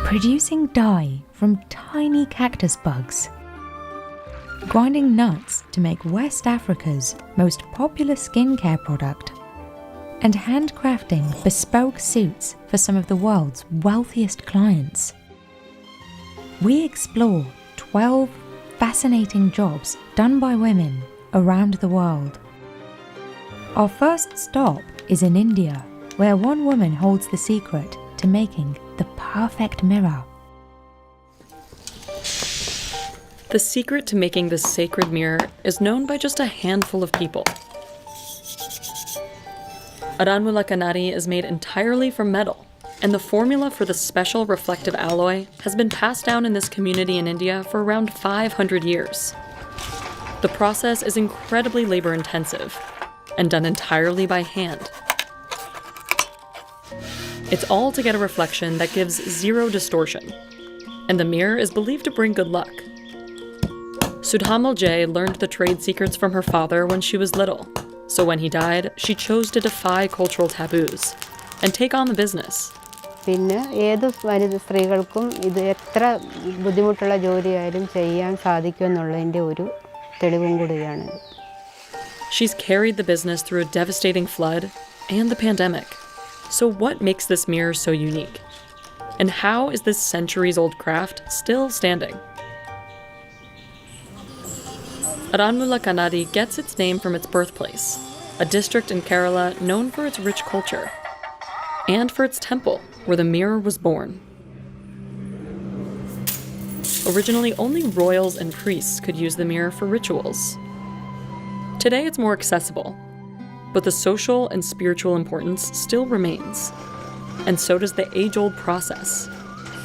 producing dye from tiny cactus bugs, grinding nuts to make West Africa's most popular skincare product, and handcrafting bespoke suits for some of the world's wealthiest clients. We explore 12 fascinating jobs done by women around the world. Our first stop is in India, where one woman holds the secret to making the perfect mirror. The secret to making this sacred mirror is known by just a handful of people. Aranmula Kannadi is made entirely from metal, and the formula for the special reflective alloy has been passed down in this community in India for around 500 years. The process is incredibly labor-intensive and done entirely by hand. It's all to get a reflection that gives zero distortion, and the mirror is believed to bring good luck. Sudhamal Jay learned the trade secrets from her father when she was little, so when he died, she chose to defy cultural taboos and take on the business. പിന്നെ ഏത് സ്ത്രീകൾക്കും ഇത് എത്ര ബുദ്ധിമുട്ടുള്ള ജോലിയായാലും ചെയ്യാൻ സാധിക്കുമെന്നുള്ളതിൻ്റെ ഒരു തെളിവും കൂടിയാണ്. She's carried the business through a devastating flood and the pandemic. So what makes this mirror so unique? And how is this centuries-old craft still standing? Aranmula Kannadi gets its name from its birthplace, a district in Kerala known for its rich culture, and for its temple, where the mirror was born. Originally, only royals and priests could use the mirror for rituals. Today, it's more accessible, but the social and spiritual importance still remains, and so does the age-old process.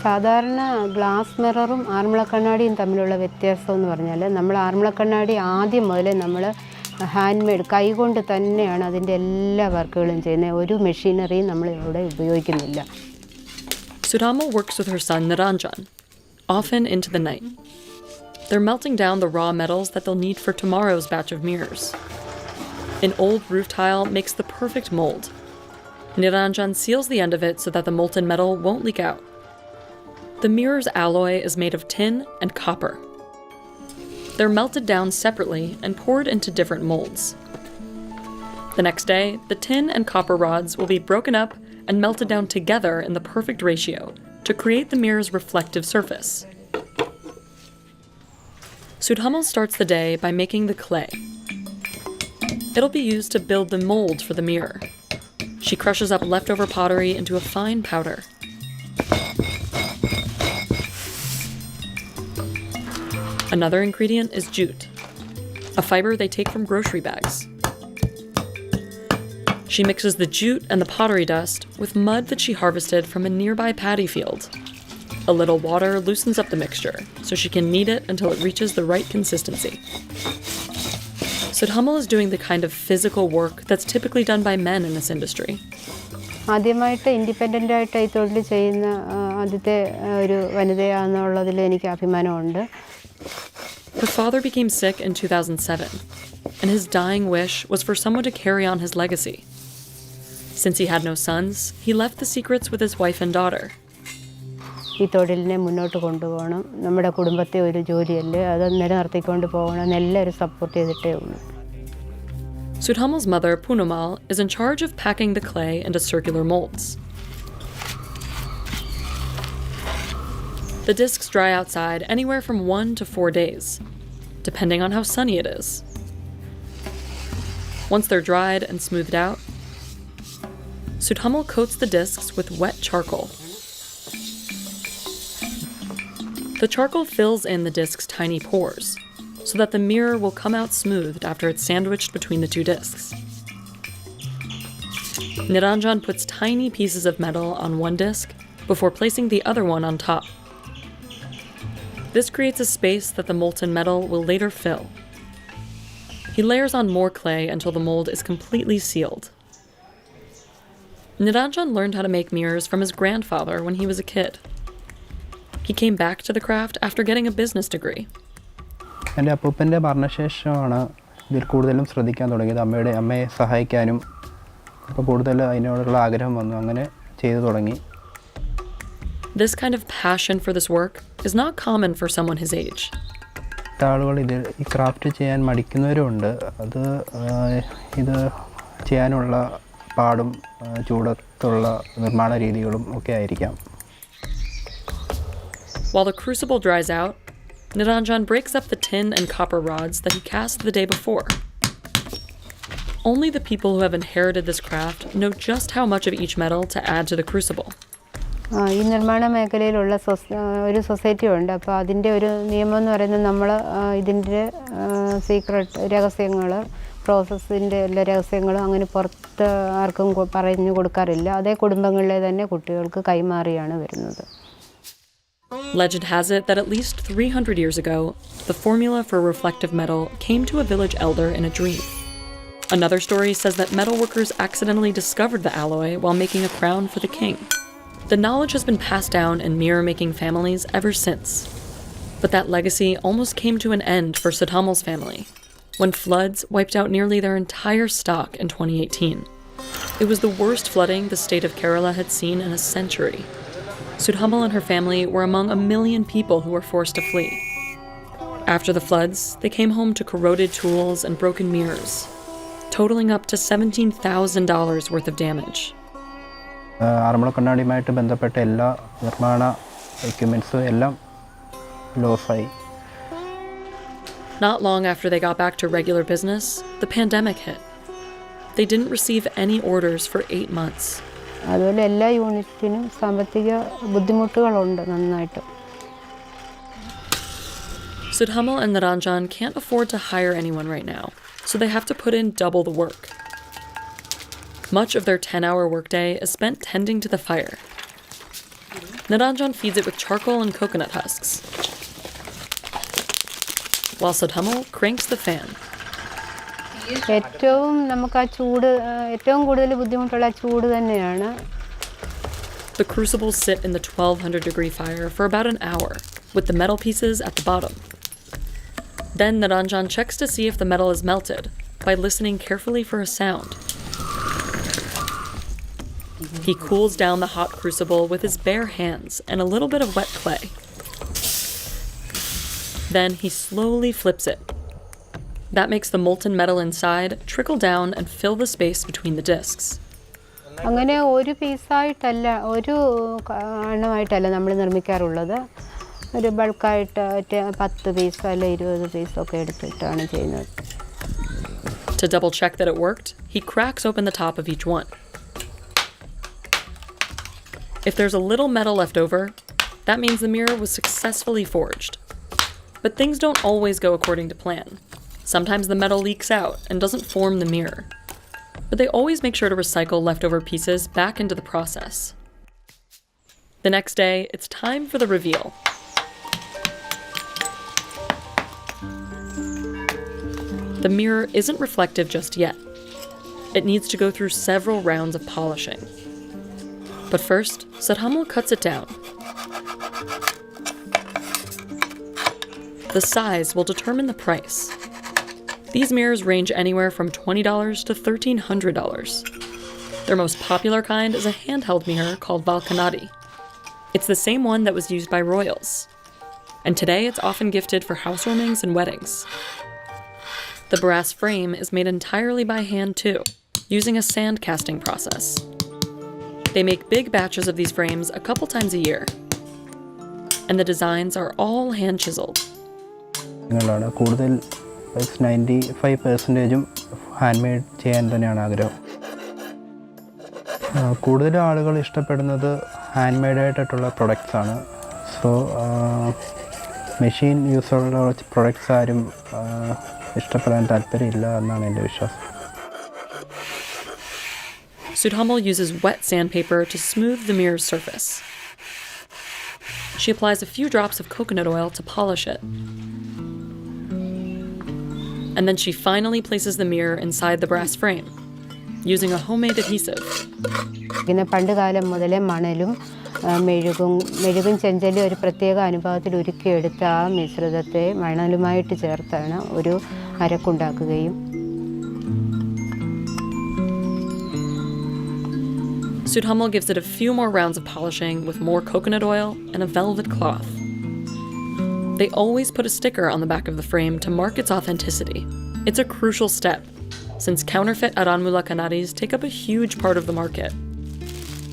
സാധാരണ glass മിററും Aranmula കണ്ണാടിയും തമ്മിലുള്ള വ്യത്യാസം എന്ന് പറഞ്ഞാൽ നമ്മൾ ആറന്മുള കണ്ണാടി ആദ്യം മുതലേ നമ്മൾ ഹാൻഡ് മെയ്ഡ് കൈകൊണ്ട് തന്നെയാണ് അതിൻ്റെ എല്ലാ വർക്കുകളും ചെയ്യുന്നത്. ഒരു മെഷീനറിയും നമ്മൾ ഇവിടെ ഉപയോഗിക്കുന്നില്ല. Sudhamal works with her son Niranjan, often into the night. They're melting down the raw metals that they'll need for tomorrow's batch of mirrors. An old roof tile makes the perfect mold. Niranjan seals the end of it so that the molten metal won't leak out. The mirror's alloy is made of tin and copper. They're melted down separately and poured into different molds. The next day, the tin and copper rods will be broken up and melted down together in the perfect ratio to create the mirror's reflective surface. Sudhamal starts the day by making the clay. It'll be used to build the mold for the mirror. She crushes up leftover pottery into a fine powder. Another ingredient is jute, a fiber they take from grocery bags. She mixes the jute and the pottery dust with mud that she harvested from a nearby paddy field. A little water loosens up the mixture, so she can knead it until it reaches the right consistency. Sudhamal is doing the kind of physical work that's typically done by men in this industry. ആദ്യമായിട്ട് ഇൻഡിപെൻഡൻ്റായിട്ട് ഈ തൊഴിൽ ചെയ്യുന്ന ആദ്യത്തെ ഒരു വനിതയാണെന്നുള്ളതിൽ എനിക്ക് അഭിമാനമുണ്ട്. Her father became sick in 2007, and his dying wish was for someone to carry on his legacy. Since he had no sons, he left the secrets with his wife and daughter. ഈ തൊഴിലിനെ മുന്നോട്ട് കൊണ്ടുപോകണം, നമ്മുടെ കുടുംബത്തെ ഒരു ജോലിയല്ലേ, അത് നിലനിർത്തിക്കൊണ്ട് പോകണം എന്ന് എല്ലാവരും സപ്പോർട്ട് ചെയ്തിട്ടേ ഉള്ളൂ. Sudhamal's mother, Punamal, is in charge of packing the clay into circular molds. The discs dry outside anywhere from 1 to 4 days, depending on how sunny it is. Once they're dried and smoothed out, Sudhamal coats the discs with wet charcoal. The charcoal fills in the disc's tiny pores, so that the mirror will come out smoothed after it's sandwiched between the two discs. Niranjan puts tiny pieces of metal on one disc before placing the other one on top. This creates a space that the molten metal will later fill. He layers on more clay until the mold is completely sealed. Niranjan learned how to make mirrors from his grandfather when he was a kid. He came back to the craft after getting a business degree. എൻ്റെ അപ്പൂപ്പൻ്റെ മരണശേഷമാണ് ഇതിൽ കൂടുതലും ശ്രദ്ധിക്കാൻ തുടങ്ങിയത്. അമ്മയെ സഹായിക്കാനും അപ്പോൾ കൂടുതൽ അതിനോടുള്ള ആഗ്രഹം വന്നു, അങ്ങനെ ചെയ്തു തുടങ്ങി. This kind of passion for this work is not common for someone his age. ആളുകൾ ഈ ക്രാഫ്റ്റ് ചെയ്യാൻ മടിക്കുന്നവരുമുണ്ട്. അത് ഇത് ചെയ്യാനുള്ള പാടും ചൂടത്തുള്ള നിർമ്മാണ രീതികളും ഒക്കെ ആയിരിക്കാം. While the crucible dries out, Niranjan breaks up the tin and copper rods that he cast the day before. Only the people who have inherited this craft know just how much of each metal to add to the crucible. ഈ നിർമ്മാണ മേഖലയിലുള്ള ഒരു society ഉണ്ട്. അപ്പോൾ അതിൻ്റെ ഒരു നിയമം എന്ന് പറയുന്നത് നമ്മൾ ഇതിൻ്റെ സീക്രട്ട് രഹസ്യങ്ങൾ, പ്രോസസ്സിൻ്റെ എല്ലാ രഹസ്യങ്ങളും അങ്ങനെ പുറത്ത് ആർക്കും പറഞ്ഞു കൊടുക്കാറില്ല. അതേ കുടുംബങ്ങളിലെ തന്നെ കുട്ടികൾക്ക് കൈമാറിയാണ് വരുന്നത്. Legend has it that at least 300 years ago, the formula for reflective metal came to a village elder in a dream. Another story says that metalworkers accidentally discovered the alloy while making a crown for the king. The knowledge has been passed down in mirror-making families ever since. But that legacy almost came to an end for Sudhamal's family, when floods wiped out nearly their entire stock in 2018. It was the worst flooding the state of Kerala had seen in a century. Sudhamal and her family were among 1 million people who were forced to flee. After the floods, they came home to corroded tools and broken mirrors, totaling up to $17,000 worth of damage. Aranmula കണ്ണാടിയുമായിട്ട് ബന്ധപ്പെട്ട എല്ലാ നിർമ്മാണ എക്യുപ്മെൻറ്റ്സും എല്ലാം ലോസായി. Not long after they got back to regular business, the pandemic hit. They didn't receive any orders for 8 months. അതുപോലെ എല്ലാ യൂണിറ്റിനും സാമ്പത്തിക ബുദ്ധിമുട്ടുകളുണ്ട് നന്നായിട്ട്. Sudhamal and Niranjan can't afford to hire anyone right now, so they have to put in double the work. Much of their 10-hour workday is spent tending to the fire. Niranjan feeds it with charcoal and coconut husks, while Sudhamal cranks the fan. ഏറ്റവും നമുക്ക് ആ ചൂട് ഏറ്റവും കൂടുതൽ ബുദ്ധിമുട്ടുള്ള ചൂട് തന്നെയാണ്. The crucibles sit in the 1200-degree fire for about an hour, with the metal pieces at the bottom. Then Niranjan checks to see if the metal is melted by listening carefully for a sound. He cools down the hot crucible with his bare hands and a little bit of wet clay. Then he slowly flips it. That makes the molten metal inside trickle down and fill the space between the discs. അങ്ങനെ ഒരു പീസായിട്ടല്ല, ഒരു എണ്ണമായിട്ടല്ല നമ്മൾ നിർമ്മിക്കാറുള്ളത്. ഒരു ബൾക്കായിട്ട് 10 piezo അല്ല 20 പീസൊക്കെ എടുത്തിട്ടാണ് ചെയ്യുന്നത്. To double check that it worked, he cracks open the top of each one. If there's a little metal left over, that means the mirror was successfully forged. But things don't always go according to plan. Sometimes the metal leaks out and doesn't form the mirror. But they always make sure to recycle leftover pieces back into the process. The next day, it's time for the reveal. The mirror isn't reflective just yet. It needs to go through several rounds of polishing. But first, Sudhamal cuts it down. The size will determine the price. These mirrors range anywhere from $20 to $1,300. Their most popular kind is a handheld mirror called Valkanadi. It's the same one that was used by royals. And today it's often gifted for housewarmings and weddings. The brass frame is made entirely by hand too, using a sand casting process. They make big batches of these frames a couple times a year. And the designs are all hand chiseled. കൂടുതൽ 95% hand made ചെയ്യാൻ തന്നെയാണ് ആഗ്രഹം. കൂടുതൽ ആളുകൾ ഇഷ്ടപ്പെടുന്നത് hand മെയ്ഡായിട്ടുള്ള products ആണ്. So machine യൂസുള്ള products ആരും ഇഷ്ടപ്പെടാൻ താല്പര്യമില്ല എന്നാണ് എൻ്റെ വിശ്വാസം. Sudhamal uses wet sandpaper to smooth the mirror's surface. She applies a few drops of coconut oil to polish it. And then she finally places the mirror inside the brass frame, using a homemade adhesive. ഇങ്ങനെ പണ്ട് കാലം മുതലേ മണലും മെഴുകും ചെഞ്ചലും ഒരു പ്രത്യേക അനുപാതത്തിൽ ഉരുക്കിയെടുത്ത ആ മിശ്രിതത്തെ മണലുമായിട്ട് ചേർത്താണ് ഒരു അരക്കുണ്ടാക്കുകയും. Sudhamal gives it a few more rounds of polishing with more coconut oil and a velvet cloth. They always put a sticker on the back of the frame to mark its authenticity. It's a crucial step, since counterfeit Aranmula Kanadis take up a huge part of the market.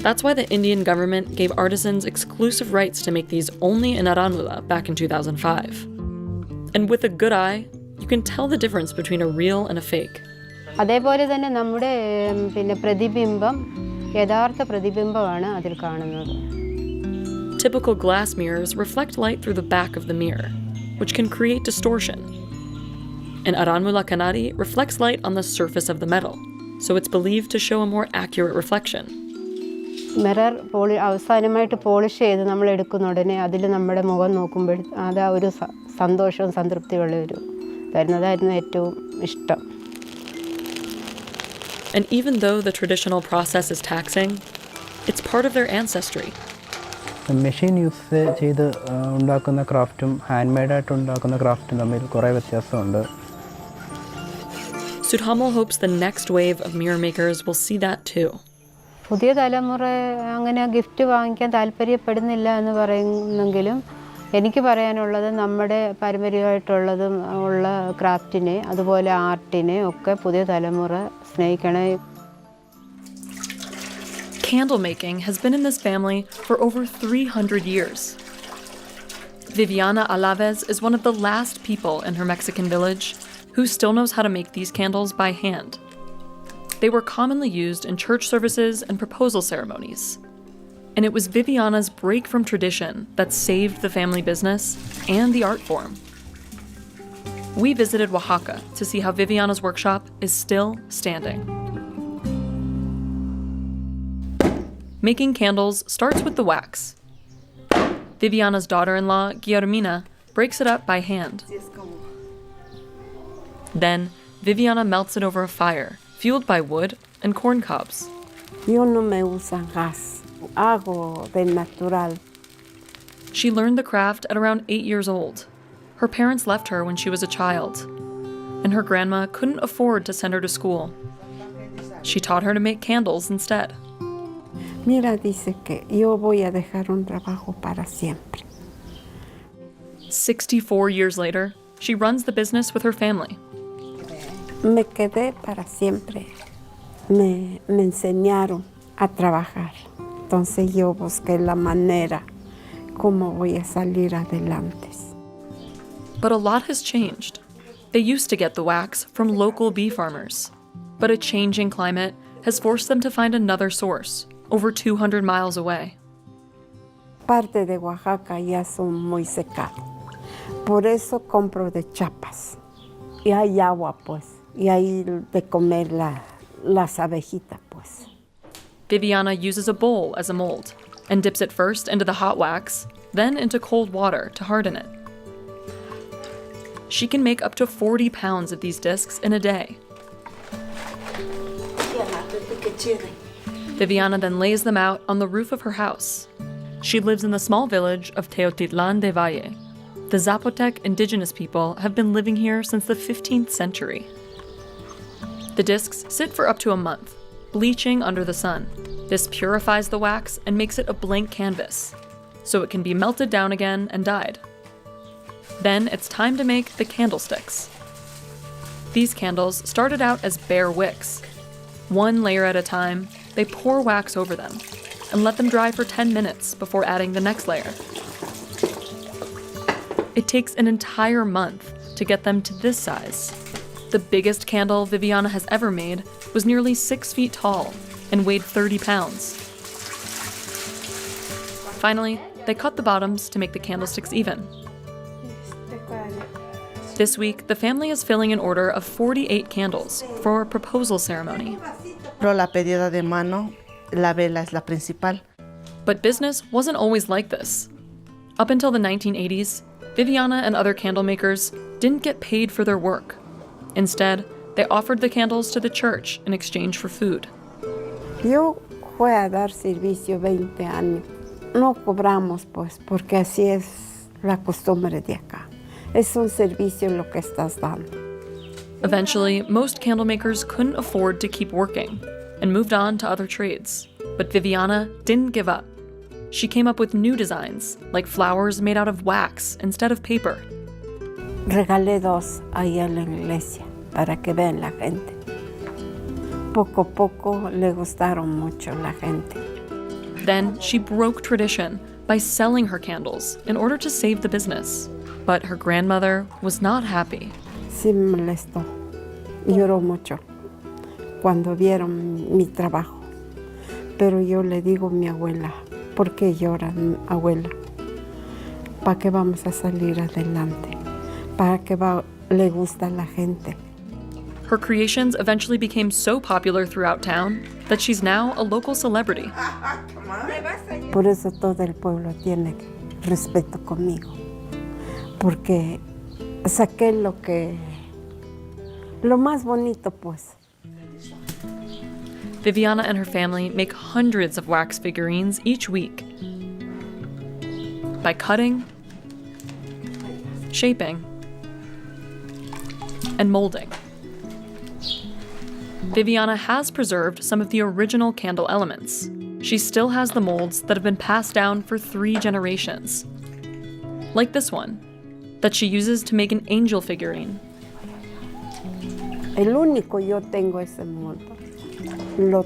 That's why the Indian government gave artisans exclusive rights to make these only in Aranmula back in 2005. And with a good eye, you can tell the difference between a real and a fake. അതേപോലെ തന്നെ നമ്മുടെ പിന്നെ പ്രതിബിംബം യഥാർത്ഥ പ്രതിബിംബമാണ് അതിൽ കാണുന്നത്. Typical glass mirrors reflect light through the back of the mirror, which can create distortion. An Aranmula Kanadi reflects light on the surface of the metal, so it's believed to show a more accurate reflection. Mirror അവസാനമായിട്ട് polish ചെയ്ത് നമ്മൾ എടുക്കുന്ന ഉടനെ അതിൽ നമ്മുടെ മുഖം നോക്കുമ്പോൾ അത് ഒരു സന്തോഷവും സംതൃപ്തിയുള്ള ഒരു തരുന്നതായിരുന്നു ഏറ്റവും ഇഷ്ടം. And even though the traditional process is taxing, it's part of their ancestry. Machine use ചെയ്ത് ഉണ്ടാക്കുന്ന ക്രാഫ്റ്റും ഹാൻഡ് മെയ്ഡായിട്ട് ഉണ്ടാക്കുന്ന ക്രാഫ്റ്റും തമ്മിൽ കുറേ വ്യത്യാസമുണ്ട്. Sudhamal hopes the next wave of mirror makers will see that too. പുതിയ തലമുറ അങ്ങനെ ഗിഫ്റ്റ് വാങ്ങിക്കാൻ താല്പര്യപ്പെടുന്നില്ല എന്ന് പറയുന്നെങ്കിലും എനിക്ക് പറയാനുള്ളത് നമ്മുടെ പാരമ്പര്യമായിട്ടുള്ളതും ഉള്ള ക്രാഫ്റ്റിനെ അതുപോലെ ആർട്ടിനെ ഒക്കെ പുതിയ തലമുറ സ്നേഹിക്കണേ. Candle making has been in this family for over 300 years. Viviana Alaves is one of the last people in her Mexican village who still knows how to make these candles by hand. They were commonly used in church services and proposal ceremonies. And it was Viviana's break from tradition that saved the family business and the art form. We visited Oaxaca to see how Viviana's workshop is still standing. Making candles starts with the wax. Viviana's daughter-in-law, Guillermina, breaks it up by hand. Then, Viviana melts it over a fire, fueled by wood and corn cobs. Yo no me usan gas. Hago de natural. She learned the craft at around 8 years old. Her parents left her when she was a child, and her grandma couldn't afford to send her to school. She taught her to make candles instead. Mira, dice que yo voy a dejar un trabajo para siempre. 64 years later, she runs the business with her family. Me quedé para siempre. Me enseñaron a trabajar. Entonces yo busqué la manera como voy a salir adelante. But a lot has changed. They used to get the wax from local bee farmers. But a changing climate has forced them to find another source, over 200 miles away. Parte de Oaxaca ya son muy secados. Por eso compro de Chiapas. Y hay agua, pues. Y hay de comer las abejitas, pues. Viviana uses a bowl as a mold and dips it first into the hot wax, then into cold water to harden it. She can make up to 40 pounds of these discs in a day. Viviana then lays them out on the roof of her house. She lives in the small village of Teotitlan de Valle. The Zapotec indigenous people have been living here since the 15th century. The discs sit for up to a month, bleaching under the sun. This purifies the wax and makes it a blank canvas, so it can be melted down again and dyed. Then it's time to make the candlesticks. These candles started out as bare wicks. One layer at a time, they pour wax over them and let them dry for 10 minutes before adding the next layer. It takes an entire month to get them to this size. The biggest candle Viviana has ever made was nearly 6 feet tall and weighed 30 pounds. Finally, they cut the bottoms to make the candlesticks even. This week, the family is filling an order of 48 candles for a proposal ceremony. La pedida de mano, la vela es la principal. But business wasn't always like this. Up until the 1980s, Viviana and other candle makers didn't get paid for their work. Instead, they offered the candles to the church in exchange for food. Yo fui a dar servicio 20 años. No cobramos, pues, porque así es la costumbre de acá. Es un servicio lo que estás dando. Eventually, most candle makers couldn't afford to keep working and moved on to other trades. But Viviana didn't give up. She came up with new designs, like flowers made out of wax instead of paper. Regalé 2 ahí a la iglesia para que vean la gente. Poco a poco le gustaron mucho la gente. Then she broke tradition by selling her candles in order to save the business. But her grandmother was not happy. Sí me molestó. Lloró mucho cuando vieron mi trabajo. Pero yo le digo a mi abuela, ¿por qué lloran, abuela? ¿Para qué vamos a salir adelante? ¿Para qué le gusta a la gente? Her creations eventually became so popular throughout town that she's now a local celebrity. Por eso todo el pueblo tiene respeto conmigo. Porque saqué lo más bonito, pues. Viviana and her family make hundreds of wax figurines each week by cutting, shaping, and molding. Viviana has preserved some of the original candle elements. She still has the molds that have been passed down for 3 generations. Like this one, that she uses to make an angel figurine. El único yo tengo ese molde.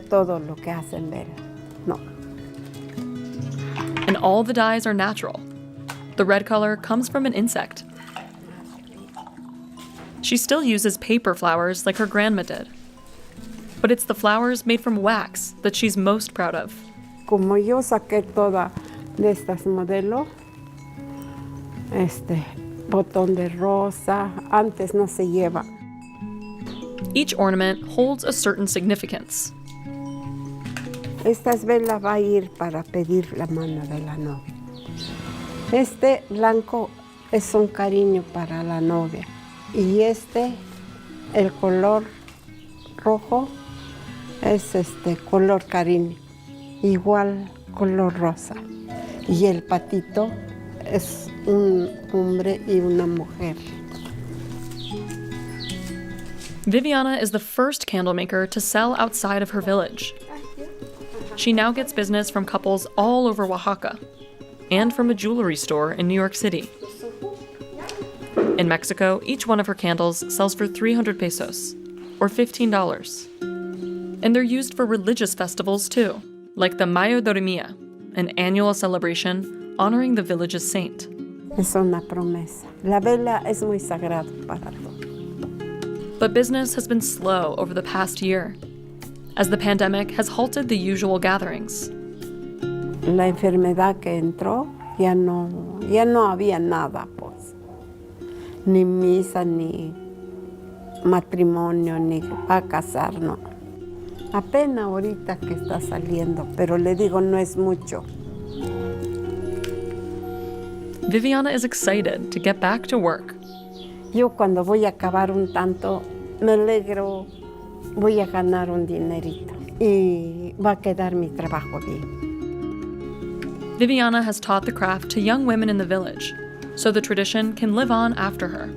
Todo lo que hacen ver. No. And all the dyes are natural. The red color comes from an insect. She still uses paper flowers like her grandma did. But it's the flowers made from wax that she's most proud of. Como yo saqué toda de estas modelos, botón de rosa, antes no se lleva. Each ornament holds a certain significance. Estas velas va a ir para pedir la mano de la novia. Este blanco es un cariño para la novia. Y el color rojo, es color cariño. Igual color rosa. Y el patito es un hombre y una mujer. Viviana is the first candle maker to sell outside of her village. She now gets business from couples all over Oaxaca and from a jewelry store in New York City. In Mexico, each one of her candles sells for 300 pesos, or $15. And they're used for religious festivals too, like the Mayo Dormía, an annual celebration honoring the village's saint. Es una promesa. La vela es muy sagrada para todos. But business has been slow over the past year, as the pandemic has halted the usual gatherings. La enfermedad que entró, ya no había nada, pues. Ni misa, ni matrimonio, ni a casar, no. Apenas ahorita que está saliendo, pero le digo, no es mucho. Viviana is excited to get back to work. Yo cuando voy a acabar un tanto, me alegro, voy a ganar un dinerito y va a quedar mi trabajo bien. Viviana has taught the craft to young women in the village, so the tradition can live on after her.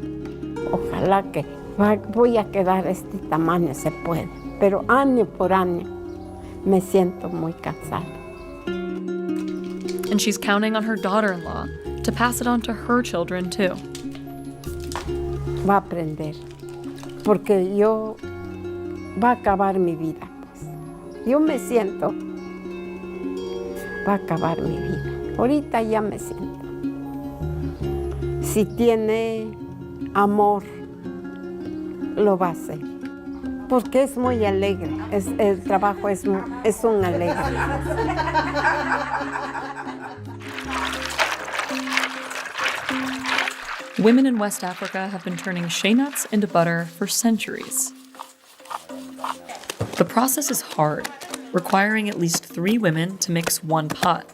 Ojalá que voy a quedar este tamaño, se puede, pero año por año me siento muy cansada. And she's counting on her daughter-in-law to pass it on to her children too. Va a aprender, porque va a acabar mi vida, pues. Yo me siento, va a acabar mi vida. Ahorita ya me siento. Si tiene amor, lo va a hacer. Porque es muy alegre, el trabajo es un alegre. Women in West Africa have been turning shea nuts into butter for centuries. The process is hard, requiring at least 3 women to mix 1 pot.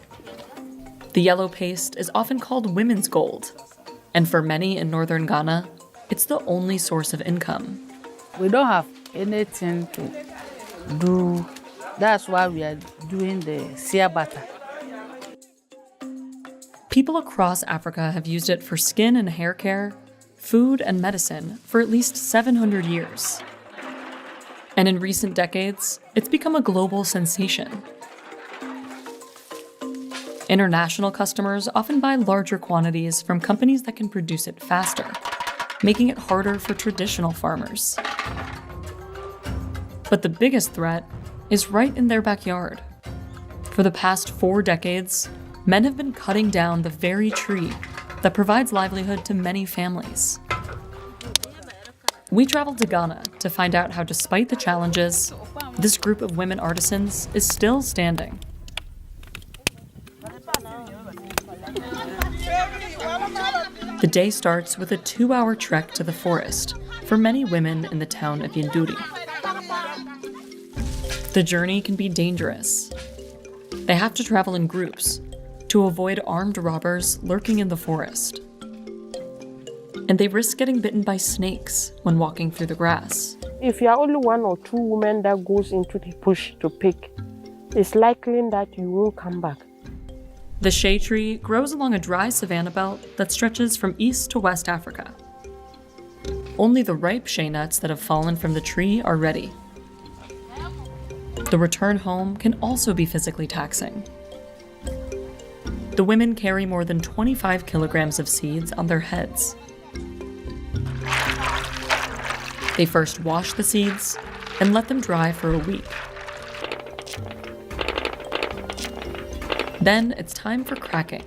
The yellow paste is often called women's gold, and for many in northern Ghana, it's the only source of income. We don't have anything to do. That's why we are doing the shea butter. People across Africa have used it for skin and hair care, food and medicine for at least 700 years. And in recent decades, it's become a global sensation. International customers often buy larger quantities from companies that can produce it faster, making it harder for traditional farmers. But the biggest threat is right in their backyard. For the past 4 decades, men have been cutting down the very tree that provides livelihood to many families. We traveled to Ghana to find out how, despite the challenges, this group of women artisans is still standing. The day starts with a 2-hour trek to the forest for many women in the town of Yinduri. The journey can be dangerous. They have to travel in groups to avoid armed robbers lurking in the forest. And they risk getting bitten by snakes when walking through the grass. If you are only 1 or 2 women that goes into the bush to pick, it's likely that you won't come back. The shea tree grows along a dry savanna belt that stretches from East to West Africa. Only the ripe shea nuts that have fallen from the tree are ready. The return home can also be physically taxing. The women carry more than 25 kilograms of seeds on their heads. They first wash the seeds and let them dry for a week. Then it's time for cracking.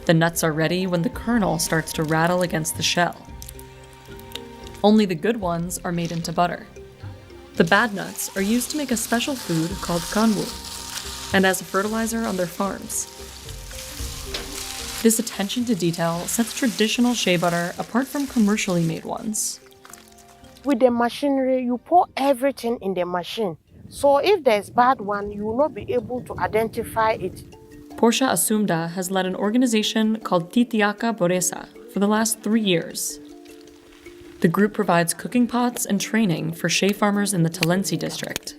The nuts are ready when the kernel starts to rattle against the shell. Only the good ones are made into butter. The bad nuts are used to make a special food called kanwu, and as a fertilizer on their farms. This attention to detail sets traditional shea butter apart from commercially made ones. With the machinery, you pour everything in the machine. So if there's bad one, you will not be able to identify it. Portia Asumda has led an organization called Titiaka Boresa for the last 3 years. The group provides cooking pots and training for shea farmers in the Talensi district.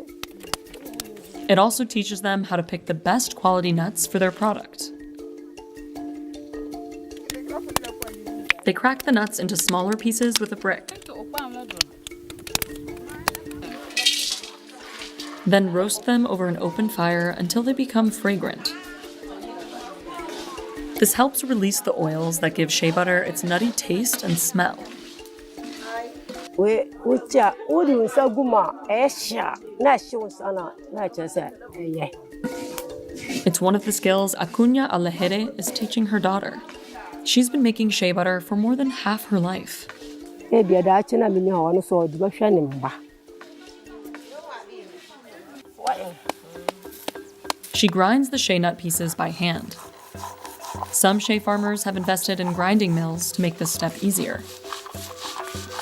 It also teaches them how to pick the best quality nuts for their product. They crack the nuts into smaller pieces with a brick. Then roast them over an open fire until they become fragrant. This helps release the oils that give shea butter its nutty taste and smell. It's one of the skills Acuña Alejere is teaching her daughter. She's been making shea butter for more than half her life. She grinds the shea nut pieces by hand. Some shea farmers have invested in grinding mills to make this step easier.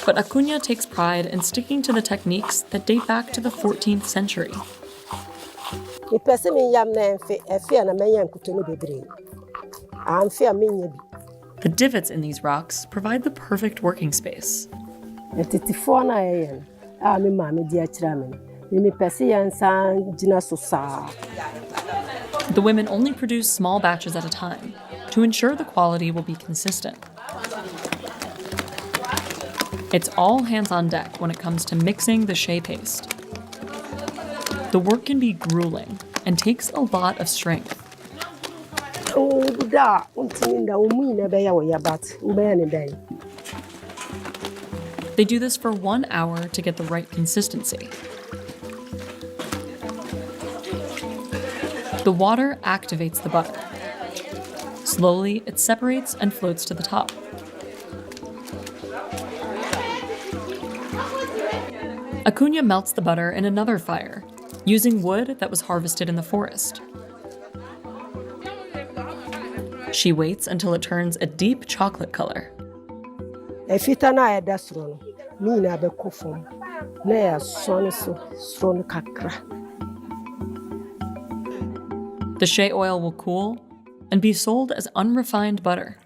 But Acuña takes pride in sticking to the techniques that date back to the 14th century. The divots in these rocks provide the perfect working space. The women only produce small batches at a time to ensure the quality will be consistent. It's all hands on deck when it comes to mixing the shea paste. The work can be grueling and takes a lot of strength. They do this for 1 hour to get the right consistency. The water activates the butter. Slowly, it separates and floats to the top. Acuña melts the butter in another fire, using wood that was harvested in the forest. She waits until it turns a deep chocolate color. The shea oil will cool and be sold as unrefined butter.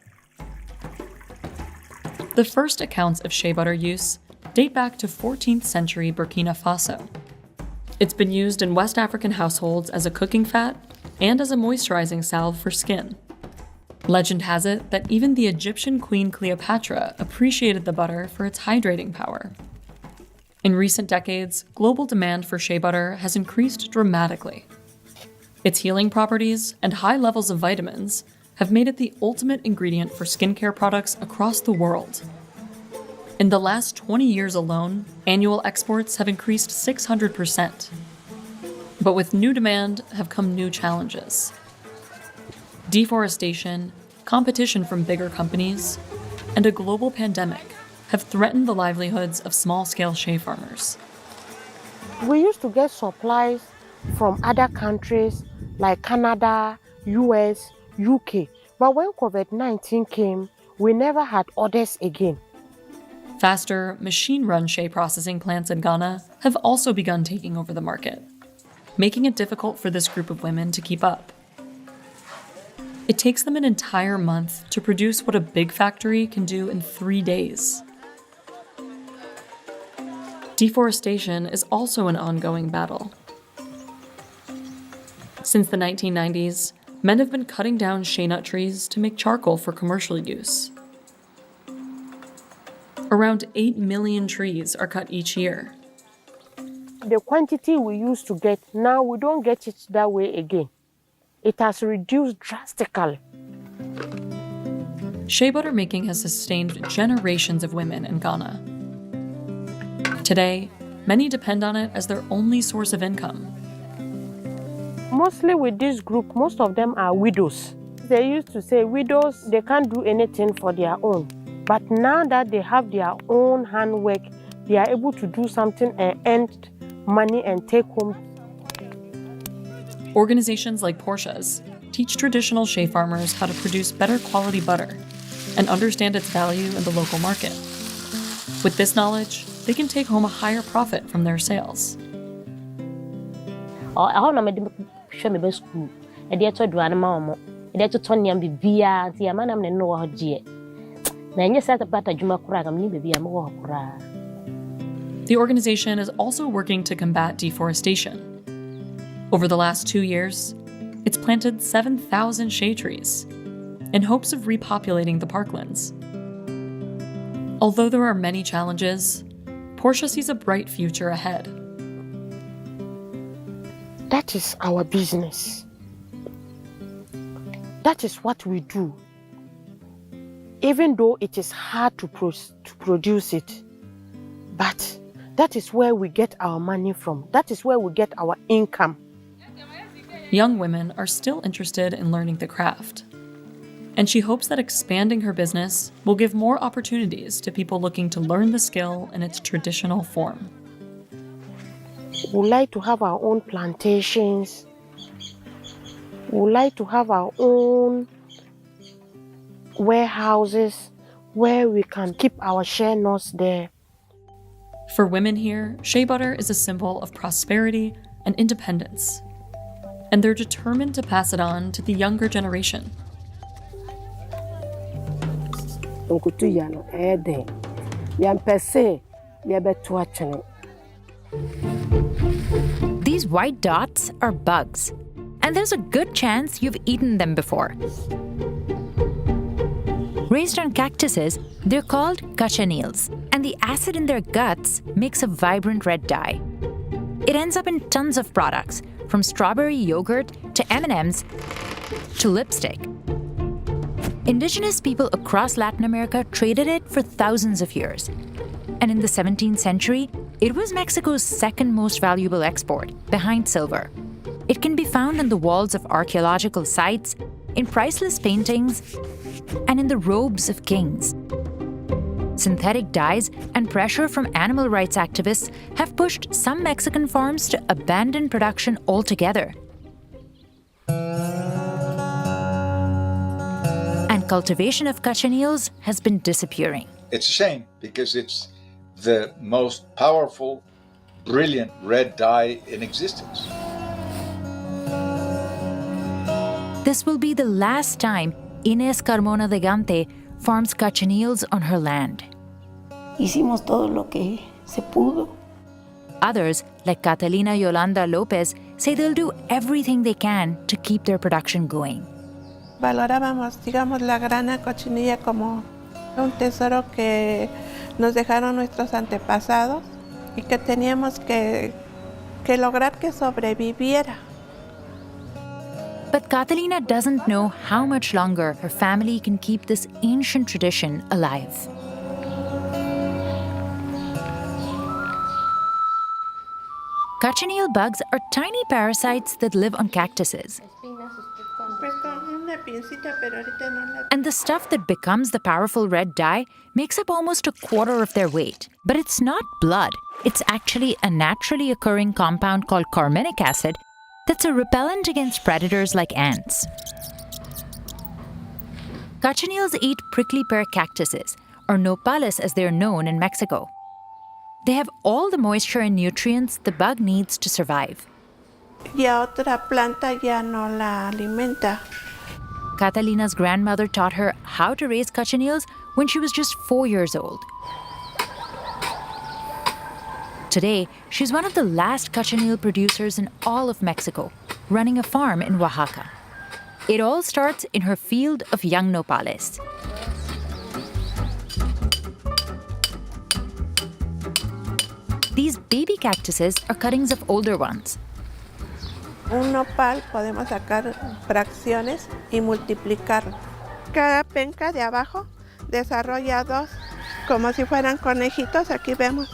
The first accounts of shea butter use date back to 14th century Burkina Faso. It's been used in West African households as a cooking fat and as a moisturizing salve for skin. Legend has it that even the Egyptian Queen Cleopatra appreciated the butter for its hydrating power. In recent decades, global demand for shea butter has increased dramatically. Its healing properties and high levels of vitamins have made it the ultimate ingredient for skincare products across the world. In the last 20 years alone, annual exports have increased 600%. But with new demand have come new challenges. Deforestation, competition from bigger companies, and a global pandemic have threatened the livelihoods of small-scale shea farmers. We used to get supplies from other countries like Canada, US, UK. But when COVID-19 came, we never had orders again. Faster, machine-run shea processing plants in Ghana have also begun taking over the market, making it difficult for this group of women to keep up. It takes them an entire month to produce what a big factory can do in 3 days. Deforestation is also an ongoing battle. Since the 1990s, men have been cutting down shea nut trees to make charcoal for commercial use. Around 8 million trees are cut each year. The quantity we used to get, now we don't get it that way again. It has reduced drastically. Shea butter making has sustained generations of women in Ghana. Today, many depend on it as their only source of income. Mostly with this group, most of them are widows. They used to say widows, they can't do anything for their own. But now that they have their own handwork, they are able to do something and earn money and take home. Organizations like Portia's teach traditional shea farmers how to produce better quality butter and understand its value in the local market. With this knowledge, they can take home a higher profit from their sales. The organization is also working to combat deforestation. Over the last 2 years, it's planted 7,000 shea trees in hopes of repopulating the parklands. Although there are many challenges, Portia sees a bright future ahead. That is our business. That is what we do. Even though it is hard to produce it, but that is where we get our money from. That is where we get our income. Young women are still interested in learning the craft, and she hopes that expanding her business will give more opportunities to people looking to learn the skill in its traditional form. We like to have our own plantations. We like to have our own warehouses where we can keep our shea nuts there. For women here, shea butter is a symbol of prosperity and independence, and they're determined to pass it on to the younger generation. These white dots are bugs, and there's a good chance you've eaten them before. Raised on cactuses, they're called cochineals, and the acid in their guts makes a vibrant red dye. It ends up in tons of products, from strawberry yogurt to M&Ms to lipstick. Indigenous people across Latin America traded it for thousands of years. And in the 17th century, it was Mexico's second most valuable export, behind silver. It can be found on the walls of archaeological sites, in priceless paintings, and in the robes of kings. Synthetic dyes and pressure from animal rights activists have pushed some Mexican farms to abandon production altogether. And cultivation of cochineals has been disappearing. It's a shame because it's the most powerful, brilliant red dye in existence. This will be the last time Inés Carmona de Gante farms cochineals on her land. Hicimos todo lo que se pudo. Others, like Catalina Yolanda Lopez, say they'll do everything they can to keep their production going. Valorábamos, digamos, la grana cochinilla como un tesoro que nos dejaron nuestros antepasados y que teníamos que lograr que sobreviviera. But Catalina doesn't know how much longer her family can keep this ancient tradition alive. Cochineal bugs are tiny parasites that live on cactuses. And the stuff that becomes the powerful red dye makes up almost a quarter of their weight. But it's not blood. It's actually a naturally occurring compound called carminic acid that's a repellent against predators like ants. Cochineals eat prickly pear cactuses, or nopales as they're known in Mexico. They have all the moisture and nutrients the bug needs to survive. Y a otra planta ya no la alimenta. Catalina's grandmother taught her how to raise cochineals when she was just 4 years old. Today, she's one of the last cochineal producers in all of Mexico, running a farm in Oaxaca. It all starts in her field of young nopales. These baby cactuses are cuttings of older ones. Un nopal podemos sacar fracciones y multiplicarlo. Cada penca de abajo desarrolla dos, como si fueran conejitos, aquí vemos.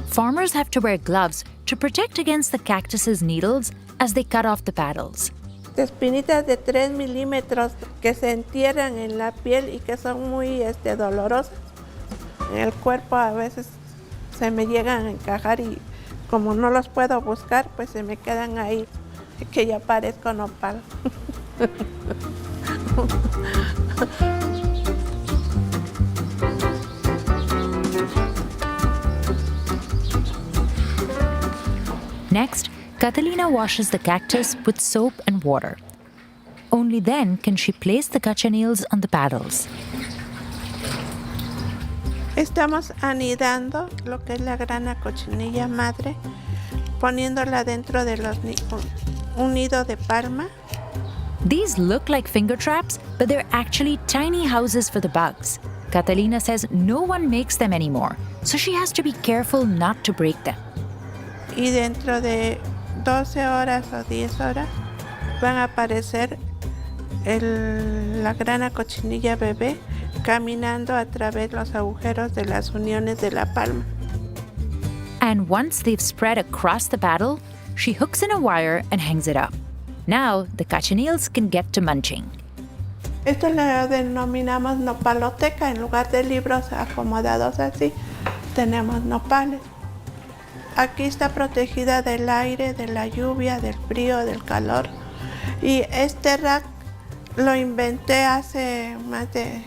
Farmers have to wear gloves to protect against the cactus's needles as they cut off the paddles. Espinitas de 3 milímetros que se entierran en la piel y que son muy dolorosas. En el cuerpo a veces se me llegan a encajar y como no los puedo buscar, pues se me quedan ahí, que ya parezco nopal. Next, Catalina washes the cactus with soap and water. Only then can she place the cochineals on the paddles. Estamos anidando lo que es la grana cochinilla madre, poniéndola dentro de un nido de palma. These look like finger traps, but they're actually tiny houses for the bugs. Catalina says no one makes them anymore, so she has to be careful not to break them. Y dentro de 12 horas o 10 horas van a aparecer la grana cochinilla bebé caminando a través de los agujeros de las uniones de la palma. And once they've spread across the paddle, she hooks in a wire and hangs it up. Now the cochineals can get to munching. Esto lo denominamos nopaloteca. En lugar de libros acomodados así, tenemos nopales. Aquí está protegida del aire, de la lluvia, del frío, del calor. Y este rack lo inventé hace más de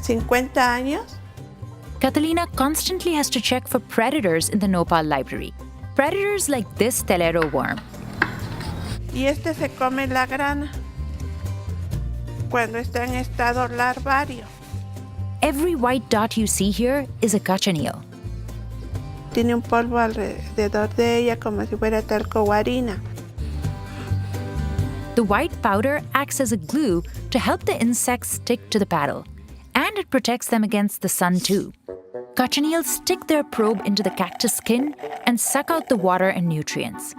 50 años. Catalina constantly has to check for predators in the nopal library. Predators like this telero worm. Y se come la grana cuando está en estado larvario. Every white dot you see here is a cochineal. Tiene un polvo alrededor de ella como si fuera talco o harina. The white powder acts as a glue to help the insects stick to the paddle. And it protects them against the sun too. Cochineals stick their probe into the cactus skin and suck out the water and nutrients.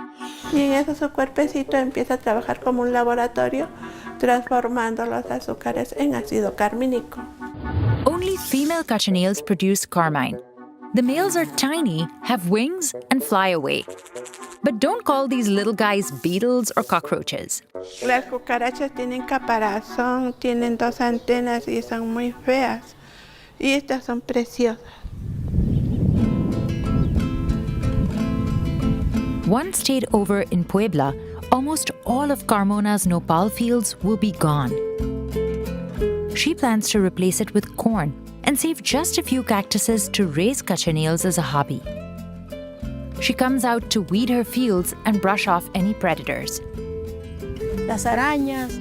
Y en eso su cuerpecito empieza a trabajar como un laboratorio, transformando los azúcares en ácido carmínico. Only female cochineals produce carmine. The males are tiny, have wings, and fly away. But don't call these little guys beetles or cockroaches. Las cucarachas tienen caparazón, tienen 2 antenas y son muy feas. Y estas son preciosas. Once stayed over in Puebla, almost all of Carmona's nopal fields will be gone. She plans to replace it with corn and save just a few cactuses to raise cochineals as a hobby. She comes out to weed her fields and brush off any predators. Las arañas,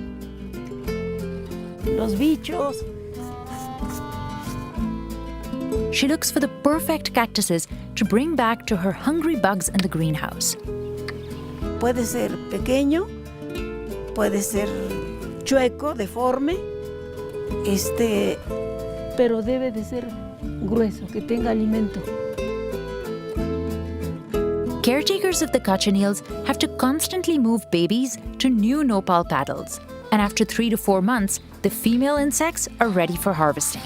los bichos. She looks for the perfect cactuses to bring back to her hungry bugs in the greenhouse. Puede ser pequeño, puede ser chueco, deforme, pero debe de ser grueso, que tenga alimento. Caretakers of the cochineals have to constantly move babies to new nopal paddles, and after 3 to 4 months, the female insects are ready for harvesting.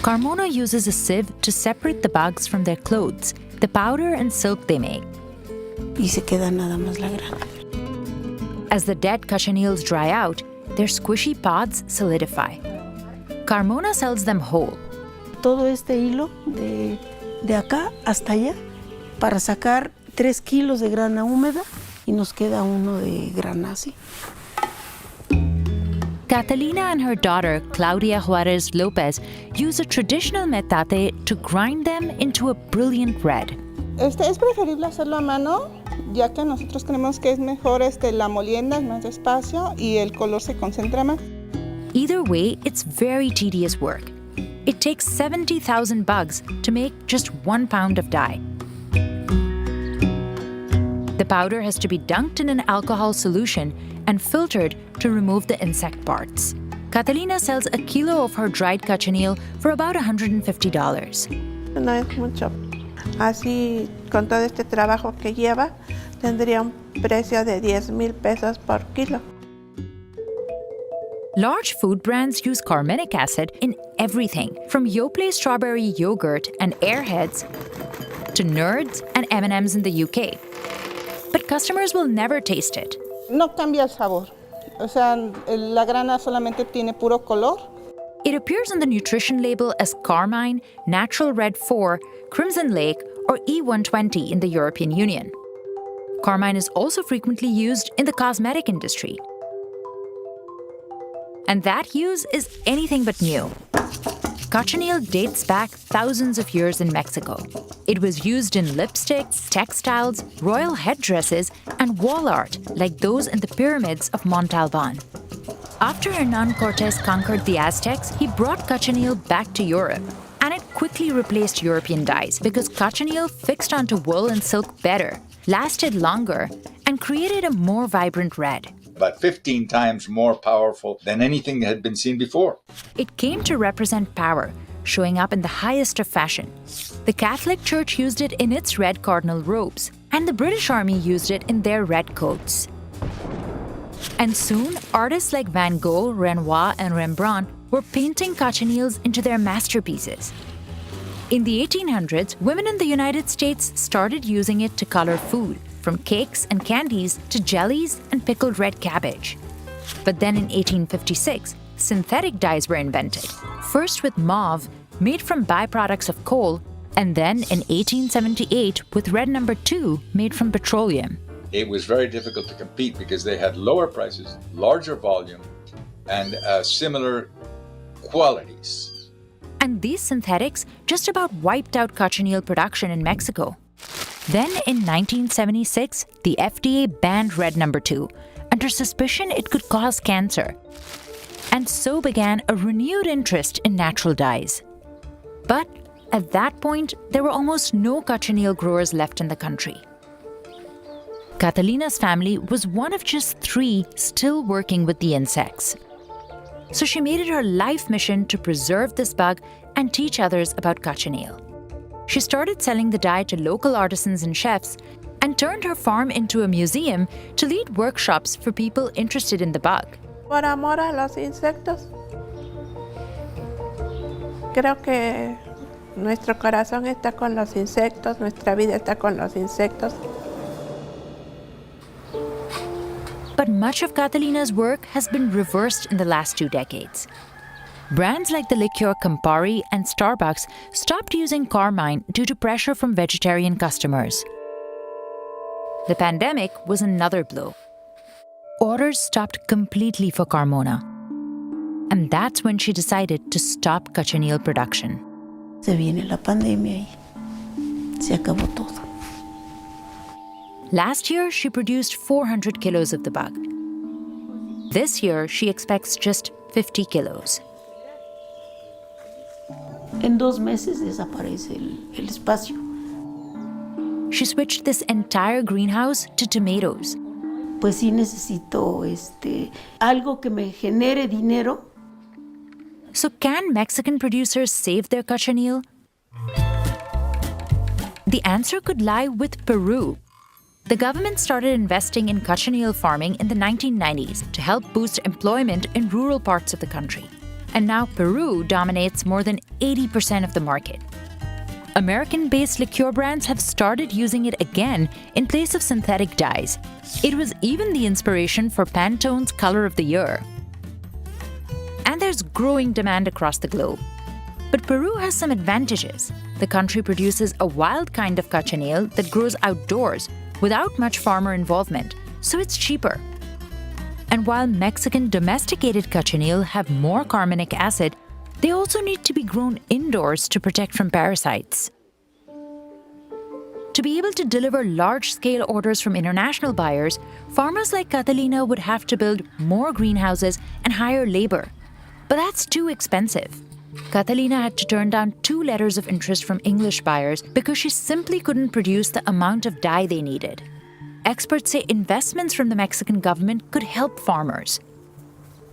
Carmona uses a sieve to separate the bugs from their clothes, the powder and silk they make. Y se queda nada más la grana. As the dead cochineals dry out, their squishy pods solidify. Carmona sells them whole. Todo este hilo de acá hasta allá para sacar 3 kilos de grana húmeda y nos queda uno de grana así. Catalina and her daughter, Claudia Juarez Lopez, use a traditional metate to grind them into a brilliant red. Es preferible hacerlo a mano, ya que nosotros creemos que es mejor la molienda, es más despacio y el color se concentra más. Either way, it's very tedious work. It takes 70,000 bugs to make just 1 pound of dye. The powder has to be dunked in an alcohol solution and filtered to remove the insect parts. Catalina sells a kilo of her dried cochineal for about $150. No es mucho. Así, con todo este trabajo que lleva, tendría un precio de 10,000 pesos por kilo. Large food brands use carminic acid in everything, from Yoplait strawberry yogurt and Airheads to Nerds and M&M's in the UK. But customers will never taste it. No cambia el sabor. O sea, la grana solamente tiene puro color. It appears on the nutrition label as Carmine, Natural Red 4, Crimson Lake, or E120 in the European Union. Carmine is also frequently used in the cosmetic industry. And that use is anything but new. Cochineal dates back thousands of years in Mexico. It was used in lipsticks, textiles, royal headdresses, and wall art like those in the pyramids of Montalban. After Hernan Cortes conquered the Aztecs, he brought cochineal back to Europe. And it quickly replaced European dyes because cochineal fixed onto wool and silk better, lasted longer, and created a more vibrant red. About 15 times more powerful than anything that had been seen before. It came to represent power, showing up in the highest of fashion. The Catholic Church used it in its red cardinal robes, and the British Army used it in their red coats. And soon, artists like Van Gogh, Renoir, and Rembrandt were painting cochineals into their masterpieces. In the 1800s, women in the United States started using it to color food, from cakes and candies to jellies and pickled red cabbage. But then in 1856, synthetic dyes were invented, first with mauve, made from byproducts of coal, and then in 1878 with red number 2, made from petroleum. It was very difficult to compete because they had lower prices, larger volume, and similar qualities. And these synthetics just about wiped out cochineal production in Mexico. Then in 1976, the FDA banned red number 2 under suspicion it could cause cancer. And so began a renewed interest in natural dyes. But at that point, there were almost no cochineal growers left in the country. Catalina's family was one of just 3 still working with the insects. So she made it her life mission to preserve this bug and teach others about cochineal. She started selling the dye to local artisans and chefs and turned her farm into a museum to lead workshops for people interested in the bug. Por amor a los insectos. Creo que nuestro corazón está con los insectos, nuestra vida está con los insectos. But much of Catalina's work has been reversed in the last 2 decades. Brands like the liqueur Campari and Starbucks stopped using Carmine due to pressure from vegetarian customers. The pandemic was another blow. Orders stopped completely for Carmona. And that's when she decided to stop cochineal production. Se viene la pandemia y se acabó todo. Last year, she produced 400 kilos of the bug. This year, she expects just 50 kilos. En 2 meses desaparece el espacio. She switched this entire greenhouse to tomatoes. Pues sí necesito algo que me genere dinero. So can Mexican producers save their cochineal? The answer could lie with Peru. The government started investing in cochineal farming in the 1990s to help boost employment in rural parts of the country. And now Peru dominates more than 80% of the market. American-based liqueur brands have started using it again in place of synthetic dyes. It was even the inspiration for Pantone's Color of the Year. And there's growing demand across the globe. But Peru has some advantages. The country produces a wild kind of cochineal that grows outdoors without much farmer involvement, so it's cheaper. And while Mexican domesticated cochineal have more carminic acid, they also need to be grown indoors to protect from parasites. To be able to deliver large-scale orders from international buyers, farmers like Catalina would have to build more greenhouses and hire labor. But that's too expensive. Catalina had to turn down 2 letters of interest from English buyers because she simply couldn't produce the amount of dye they needed. Experts say investments from the Mexican government could help farmers.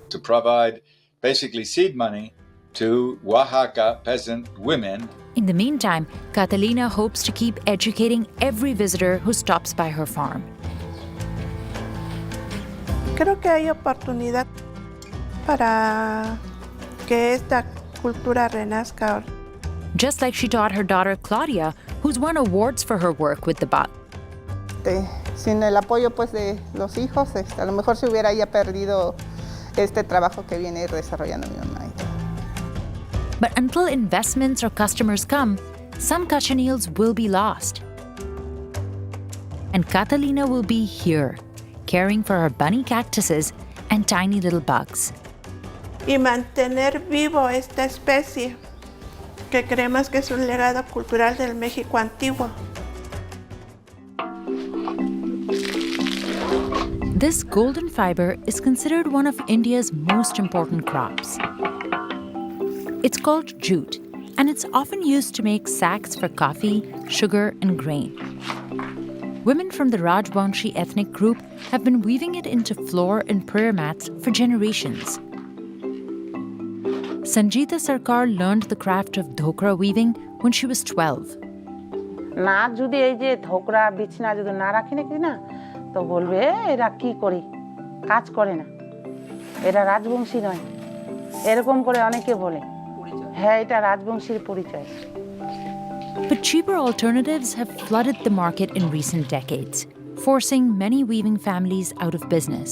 To provide basically seed money to Oaxaca peasant women. In the meantime, Catalina hopes to keep educating every visitor who stops by her farm. Creo que hay oportunidad para que esta cultura renazca. Just like she taught her daughter Claudia, who's won awards for her work with the bug. Sin el apoyo pues de los hijos, a lo mejor se hubiera ya perdido este trabajo que viene desarrollando mi mamá. But until investments or customers come, some cochineals will be lost. And Catalina will be here, caring for her bunny cactuses and tiny little bugs. Y mantener vivo esta especie, que creemos que es un legado cultural del México antiguo. This golden fiber is considered one of India's most important crops. It's called jute, and it's often used to make sacks for coffee, sugar, and grain. Women from the Rajbanshi ethnic group have been weaving it into floor and prayer mats for generations. Sanjita Sarkar learned the craft of dhokra weaving when she was 12. না যদি এই যে ধোকরা বিছনা যদি না রাখি নাকি না তো বলবে এরা কি করে কাজ করে না এরা রাজবংশী নয় এরকম করে অনেকে বলে হ্যাঁ এটা রাজবংশীর পরিচয়. But cheaper alternatives have flooded the market in recent decades, forcing many weaving families out of business.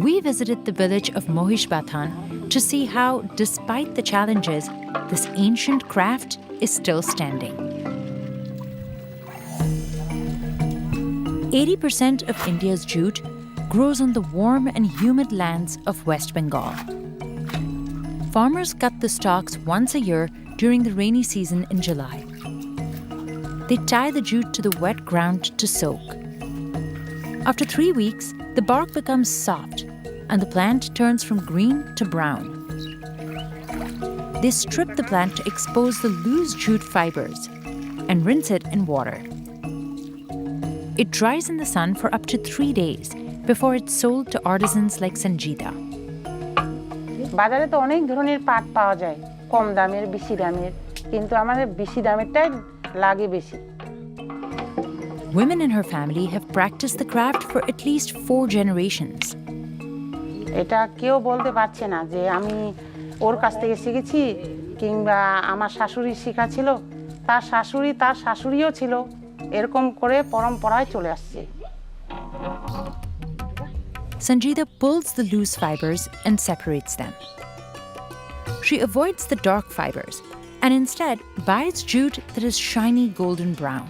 We visited the village of Mohishbatan to see how, despite the challenges, this ancient craft is still standing. 80% of India's jute grows on the warm and humid lands of West Bengal. Farmers cut the stalks once a year during the rainy season in July. They tie the jute to the wet ground to soak. After 3 weeks, the bark becomes soft and the plant turns from green to brown. They strip the plant to expose the loose jute fibers and rinse it in water. It dries in the sun for up to 3 days before it's sold to artisans like Sanjita. বাজারে তো অনেক ধরনের পাট পাওয়া যায় কম দামের বেশি দামের কিন্তু আমাদের বেশি দামেরটাই লাগে বেশি. Women in her family have practiced the craft for at least 4 generations. এটা কেউ বলতে পারছে না যে আমি ওর কাছ থেকে শিখেছি কিংবা আমার শাশুড়ি শেখা ছিল তার শাশুড়িও ছিল এরকম করে পরম্পরায় চলে আসছে. Sanjita pulls the loose fibers and separates them. She avoids the dark fibers and instead buys jute that is shiny golden brown.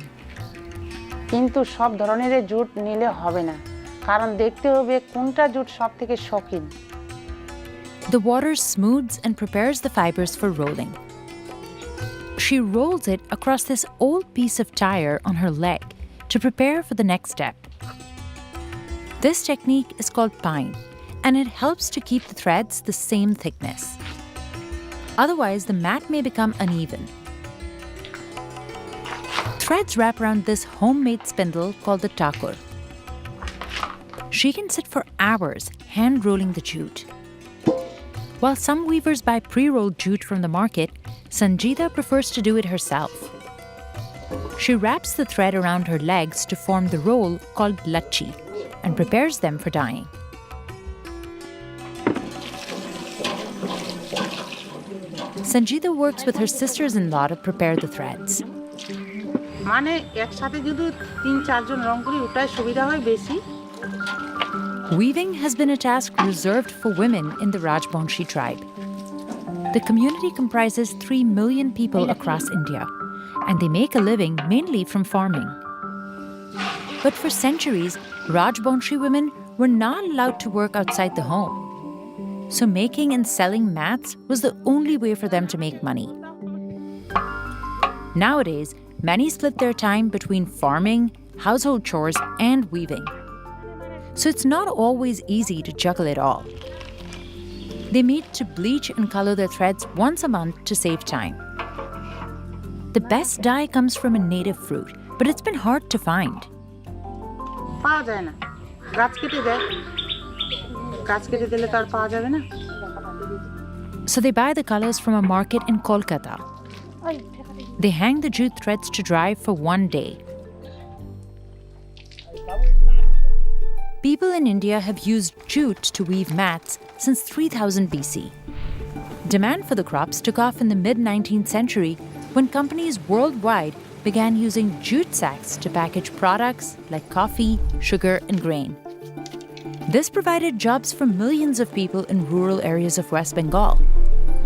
কিন্তু সব ধরনের জুট নিলে হবে না কারণ দেখতে হবে কোনটা জুট সবথেকে শৌখিন. The water smooths and prepares the fibers for rolling. She rolls it across this old piece of tire on her leg to prepare for the next step. This technique is called pine, and it helps to keep the threads the same thickness. Otherwise, the mat may become uneven. Threads wrap around this homemade spindle called the takur. She can sit for hours hand-rolling the jute. While some weavers buy pre-rolled jute from the market, Sanjita prefers to do it herself. She wraps the thread around her legs to form the roll called lachi and prepares them for dyeing. Sanjita works with her sisters-in-law to prepare the threads. মানে একসাথে যদি 3-4 জন রং করি ওটাই সুবিধা হয় বেশি। Weaving has been a task reserved for women in the Rajbanshi tribe. The community comprises 3 million people across India, and they make a living mainly from farming. But for centuries, Rajbanshi women were not allowed to work outside the home. So making and selling mats was the only way for them to make money. Nowadays, many split their time between farming, household chores, and weaving. So it's not always easy to juggle it all. They meet to bleach and color their threads once a month to save time. The best dye comes from a native fruit, but it's been hard to find. পাওয়া যায় না, গাছ কেটে দেয়, গাছ কেটে দিলে তো আর পাওয়া যাবে না। So they buy the colors from a market in Kolkata. They hang the jute threads to dry for one day. People in India have used jute to weave mats since 3000 BC. Demand for the crops took off in the mid-19th century when companies worldwide began using jute sacks to package products like coffee, sugar, and grain. This provided jobs for millions of people in rural areas of West Bengal.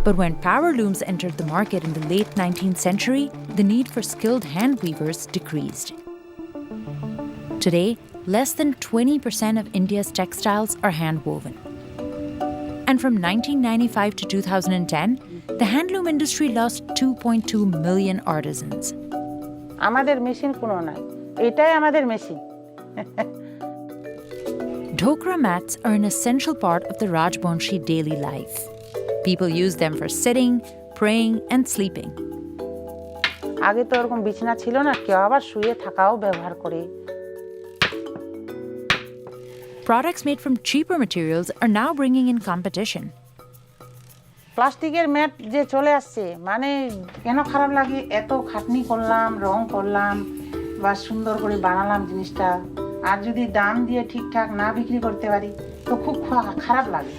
But when power looms entered the market in the late 19th century, the need for skilled hand weavers decreased. Today, less than 20% of India's textiles are hand-woven. And from 1995 to 2010, the handloom industry lost 2.2 million artisans. আমাদের machine কোনো নাই, এটাই আমাদের machine. Dhokra mats are an essential part of the Rajbanshi daily life. People use them for sitting, praying, and sleeping. আগে তো এরকম বিছানা ছিল না, কেউ আবার শুয়ে থাকাও ব্যবহার করে। Products made from cheaper materials are now bringing in competition. প্লাস্টিকের ম্যাট যে চলে আসছে, মানে কেন খারাপ লাগে, এত খাটনি করলাম, রং করলাম বা সুন্দর করে বানালাম জিনিসটা, আর যদি দাম দিয়ে ঠিকঠাক না বিক্রি করতে পারি তো খুব খারাপ লাগে।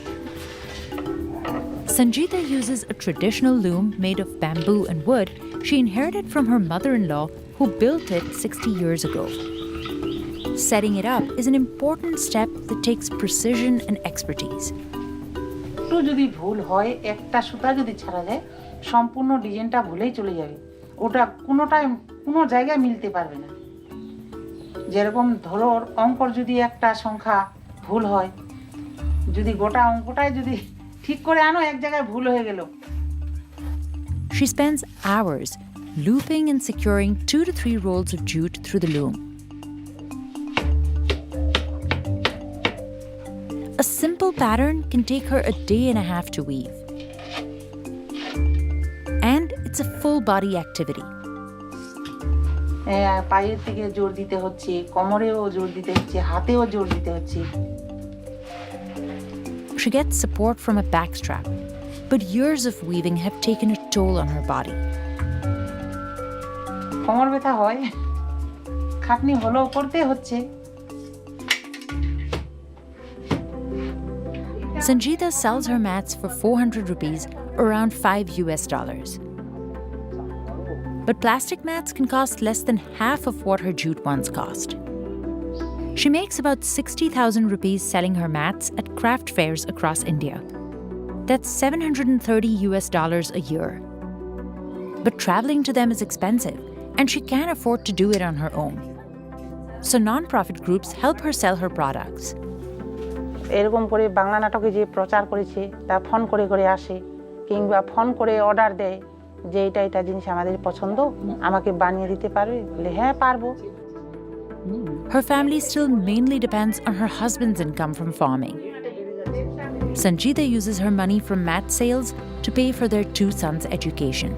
Sanjita uses a traditional loom made of bamboo and wood she inherited from her mother-in-law who built it 60 years ago. Setting it up is an important step that takes precision and expertise. একটু যদি ভুল হয়, একটা সুতা যদি ছাড়া যায়, সম্পূর্ণ ডিজাইনটা ভুলেই চলে যাবে, ওটা কোনো জায়গায় মিলতে পারবে না। যেরকম ধরো অঙ্কর যদি একটা সংখ্যা ভুল হয়, যদি গোটা অঙ্কটাই যদি ঠিক করে আনো, এক জায়গায় ভুল হয়ে গেল। She spends hours looping and securing 2 to 3 rolls of jute through the loom. A simple pattern can take her a day and a half to weave. And it's a full body activity. পায়ের দিকে জোর দিতে হচ্ছে, কোমরেও জোর দিতে হচ্ছে, হাতেও জোর দিতে হচ্ছে। She gets support from a backstrap, but years of weaving have taken a toll on her body. কোমর ব্যথা হয়, খাটনি হলেও করতে হচ্ছে। Sanjita sells her mats for 400 rupees, around $5. But plastic mats can cost less than half of what her jute ones cost. She makes about 60,000 rupees selling her mats at craft fairs across India. That's $730 a year. But traveling to them is expensive, and she can't afford to do it on her own. So non-profit groups help her sell her products. এরকম করে বাংলা নাটকে যে প্রচার করেছে, তা phone করে করে আসে, কিংবা ফোন করে অর্ডার দেয় যে এটা জিনিস আমাদের পছন্দ, আমাকে বানিয়ে দিতে পারবে? বলে হ্যাঁ পারবো। Her family still mainly depends on her husband's income from farming. Sanjita uses her money from mat sales to pay for their 2 sons' education.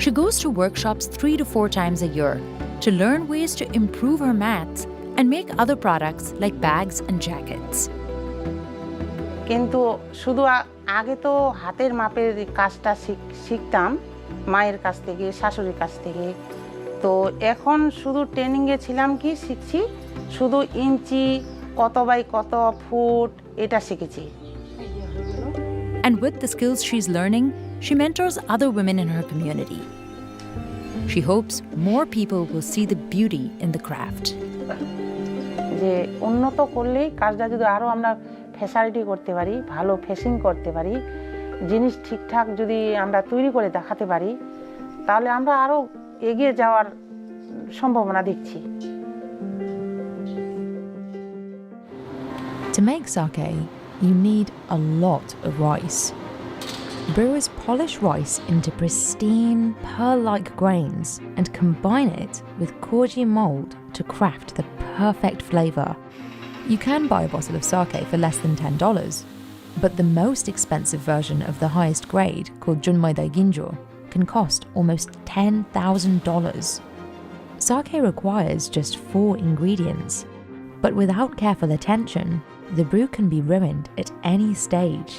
She goes to workshops 3 to 4 times a year to learn ways to improve her mats and make other products like bags and jackets. কিন্তু শুধু আগে তো হাতের মাপের কাজটা শিখতাম মায়ের কাছ থেকে, শাশুড়ির কাছ থেকে। তো তো এখন শুধু ট্রেনিংয়ে ছিলাম কি শিখছি শুধু ইঞ্চি কত বাই কত ফুট এটা শিখেছি And with the skills she's learning, she mentors other women in her community. She hopes more people will see the beauty in the craft. যে উন্নত করলেই কাজটা যদি আরও আমরা ফ্যাসিলিটি করতে পারি ভালো ফেসিং করতে পারি জিনিস ঠিকঠাক যদি আমরা তৈরি করে দেখাতে পারি তাহলে আমরা আরও এগিয়ে যাওয়ার সম্ভাবনা দেখছি To make sake, you need a lot of rice. Brewers polish rice into pristine, pearl-like grains and combine it with koji mold to craft the perfect flavour. You can buy a bottle of sake for less than $10, but the most expensive version of the highest grade, called Junmai Daiginjo, can cost almost $10,000. Sake requires just 4 ingredients, but without careful attention, the brew can be ruined at any stage.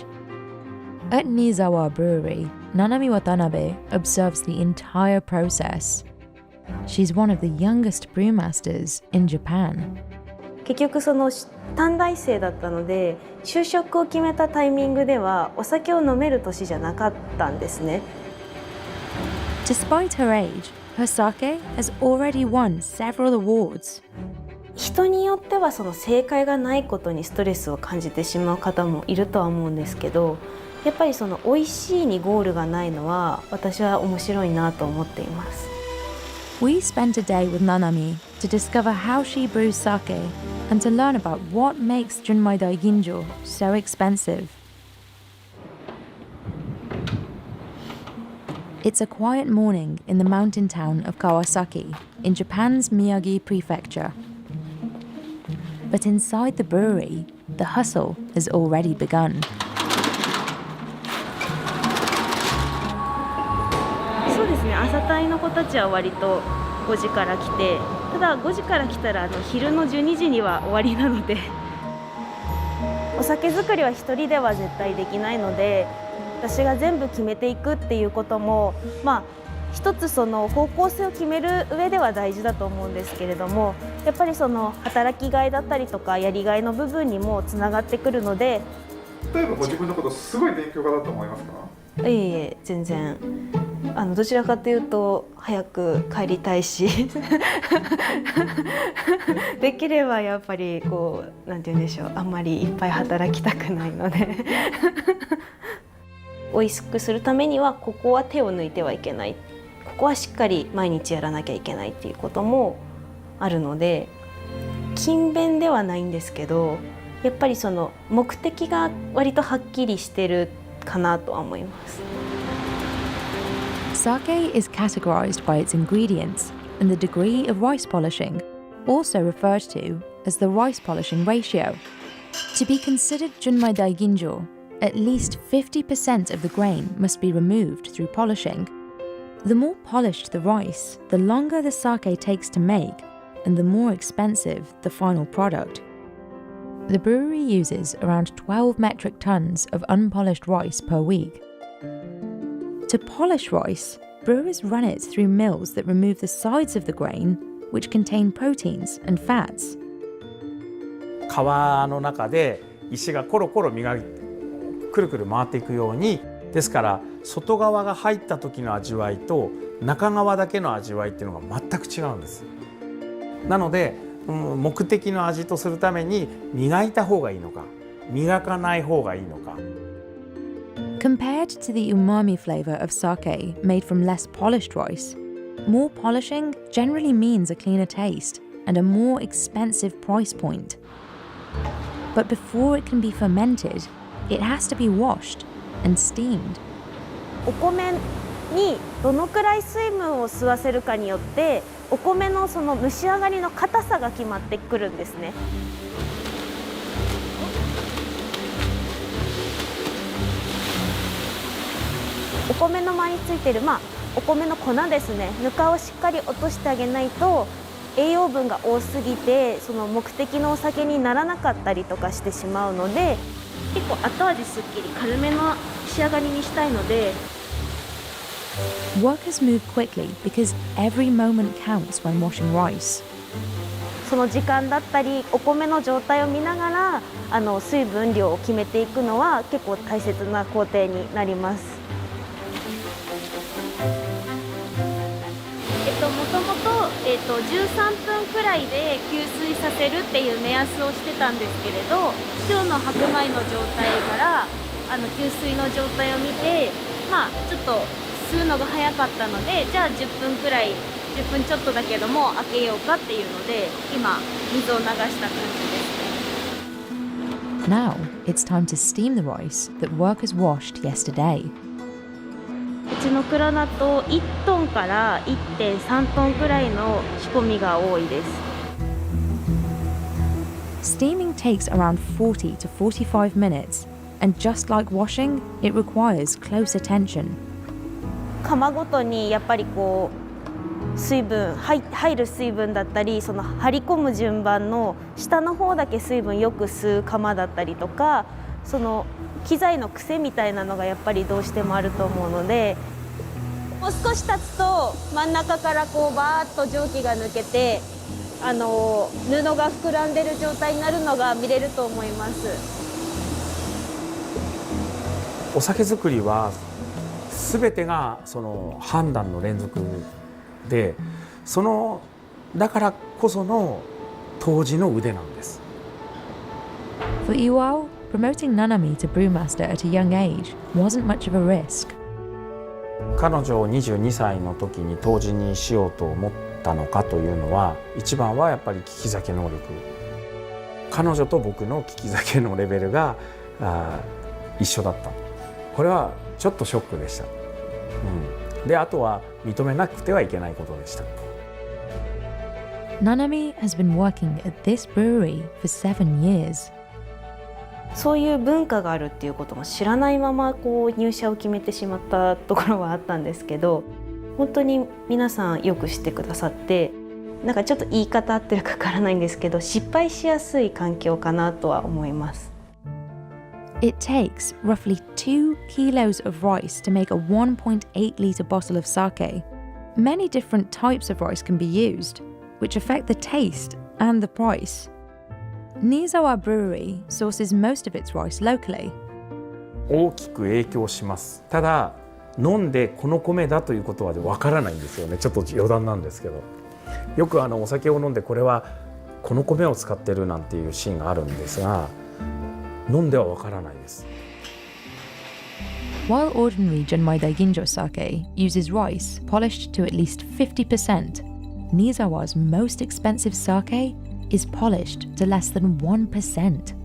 At Nizawa Brewery, Nanami Watanabe observes the entire process. She's one of the youngest brewmasters in Japan. 結局その短大生だったので就職を決めたタイミングではお酒を飲める年じゃなかったんですね。 Despite her age, her sake has already won several awards. 人によってはその正解がないことにストレスを感じてしまう方もいるとは思うんですけど、やっぱりその美味しいにゴールがないのは私は面白いなと思っています。 We spent a day with Nanami to discover how she brews sake and to learn about what makes Junmai Daiginjo so expensive. It's a quiet morning in the mountain town of Kawasaki in Japan's Miyagi Prefecture. But inside the brewery, the hustle has already begun. そうですね、朝帯の子たちは割と5時から来て、ただ5時から来たら昼の12時には終わりなのでお酒作りは一人では絶対できないので私が全部決めていくっていうこともまあ一つその方向性を決める上では大事だと思うんですけれどもやっぱりその働きがいだったりとかやりがいの部分にもつながってくるので例えばご自分のことすごい勉強家だと思いますか？いえいえ全然どちらかというと早く帰りたいしできればやっぱりこうなんて言うんでしょうあんまりいっぱい働きたくないので美味しくするためにはここは手を抜いてはいけないここはしっかり毎日やらなきゃいけないっていうこともあるので勤勉ではないんですけどやっぱりその目的が割とはっきりしてるかなとは思います。 Sake is categorized by its ingredients and the degree of rice polishing, also referred to as the rice polishing ratio. To be considered Junmai Daiginjo, at least 50% of the grain must be removed through polishing. The more polished the rice, the longer the sake takes to make, and the more expensive the final product. The brewery uses around 12 metric tons of unpolished rice per week. To polish rice, brewers run it through mills that remove the sides of the grain, which contain proteins and fats. 皮の中で石がコロコロ磨いてくるくる回っていくようにですから外側が入った時の味わいと中側だけの味わいっていうのが全く違うんです。なので目的の味とするために磨いた方がいいのか磨かない方がいいのか。 Compared to the umami flavor of sake made from less polished rice, more polishing generally means a cleaner taste and a more expensive price point. But before it can be fermented, it has to be washed and steamed. お米にどのくらい水分を吸わせるかによってお米のその蒸し上がりの硬さが決まってくるんですね。お米の周りについている、お米の粉ですね、ぬかをしっかり落としてあげないと栄養分が多すぎてその目的のお酒にならなかったりとかしてしまうので結構後味すっきり軽めの仕上がりにしたいので Workers move quickly because every moment counts when washing rice. その時間だったりお米の状態を見ながら水分量を決めていくのは結構大切な工程になります。もともと13分くらいで吸水させるっていう目安をしてたんですけれど、今日の白米の状態から吸水の状態を見て、ちょっと吸うのが早かったので、じゃあ10分くらい10分ちょっとだけども開けようかっていうので今水を流した感じですね。 Now it's time to steam the rice that workers washed yesterday. うちの蔵だと1トンから 1.3 トンくらいの仕込みが多いです。 Steaming takes around 40 to 45 minutes, and just like washing, it requires close attention. 釜ごとにやっぱりこう水分入る水分だったり、その張り込む順番の下の方だけ水分よく吸う釜だったりとか、その機材の癖みたいなのがやっぱりどうしてもあると思うので、もう少し経つと真ん中からこうバーッと蒸気が抜けて布が膨らんでる状態になるのが見れると思います。お酒造りは全てがその判断の連続で、だからこその杜氏の腕なんです。 For Iwao, promoting Nanami to brewmaster at a young age wasn't much of a risk. 彼女を22歳の時に杜氏にしようと思ったのかというのは、一番はやっぱり利き酒能力。彼女と僕の利き酒のレベルが一緒だった。これはちょっとショックでした。で、あとは認めなくてはいけないことでした。 Nanami has been working at this brewery for 7 years. そういう文化があるっていうことも知らないままこう入社を決めてしまったところはあったんですけど、本当に皆さんよく知ってくださって、なんかちょっと言い方合ってるかわからないんですけど、失敗しやすい環境かなとは思います。 It takes roughly 2 kilos of rice to make a 1.8 litre bottle of sake. Many different types of rice can be used, which affect the taste and the price. Nizawa Brewery sources most of its rice locally. 大きく影響します。ただ飲んでこの米だということはわからないんですよね。ちょっと余談なんですけど、よくお酒を飲んでこれはこの米を使ってるなんていうシーンがあるんですが、飲んではわからないです。 While ordinary Junmai Daiginjo sake uses rice polished to at least 50%, Nizawa's most expensive sake is polished to less than 1%.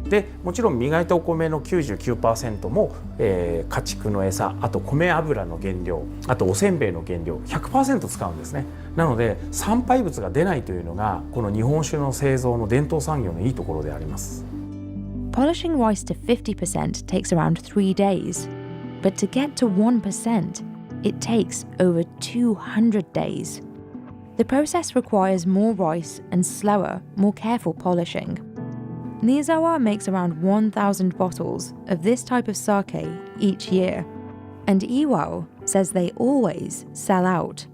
でもちろん磨いたお米の 99% も、家畜の餌、あと米油の原料、あとおせんべいの原料 100% 使うんですね。なので産廃物が出ないというのがこの日本酒の製造の伝統産業のいいところであります。 Polishing rice to 50% takes around 3 days, but to get to 1%, it takes over 200 days. The process requires more rice and slower, more careful polishing. Nizawa makes around 1,000 bottles of this type of sake each year, and Iwao says they always sell out.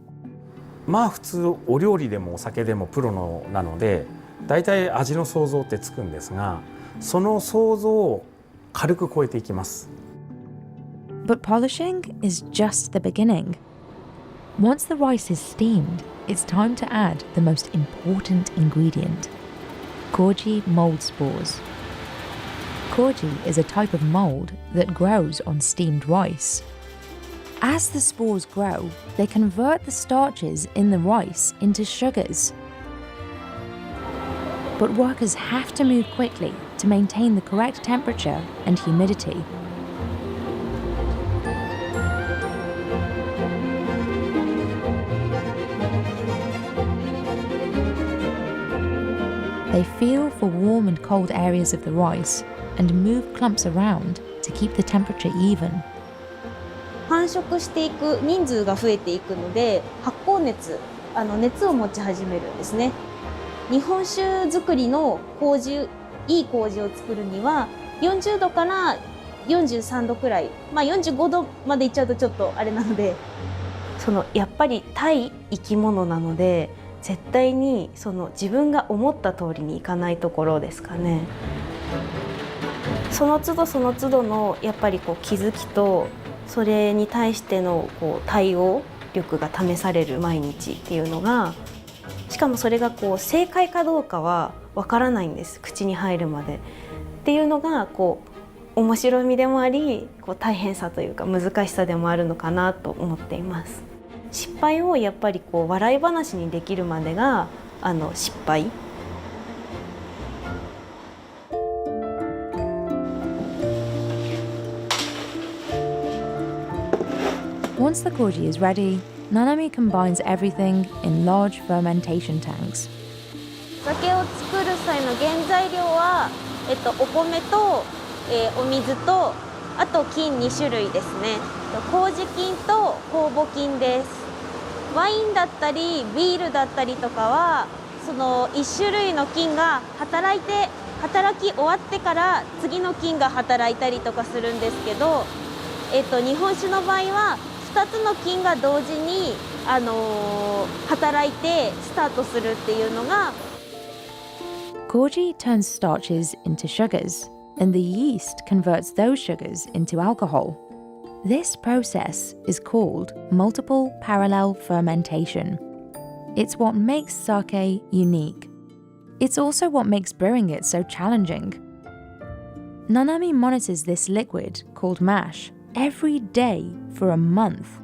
まあ普通お料理でもお酒でもプロなので、だいたい味の想像ってつくんですが、その想像を軽く超えていきます。 But polishing is just the beginning. Once the rice is steamed, it's time to add the most important ingredient: Koji mold spores. Koji is a type of mold that grows on steamed rice. As the spores grow, they convert the starches in the rice into sugars. But workers have to move quickly to maintain the correct temperature and humidity. They feel for warm and cold areas of the rice and move clumps around to keep the temperature even. 繁殖していく人数が増えていくので、発酵熱、熱を持ち始めるんですね。日本酒作りの麹、いい麹を作るには40度から43度くらい、45度までいっちゃうとちょっとあれなので、やっぱり対生き物なので絶対に自分が思った通りにいかないところですかね。その都度その都度のやっぱり気づきと、それに対しての対応力が試される毎日っていうのが、しかもそれが正解かどうかはわからないんです、口に入るまでっていうのが面白みでもあり、大変さというか難しさでもあるのかなと思っています。失敗をやっぱり笑い話にできるまでが失敗。Once the koji is ready, Nanami combines everything in large fermentation tanks. お酒を作る際の原材料は、お米と、お水と、あと菌2種類ですね。麹菌と酵母菌です。ワインだったりビールだったりとかは、その1種類の菌が働き終わってから次の菌が働いたりとかするんですけど、日本酒の場合は2つの菌が同時に、働いてスタートするっていうのが。Koji turns starches into sugars, and the yeast converts those sugars into alcohol. This process is called multiple parallel fermentation. It's what makes sake unique. It's also what makes brewing it so challenging. Nanami monitors this liquid, called mash, every day for a month.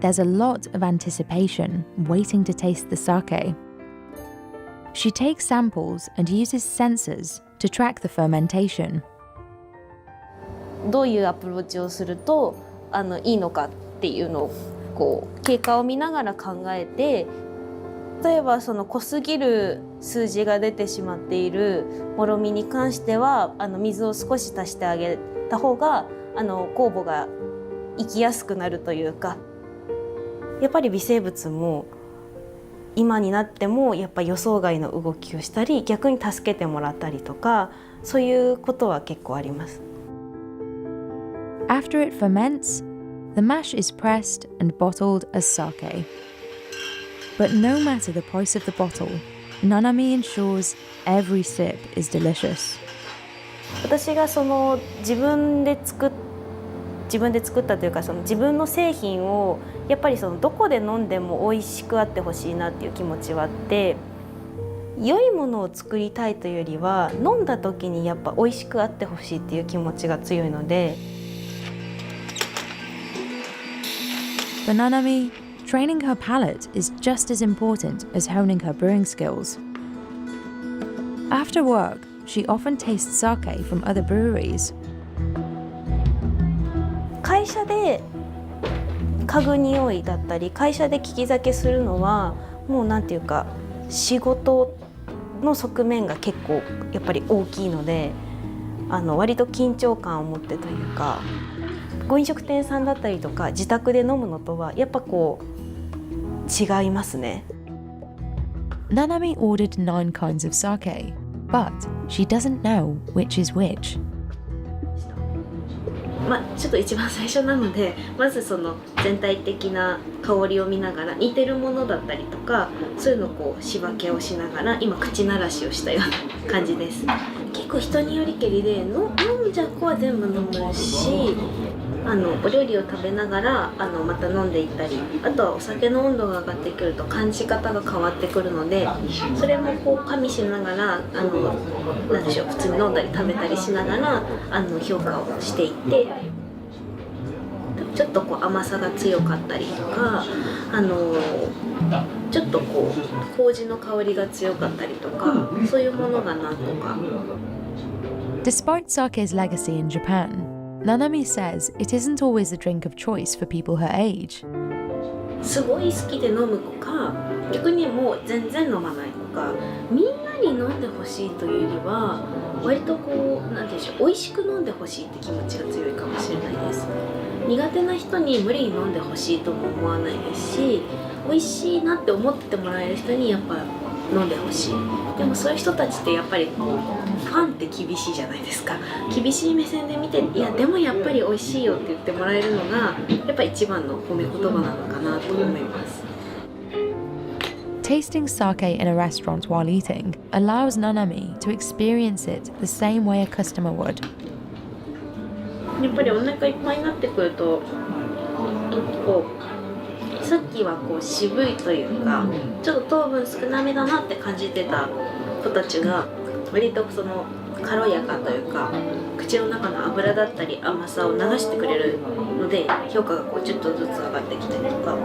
There's a lot of anticipation waiting to taste the sake. She takes samples and uses sensors to track the fermentation. どういうアプローチをするといいのかっていうのを経過を見ながら考えて、例えば濃すぎる数字が出てしまっているもろみに関しては水を少し足してあげた方が酵母が生きやすくなるというか、やっぱり微生物も今になってもやっぱ予想外の動きをしたり、逆に助けてもらったりとか、そういうことは結構あります。After it ferments, the mash is pressed and bottled as sake. But no matter the price of the bottle, Nanami ensures every sip is delicious. 私が自分で作ったというか、自分の製品をやっぱりどこで飲んでも美味しくあってほしいなっていう気持ちはあって、良いものを作りたいというよりは飲んだ時にやっぱ美味しくあってほしいっていう気持ちが強いので。For Nanami, training her palate is just as important as honing her brewing skills. After work, she often tastes sake from other breweries. 会社で嗅ぐ匂いだったり、会社で利き酒するのはもうなんていうか仕事の側面が結構やっぱり大きいので、割と緊張感を持ってというか、ご飲食店さんだったりとか自宅で飲むのとはやっぱ違いますね。Nanami ordered 9 kinds of sake, but she doesn't know which is which. ちょっと一番最初なので、まず全体的な香りを見ながら、似てるものだったりとか、そういうのを仕分けをしながら、今口慣らしをしたような感じです。結構人によりけりで、飲んじゃこは全部飲むし、お料理を食べながらまた飲んでいったり、あとはお酒の温度が上がってくると感じ方が変わってくるので、それも加味しながらなんでしょう、普通に飲んだり食べたりしながら評価をしていって、ちょっと甘さが強かったりとか、ちょっと麹の香りが強かったりとか、そういうものが何個か。Despite sake's legacy in Japan, Nanami says it isn't always a drink of choice for people her age. すごい好きで飲む子か、逆にもう全然飲まない子か、みんなに飲んでほしいというよりは、割となんでしょう、美味しく飲んでほしいって気持ちが強いかもしれないです。苦手な人に無理に飲んでほしいとも思わないですし、美味しいなって思ってもらえる人にやっぱ飲んでほしい。でもそういう人たちってやっぱりファンって厳しいじゃないですか。厳しい目線で見て、いやでもやっぱり美味しいよって言ってもらえるのがやっぱり一番の褒め言葉なのかなと思います。Tasting sake in a restaurant while eating allows Nanami to experience it the same way a customer would. やっぱりお腹いっぱいになってくると、こうさっきはこう渋いというか、ちょっと糖分少なめだなって感じてた子たちが割とその軽やかというか、口の中の油だったり甘さを流してくれるので、評価がこうちょっとずつ上がってきたりとか。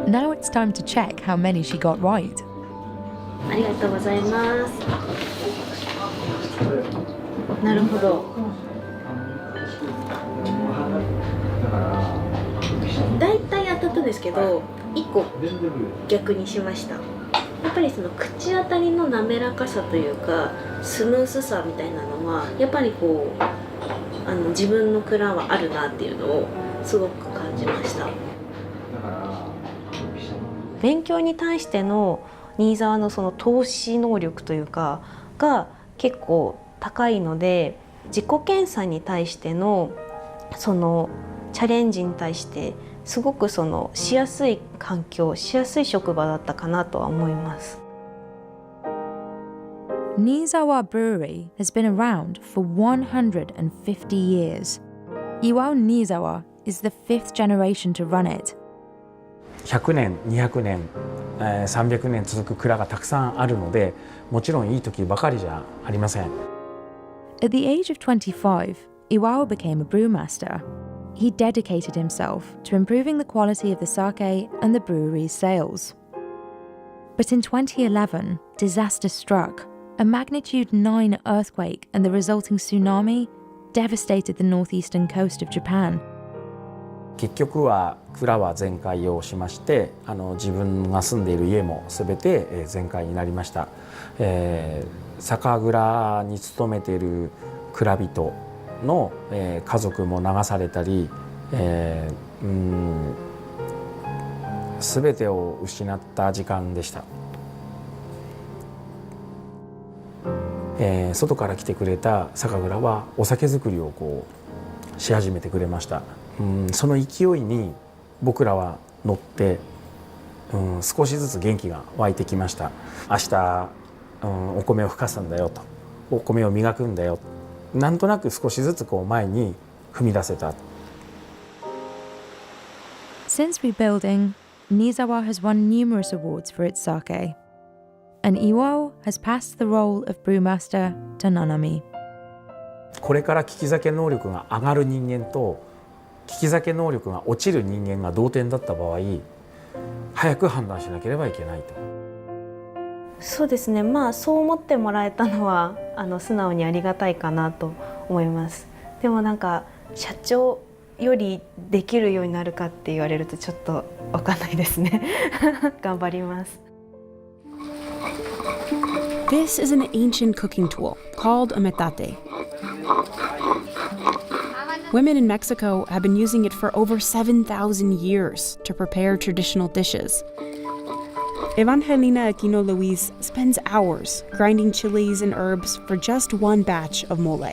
Now it's time to check how many she got right. ありがとうございます。なるほど。だいたい当たったんですけど、1個逆にしました。やっぱりその口当たりの滑らかさというか、スムースさみたいなのはやっぱりこう自分の蔵はあるなっていうのをすごく感じました。勉強に対しての新沢のその投資能力というかが結構高いので、自己研鑽に対してのそのチャレンジに対してすごくそのしやすい環境、しやすい職場だったかなとは思います。Niizawa Brewery has been around for 150 years. Iwao Niizawa is the fifth generation to run it. 100年、200年、300年続く蔵がたくさんあるので、もちろんいい時ばかりじゃありません。At the age of 25, Iwao became a brewmaster. He dedicated himself to improving the quality of the sake and the brewery's sales. But in 2011, disaster struck. A magnitude 9 earthquake and the resulting tsunami devastated the northeastern coast of Japan. 結局は蔵は全壊をしまして、自分が住んでいる家も全て全壊になりました。酒蔵に勤めている蔵人の家族も流されたり、全てを失った時間でした。外から来てくれた酒蔵はお酒造りをし始めてくれました。その勢いに僕らは乗って、少しずつ元気が湧いてきました。明日、お米をふかすんだよと、お米を磨くんだよ、なんとなく少しずつ前に踏み出せた。Since rebuilding, Niizawa has won numerous awards for its sake, and Iwao has passed the role of brewmaster to Nanami. これから利き酒能力が上がる人間と利き酒能力が落ちる人間が同点だった場合、早く判断しなければいけないと。そうですね、そう思ってもらえたのは素直にありがたいかなと思います。でも社長よりできるようになるかって言われるとちょっと分かんないですね。頑張ります。This is an ancient cooking tool called a metate. Women in Mexico have been using it for over 7,000 years to prepare traditional dishes. Evangelina Aquino Luis spends hours grinding chilies and herbs for just one batch of mole.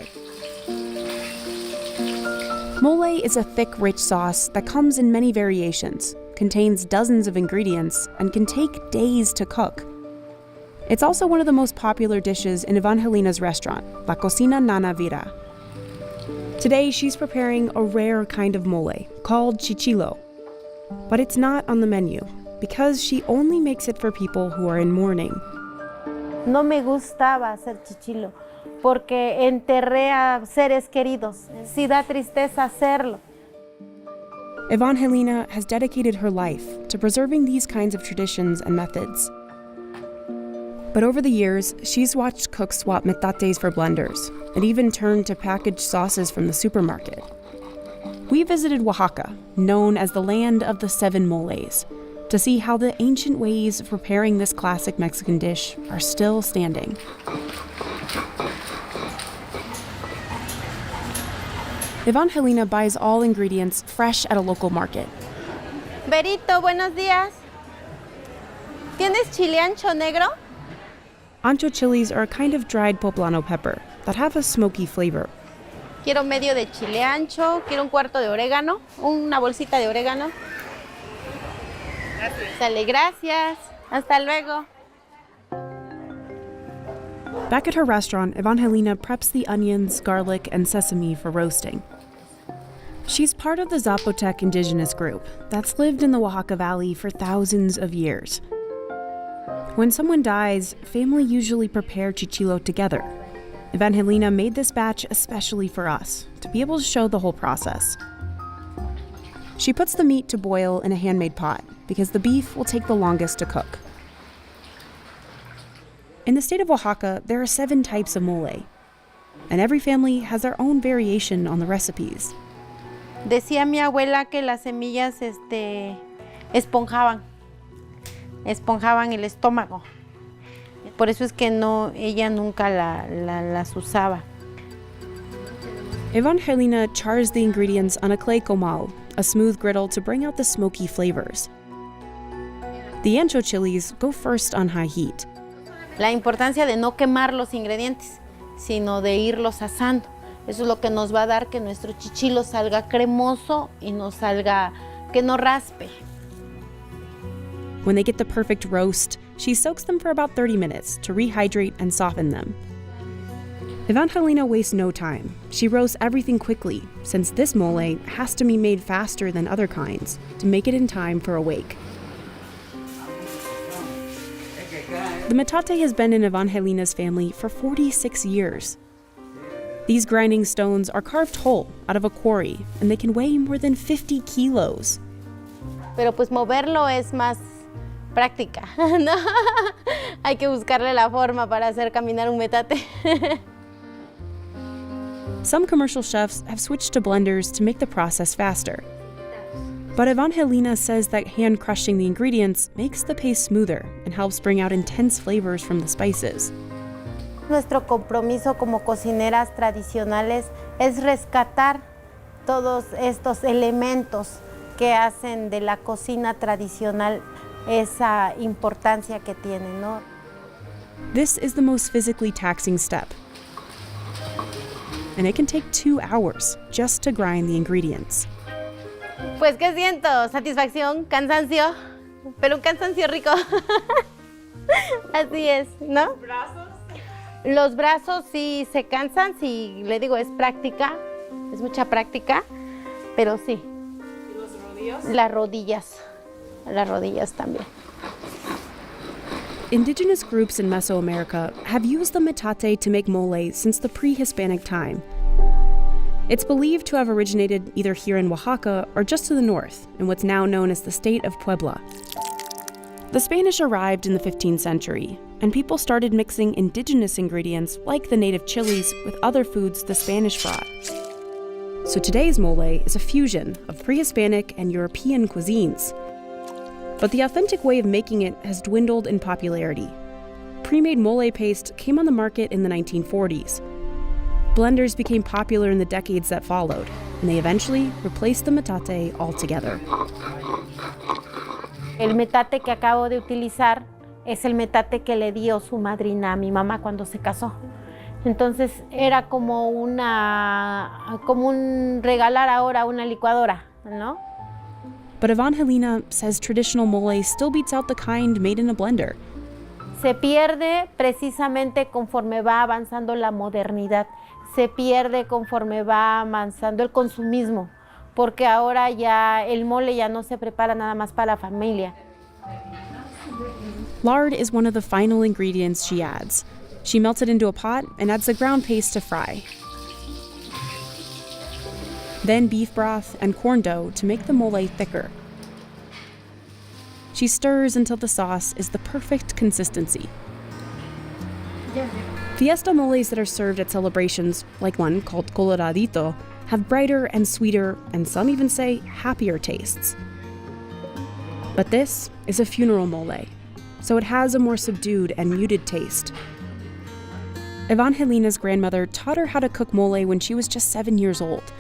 Mole is a thick, rich sauce that comes in many variations, contains dozens of ingredients, and can take days to cook. It's also one of the most popular dishes in Evangelina's restaurant, La Cocina Nana Vida. Today, she's preparing a rare kind of mole called chichilo. But it's not on the menu because she only makes it for people who are in mourning. No me gustaba hacer chichilo porque enterré a seres queridos. Sí da tristeza hacerlo. Evangelina has dedicated her life to preserving these kinds of traditions and methods. But over the years, she's watched cooks swap metates for blenders and even turned to packaged sauces from the supermarket. We visited Oaxaca, known as the land of the 7 moles, to see how the ancient ways of preparing this classic Mexican dish are still standing. Evangelina buys all ingredients fresh at a local market. Berito, buenos días. ¿Tienes chile ancho negro? Ancho chilies are a kind of dried poblano pepper that have a smoky flavor. Quiero medio de chile ancho, quiero un cuarto de orégano, una bolsita de orégano. Sale, gracias. Hasta luego. Back at her restaurant, Evangelina preps the onions, garlic, and sesame for roasting. She's part of the Zapotec indigenous group that's lived in the Oaxaca Valley for thousands of years. When someone dies, family usually prepare chichilo together. Evangelina made this batch especially for us, to be able to show the whole process. She puts the meat to boil in a handmade pot, because the beef will take the longest to cook. In the state of Oaxaca, there are 7 types of mole, and every family has their own variation on the recipes. Decía mi abuela que las semillas esponjaban el estómago. Por eso es que ella nunca las usaba. Evangelina chars the ingredients on a clay comal, a smooth griddle to bring out the smoky flavors. The ancho chilies go first on high heat. La importancia de no quemar los ingredientes, sino de irlos asando. Eso es lo que nos va a dar que nuestro chichilo salga cremoso y que no raspe. When they get the perfect roast, she soaks them for about 30 minutes to rehydrate and soften them. Evangelina wastes no time. She roasts everything quickly, since this mole has to be made faster than other kinds to make it in time for a wake. The metate has been in Evangelina's family for 46 years. These grinding stones are carved whole out of a quarry, and they can weigh more than 50 kilos. Pero pues moverlo es más práctica, ¿no? Hay que buscarle la forma para hacer caminar un metate. Some commercial chefs have switched to blenders to make the process faster. But Evangelina says that hand crushing the ingredients makes the paste smoother and helps bring out intense flavors from the spices. Nuestro compromiso como cocineras tradicionales es rescatar todos estos elementos que hacen de la cocina tradicional esa importancia que tiene, ¿no? This is the most physically taxing step. And it can take 2 hours just to grind the ingredients. Pues, ¿qué siento? Satisfacción, cansancio, pero un cansancio rico. Así es, ¿no? Los brazos sí se cansan, sí, le digo, es práctica, es mucha práctica, pero sí. ¿Y los rodillas? Las rodillas también. Indigenous groups in Mesoamerica have used the metate to make mole since the pre-Hispanic time. It's believed to have originated either here in Oaxaca or just to the north, in what's now known as the state of Puebla. The Spanish arrived in the 15th century, and people started mixing indigenous ingredients like the native chilies with other foods the Spanish brought. So today's mole is a fusion of pre-Hispanic and European cuisines. But the authentic way of making it has dwindled in popularity. Pre-made mole paste came on the market in the 1940s. Blenders became popular in the decades that followed, and they eventually replaced the metate altogether. El metate que acabo de utilizar es el metate que le dio su madrina a mi mamá cuando se casó. Entonces era como un regalar ahora una licuadora, ¿no? But Evangelina says traditional mole still beats out the kind made in a blender. Se pierde precisamente conforme va avanzando la modernidad. Se pierde conforme va avanzando el consumismo, porque ahora ya el mole ya no se prepara nada más para la familia. Lard is one of the final ingredients she adds. She melts it into a pot and adds the ground paste to fry. Then beef broth and corn dough to make the mole thicker. She stirs until the sauce is the perfect consistency. Fiesta moles that are served at celebrations, like one called Coloradito, have brighter and sweeter, and some even say happier tastes. But this is a funeral mole, so it has a more subdued and muted taste. Evangelina's grandmother taught her how to cook mole when she was just 7 years old.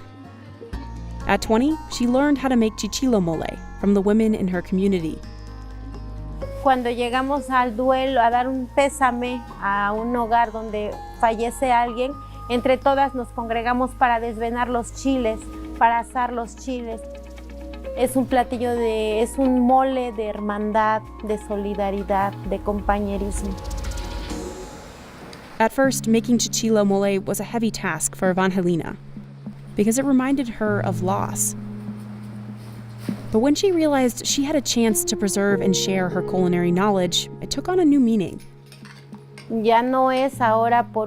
At 20, she learned how to make chichilo mole from the women in her community. Cuando llegamos al duelo, a dar un pésame a un hogar donde fallece alguien, entre todas nos congregamos para desvenar los chiles, para asar los chiles. Es un platillo es un mole de hermandad, de solidaridad, de compañerismo. At first, making chichilo mole was a heavy task for Evangelina because it reminded her of loss. But when she realized she had a chance to preserve and share her culinary knowledge, it took on a new meaning. Ya no es ahora por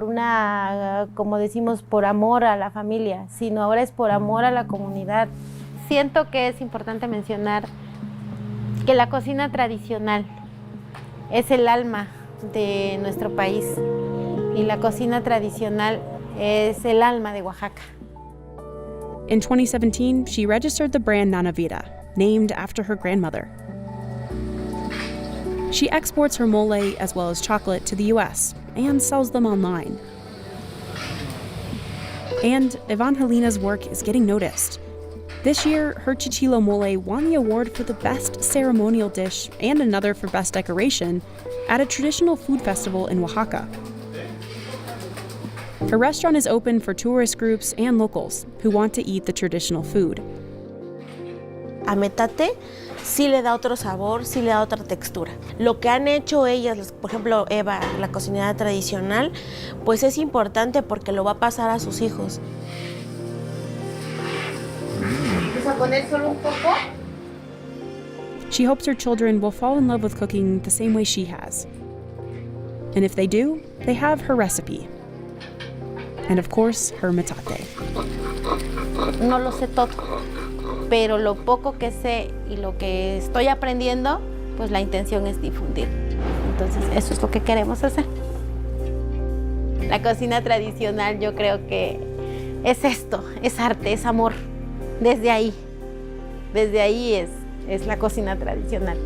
como decimos, por amor a la familia, sino ahora es por amor a la comunidad. Siento que es importante mencionar que la cocina tradicional es el alma de nuestro país y la cocina tradicional es el alma de Oaxaca. In 2017, she registered the brand Nana Vida, named after her grandmother. She exports her mole as well as chocolate to the US and sells them online. And Evangelina's work is getting noticed. This year, her chichilo mole won the award for the best ceremonial dish and another for best decoration at a traditional food festival in Oaxaca. Her restaurant is open for tourist groups and locals who want to eat the traditional food. A metate sí le da otro sabor, sí le da otra textura. Lo que han hecho ellas, por ejemplo Eva, la cocinera tradicional, pues es importante porque lo va a pasar a sus hijos. ¿Vamos a poner solo un poco? She hopes her children will fall in love with cooking the same way she has. And if they do, they have her recipe. And of course, her metate. No lo sé todo, pero lo poco que sé y lo que estoy aprendiendo, pues la intención es difundir. Entonces, eso es lo que queremos hacer. La cocina tradicional, yo creo que es esto, es arte, es amor. Desde ahí es la cocina tradicional.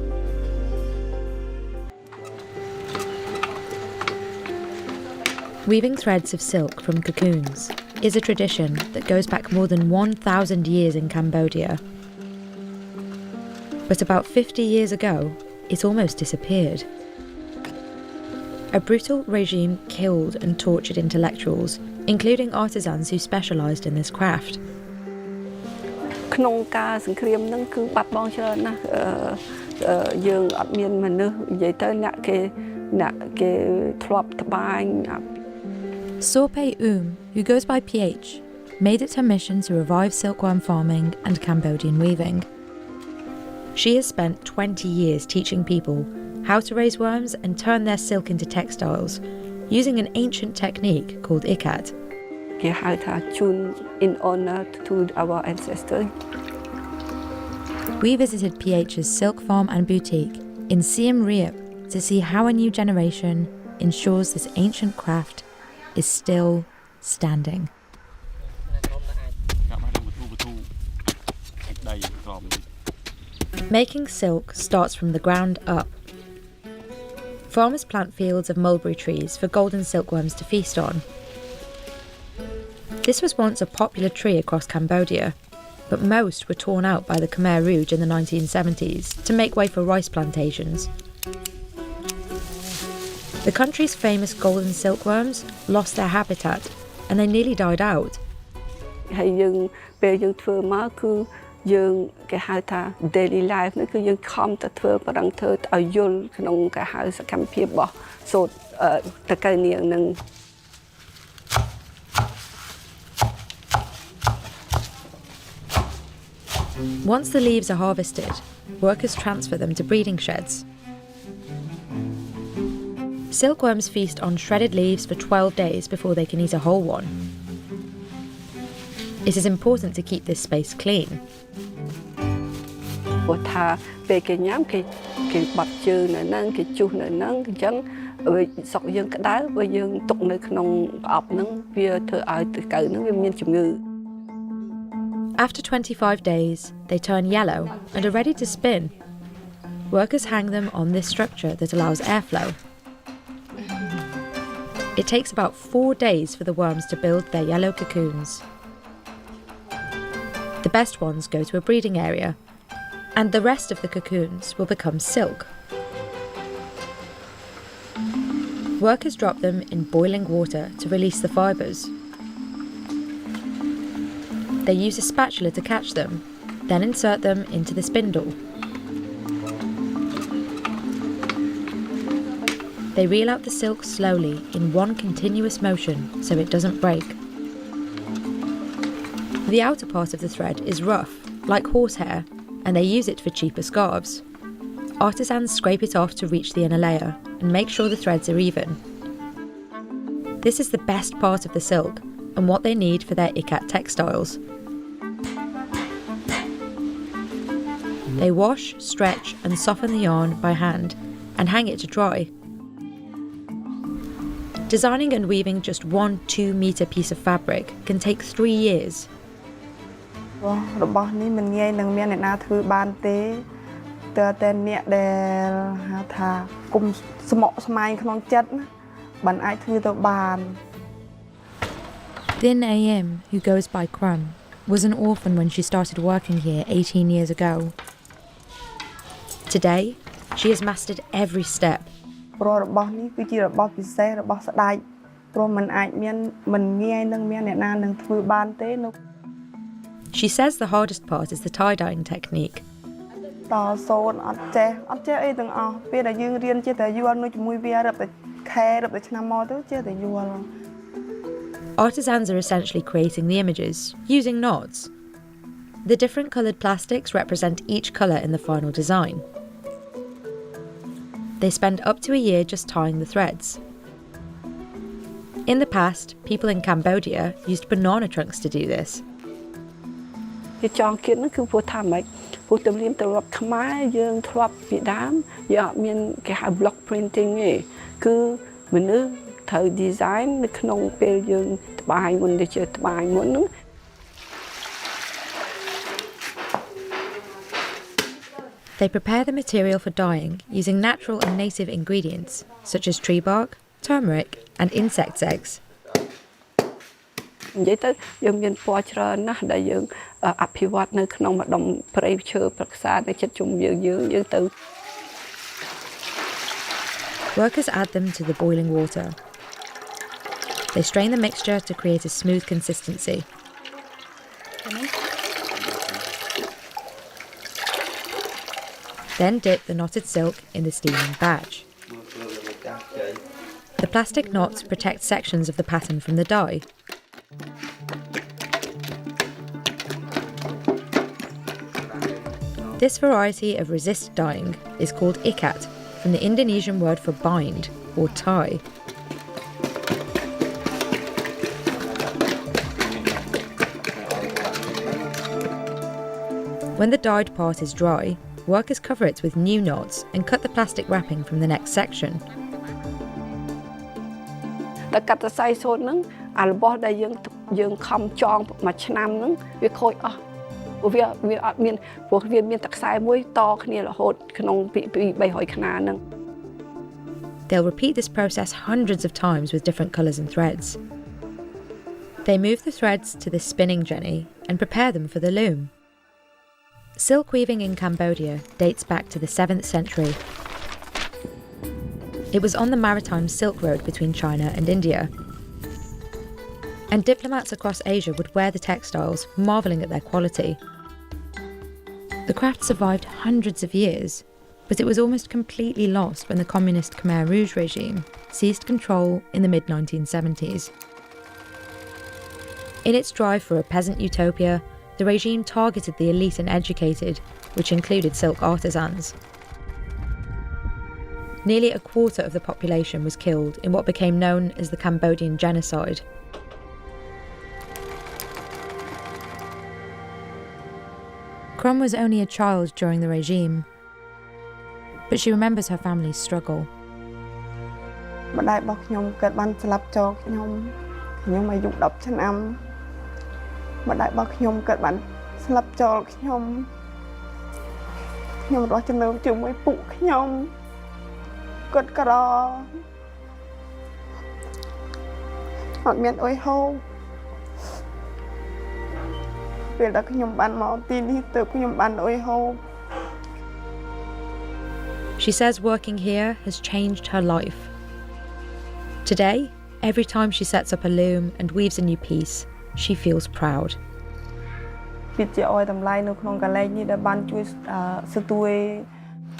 Weaving threads of silk from cocoons is a tradition that goes back more than 1,000 years in Cambodia. But about 50 years ago, it almost disappeared. A brutal regime killed and tortured intellectuals, including artisans who specialised in this craft. ក្នុងការសង្គ្រាមហ្នឹងគឺបាត់បង់ច្រើនណាស់យើងអត់មានមនុស្សនិយាយទៅអ្នកគេធ្លាប់ត្បាញ Sorpe who goes by PH, made it her mission to revive silkworm farming and Cambodian weaving. She has spent 20 years teaching people how to raise worms and turn their silk into textiles, using an ancient technique called ikat. គេហៅថា chun in honor to our ancestors. We visited PH's silk farm and boutique in Siem Reap to see how a new generation ensures this ancient craft is still standing. Making silk starts from the ground up. Farmers plant fields of mulberry trees for golden silkworms to feast on. This was once a popular tree across Cambodia, but most were torn out by the Khmer Rouge in the 1970s to make way for rice plantations. The country's famous golden silkworms lost their habitat and they nearly died out. ហើយយើងពេលយើងធ្វើមកគឺយើងគេហៅថា daily life នោះគឺយើងខំទៅធ្វើប្រឹងធ្វើឲ្យយល់ក្នុងគេហៅសកម្មភាពរបស់សូត្រតកៅនាងនឹង Once the leaves are harvested, workers transfer them to breeding sheds. Silkworms feast on shredded leaves for 12 days before they can eat a whole one. It is important to keep this space clean. ព្រោះថាពេលគេញ៉ាំគេបាត់ជើងនៅហ្នឹងគេជុះនៅហ្នឹងអញ្ចឹងសុកយើងក្តៅបើយើងទុកនៅក្នុងប្រអប់ហ្នឹងវាធ្វើឲ្យតកៅហ្នឹងវាមានជំងឺ After 25 days, they turn yellow and are ready to spin. Workers hang them on this structure that allows airflow. It takes about 4 days for the worms to build their yellow cocoons. The best ones go to a breeding area, and the rest of the cocoons will become silk. Workers drop them in boiling water to release the fibres. They use a spatula to catch them, then insert them into the spindle. They reel out the silk slowly in one continuous motion so it doesn't break. The outer part of the thread is rough, like horsehair, and they use it for cheaper scarves. Artisans scrape it off to reach the inner layer and make sure the threads are even. This is the best part of the silk and what they need for their ikat textiles. They wash, stretch and soften the yarn by hand and hang it to dry. Designing and weaving just one 2-metre piece of fabric can take 3 years. របស់នេះមិនងាយនឹងមានអ្នកណាធ្វើបានទេតែអ្នកដែលហៅថាគុំស្មុកស្មាញក្នុងចិត្តណាបានអាចធ្វើទៅបាន Din AM, who goes by Crumb, was an orphan when she started working here 18 years ago. Today, she has mastered every step. ព្រោះរបស់នេះគឺជារបស់ពិសេសរបស់ស្ដេចព្រោះมันអាចមានមិនងាយនឹងមានអ្នកណានឹងធ្វើបានទេនៅ She says the hardest part is the tie-dyeing technique. តសូនអត់ចេះអីទាំងអស់ពេលដែលយើងរៀនចេះតែយល់នៅជាមួយវារឹបតែខែរឹបតែឆ្នាំមកទៅចេះតែយល់ Artisans are essentially creating the images, using knots. The different coloured plastics represent each colour in the final design. They spend up to a year just tying the threads. In the past, people in Cambodia used banana trunks to do this. ជាចង់គិតហ្នឹងគឺព្រោះថាម៉េចព្រោះទំនៀមទម្លាប់ខ្មែរយើងធ្លាប់ពីដើមយើងអត់មានគេហៅ block printing ទេគឺមនុស្សត្រូវ design នៅក្នុងពេលយើងត្បាញមុនទៅជាត្បាញមុនហ្នឹង They prepare the material for dyeing using natural and native ingredients such as tree bark, turmeric and insects' eggs. និយាយទៅយើងមានពណ៌ច្រើនណាស់ដែលយើងអភិវឌ្ឍនៅក្នុងម្ដុំព្រៃឈើប្រឹក្សានៅជិតជុំយើងទៅ Workers add them to the boiling water. They strain the mixture to create a smooth consistency. Then dip the knotted silk in the steaming batch. The plastic knots protect sections of the pattern from the dye. This variety of resist dyeing is called ikat, from the Indonesian word for bind or tie. When the dyed part is dry, workers cover it with new knots and cut the plastic wrapping from the next section. ដល់កាត់សរសៃសូត្រហ្នឹងអារបស់ដែលយើងខំចងមួយឆ្នាំហ្នឹងវាខូចអស់វាអត់មានព្រោះវាមានតែខ្សែមួយតគ្នារហូតក្នុងពី300ខ្នាហ្នឹង They'll repeat this process hundreds of times with different colours and threads. They move the threads to the spinning jenny and prepare them for the loom. Silk weaving in Cambodia dates back to the 7th century. It was on the maritime Silk Road between China and India. And diplomats across Asia would wear the textiles, marvelling at their quality. The craft survived hundreds of years, but it was almost completely lost when the communist Khmer Rouge regime seized control in the mid-1970s. In its drive for a peasant utopia, the regime targeted the elite and educated, which included silk artisans. Nearly a quarter of the population was killed in what became known as the Cambodian Genocide. Crumb was only a child during the regime, but she remembers her family's struggle. ម្ដាយរបស់ខ្ញុំកើតបានស្លាប់ចោលខ្ញុំអាយុ10ឆ្នាំម្ដាយរបស់ខ្ញុំកើតបានស្លាប់ចោលខ្ញុំរស់ចំណើជាមួយពុកខ្ញុំគាត់ក្រអត់មានអីហូបពេលដែលខ្ញុំបានមកទីនេះទើបខ្ញុំបានអីហូប She says working here has changed her life. Today, every time she sets up a loom and weaves a new piece, she feels proud.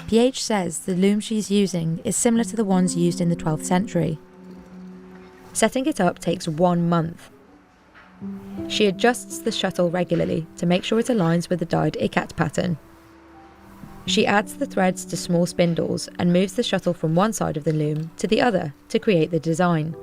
PH says the loom she's using is similar to the ones used in the 12th century. Setting it up takes 1 month. She adjusts the shuttle regularly to make sure it aligns with the dyed ikat pattern. She adds the threads to small spindles and moves the shuttle from one side of the loom to the other to create the design.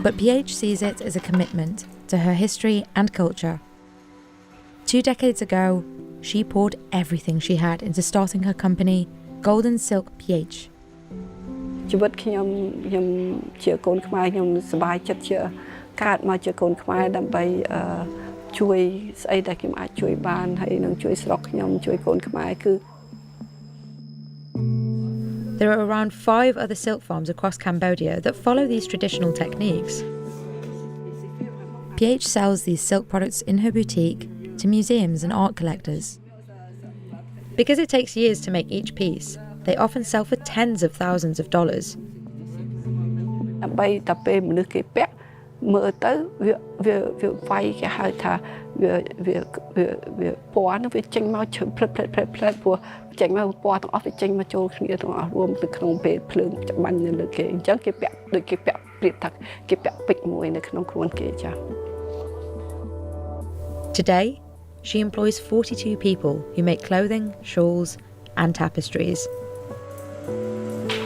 But PH sees it as a commitment to her history and culture. 2 decades ago, she poured everything she had into starting her company, Golden Silk PH. ជីវិតខ្ញុំជាកូនខ្មែរខ្ញុំសប្បាយចិត្តជាកើតមកជាកូនខ្មែរដើម្បីជួយស្អីដែលខ្ញុំអាចជួយបានហើយនឹងជួយស្រុកខ្ញុំជួយកូនខ្មែរគឺ There are around 5 other silk farms across Cambodia that follow these traditional techniques. PH sells these silk products in her boutique to museums and art collectors. Because it takes years to make each piece, they often sell for tens of thousands of dollars. ដើម្បីតែពេលមនុស្សគេពាក់មើលទៅវាវាគេហៅថាវាពណ៌នោះវាចេញមកជ្រៅផ្លិតព្រោះចេញមកពណ៌ទាំងអស់វាចេញមកចូលគ្នាទាំងអស់រួមទៅក្នុងពេលភ្លើងច្បាញ់នៅលើគេអញ្ចឹងគេពាក់ដូចគេពាក់ព្រៀបថាគេពាក់ពេជ្រមួយនៅក្នុងខ្លួនគេចា៎ Today, she employs 42 people who make clothing, shawls, and tapestries.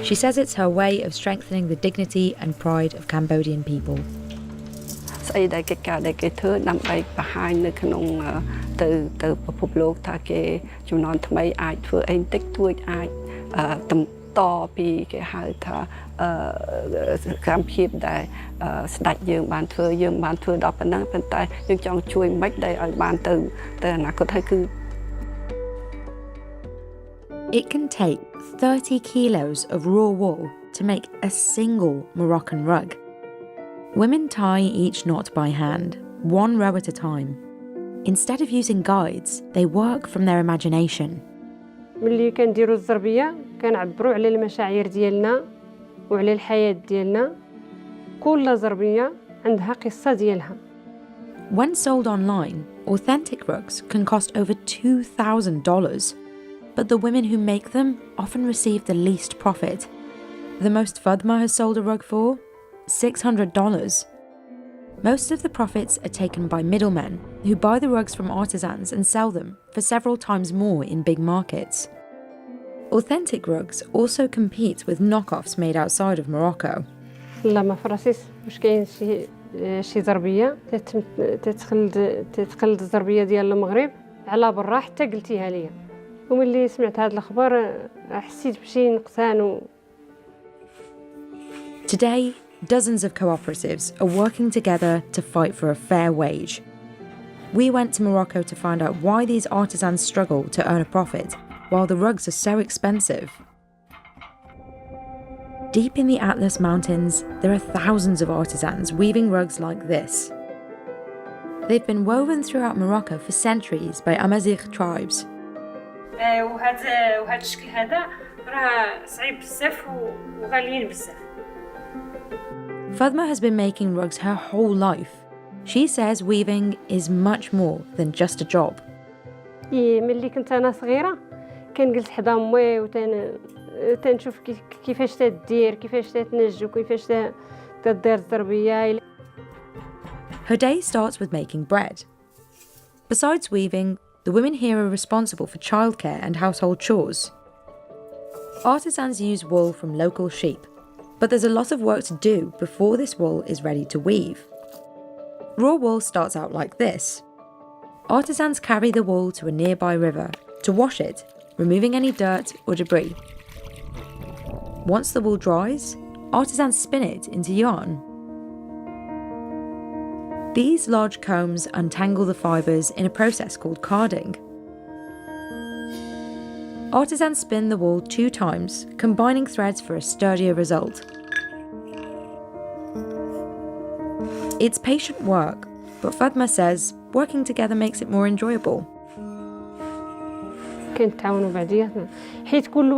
She says it's her way of strengthening the dignity and pride of Cambodian people. ស្អីដែលគេការដែលគេធ្វើដើម្បីបង្ហាញនៅក្នុងទៅពិភពលោកថាគេជំនាន់ថ្មីអាចធ្វើអីបន្តិចតួចអាចបន្តពីគេហៅថាសកម្មភាពដែលស្ដេចយើងបានធ្វើដល់ប៉ុណ្ណឹងប៉ុន្តែយើងចង់ជួយមិនដែលឲ្យបានទៅអនាគតហើយគឺ It can take 30 kilos of raw wool to make a single Moroccan rug. Women tie each knot by hand, 1 row at a time. Instead of using guides, they work from their imagination. ملي كنديروا الزربيه كنعبروا على المشاعر ديالنا وعلى الحياه ديالنا كل زربيه عندها قصه ديالها. When sold online, authentic rugs can cost over $2,000, but the women who make them often receive the least profit. The most Fadma has sold a rug for? $600. Most of the profits are taken by middlemen who buy the rugs from artisans and sell them for several times more in big markets. Authentic rugs also compete with knockoffs made outside of Morocco. لما فراسيس واش كاين شي زربيه تتقلد الزربيه ديال المغرب على برا حتى قلتيها ليا وملي سمعت هاد الخبر حسيت بشي نقصان. Today, dozens of cooperatives are working together to fight for a fair wage. We went to Morocco to find out why these artisans struggle to earn a profit while the rugs are so expensive. Deep in the Atlas Mountains, there are thousands of artisans weaving rugs like this. They've been woven throughout Morocco for centuries by Amazigh tribes. وهذا الشكل هذا راه صعيب بزاف وغاليين بزاف. Fadma has been making rugs her whole life. She says weaving is much more than just a job. ملي كنت انا صغيره كنجلس حدا امي تنشوف كيفاش تدير كيفاش تنج وكيفاش تدير الزربيه. Her day starts with making bread. Besides weaving, the women here are responsible for childcare and household chores. Artisans use wool from local sheep, but there's a lot of work to do before this wool is ready to weave. Raw wool starts out like this. Artisans carry the wool to a nearby river to wash it, removing any dirt or debris. Once the wool dries, artisans spin it into yarn. These large combs untangle the fibres in a process called carding. Artisans spin the wool 2 times, combining threads for a sturdier result. It's patient work, but Fatma says working together makes it more enjoyable. كنتعاونوا بعضياتنا حيت كل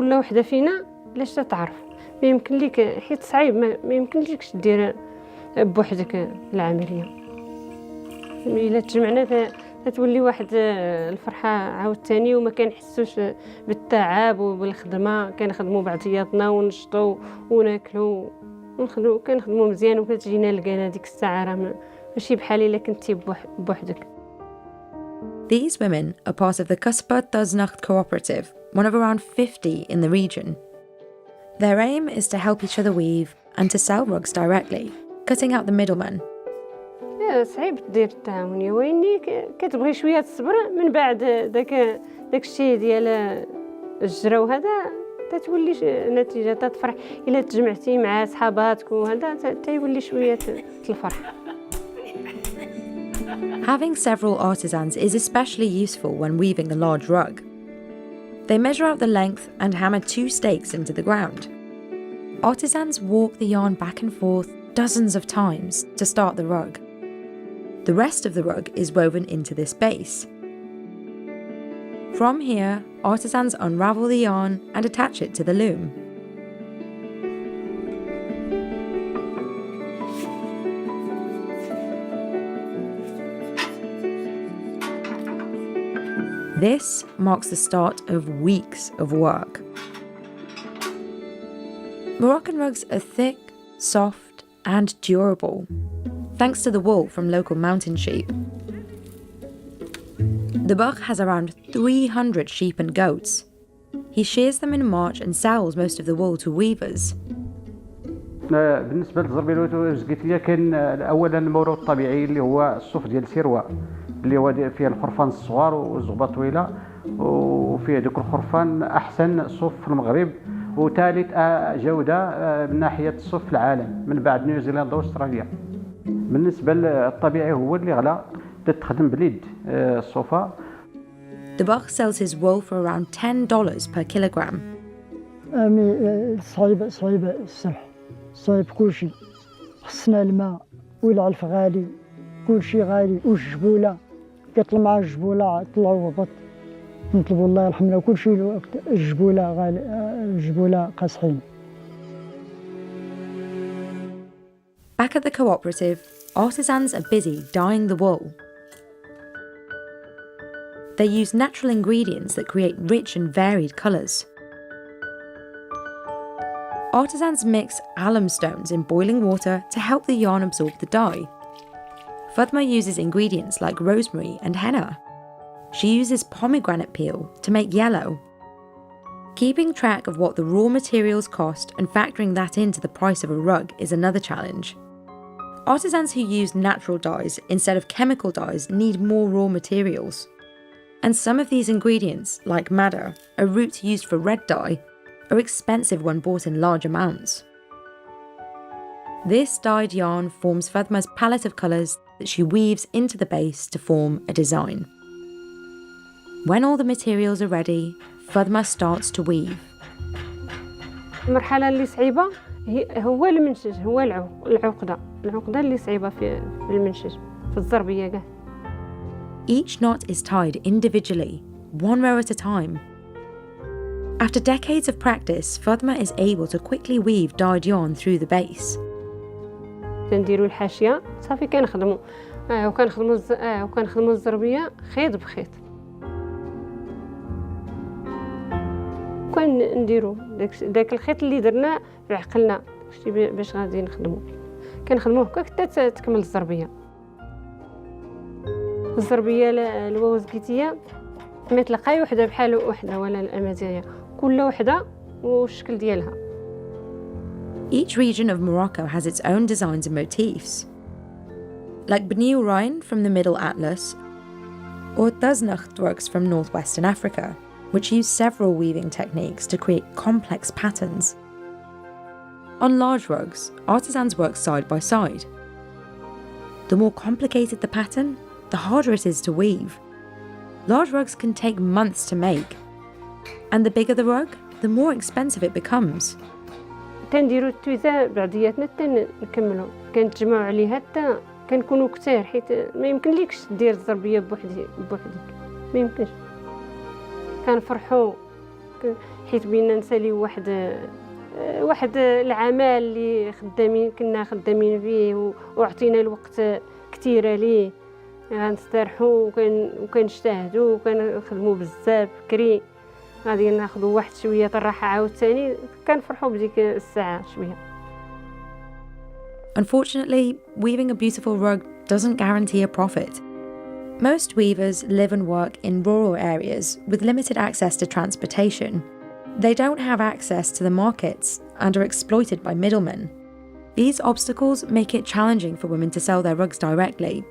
وحده فينا لاش تعرف ما يمكن لك حيت صعيب ما يمكن لكش دير بوحدك العمليه الا تجمعنا تتولي واحد الفرحه عاوتاني وما كنحسوش بالتعب وبالخدمه كنخدموا بعضياتنا ونشطوا وناكلوا كنخدموا مزيان وكتجينا لقينا ديك الساعه راه ماشي بحال الا كنتي بوحدك. These women are part of the Kaspa Daznacht cooperative, one of around 50 in the region. Their aim is to help each other weave and to sell rugs directly, cutting out the middlemen. صعيب دير التعاون يا ويني كتبغي شويه الصبر من بعد داك الشيء ديال الجرا وهذا تتولي نتيجه تفرح الا تجمعتي مع صحاباتك وهذا تيولي شويه الفرح. Having several artisans is especially useful when weaving a large rug. They measure out the length and hammer 2 stakes into the ground. Artisans walk the yarn back and forth dozens of times to start the rug. The rest of the rug is woven into this base. From here, artisans unravel the yarn and attach it to the loom. This marks the start of weeks of work. Moroccan rugs are thick, soft, and durable, thanks to the wool from local mountain sheep. The Bach has around 300 sheep and goats. He shears them in March and sells most of the wool to weavers. بالنسبه للزربيه الوزقيتيه كاين اولا المورود الطبيعي اللي هو الصوف ديال سيروه اللي هو فيه الخرفان الصغار والزغبه طويله وفيه دوك الخرفان احسن صوف في المغرب وثالث جوده من ناحيه الصوف في العالم من بعد نيوزيلندا واستراليا. بالنسبه للطبيعي هو اللي غلا تخدم باليد الصوفه. The Bach sells his wool for around $10 per kilogram. صعيبه السلح صعيب كلشي خصنا الماء والعلف غالي كلشي غالي والجبوله كيطلع مع الجبوله طلعوا هبط نطلبوا الله يرحمنا كلشي الجبوله غالي الجبوله قاصحين. Back at the cooperative, artisans are busy dyeing the wool. They use natural ingredients that create rich and varied colours. Artisans mix alum stones in boiling water to help the yarn absorb the dye. Fatma uses ingredients like rosemary and henna. She uses pomegranate peel to make yellow. Keeping track of what the raw materials cost and factoring that into the price of a rug is another challenge. Artisans who use natural dyes instead of chemical dyes need more raw materials. And some of these ingredients, like madder, a root used for red dye, are expensive when bought in large amounts. This dyed yarn forms Fatma's palette of colours that she weaves into the base to form a design. When all the materials are ready, Fatma starts to weave. المرحلة اللي صعيبة هو المنشج هو العقدة اللي صعيبة في المنشج في الزربية كاع. Each knot is tied individually, one row at a time. After decades of practice, Fatma is able to quickly weave dyed yarn through the base. نديروا الحاشية صافي كنخدموا وكنخدموا الزربية خيط بخيط. نديروا داك الخيط اللي درنا في عقلنا باش غادي كنخدموه هكا حتى تكمل الزربيه. الزربيه الوزقيتيه ما تلقاي وحده بحال وحده ولا الامازيغيه كل وحده والشكل ديالها. Each region of Morocco has its own designs and motifs. Like Beni Urain from the Middle Atlas or Daznacht works from northwestern Africa, which use several weaving techniques to create complex patterns. On large rugs, artisans work side by side. The more complicated the pattern, the harder it is to weave. Large rugs can take months to make, And the bigger the rug, the more expensive it becomes. كنديروا التويزه بعضياتنا حتى نكملوا، كنتجمعوا عليها حتى كنكونوا كثار، حيت ما يمكنليكش دير الزربيه بوحدك، ما يمكنش. كنفرحوا حيت بينا نساليو واحد العمل اللي كنا خدامين فيه وعطينا الوقت كثير ليه، غنسترحوا وكنجتهدوا وكنخدموا بزاف بكري، غادي ناخذوا واحد شويه الراحه عاوتاني، كنفرحوا بديك الساعه شويه. Unfortunately, weaving a beautiful rug doesn't guarantee a profit. Most weavers live and work in rural areas with limited access to transportation. They don't have access to the markets and are exploited by middlemen. These obstacles make it challenging for women to sell their rugs directly.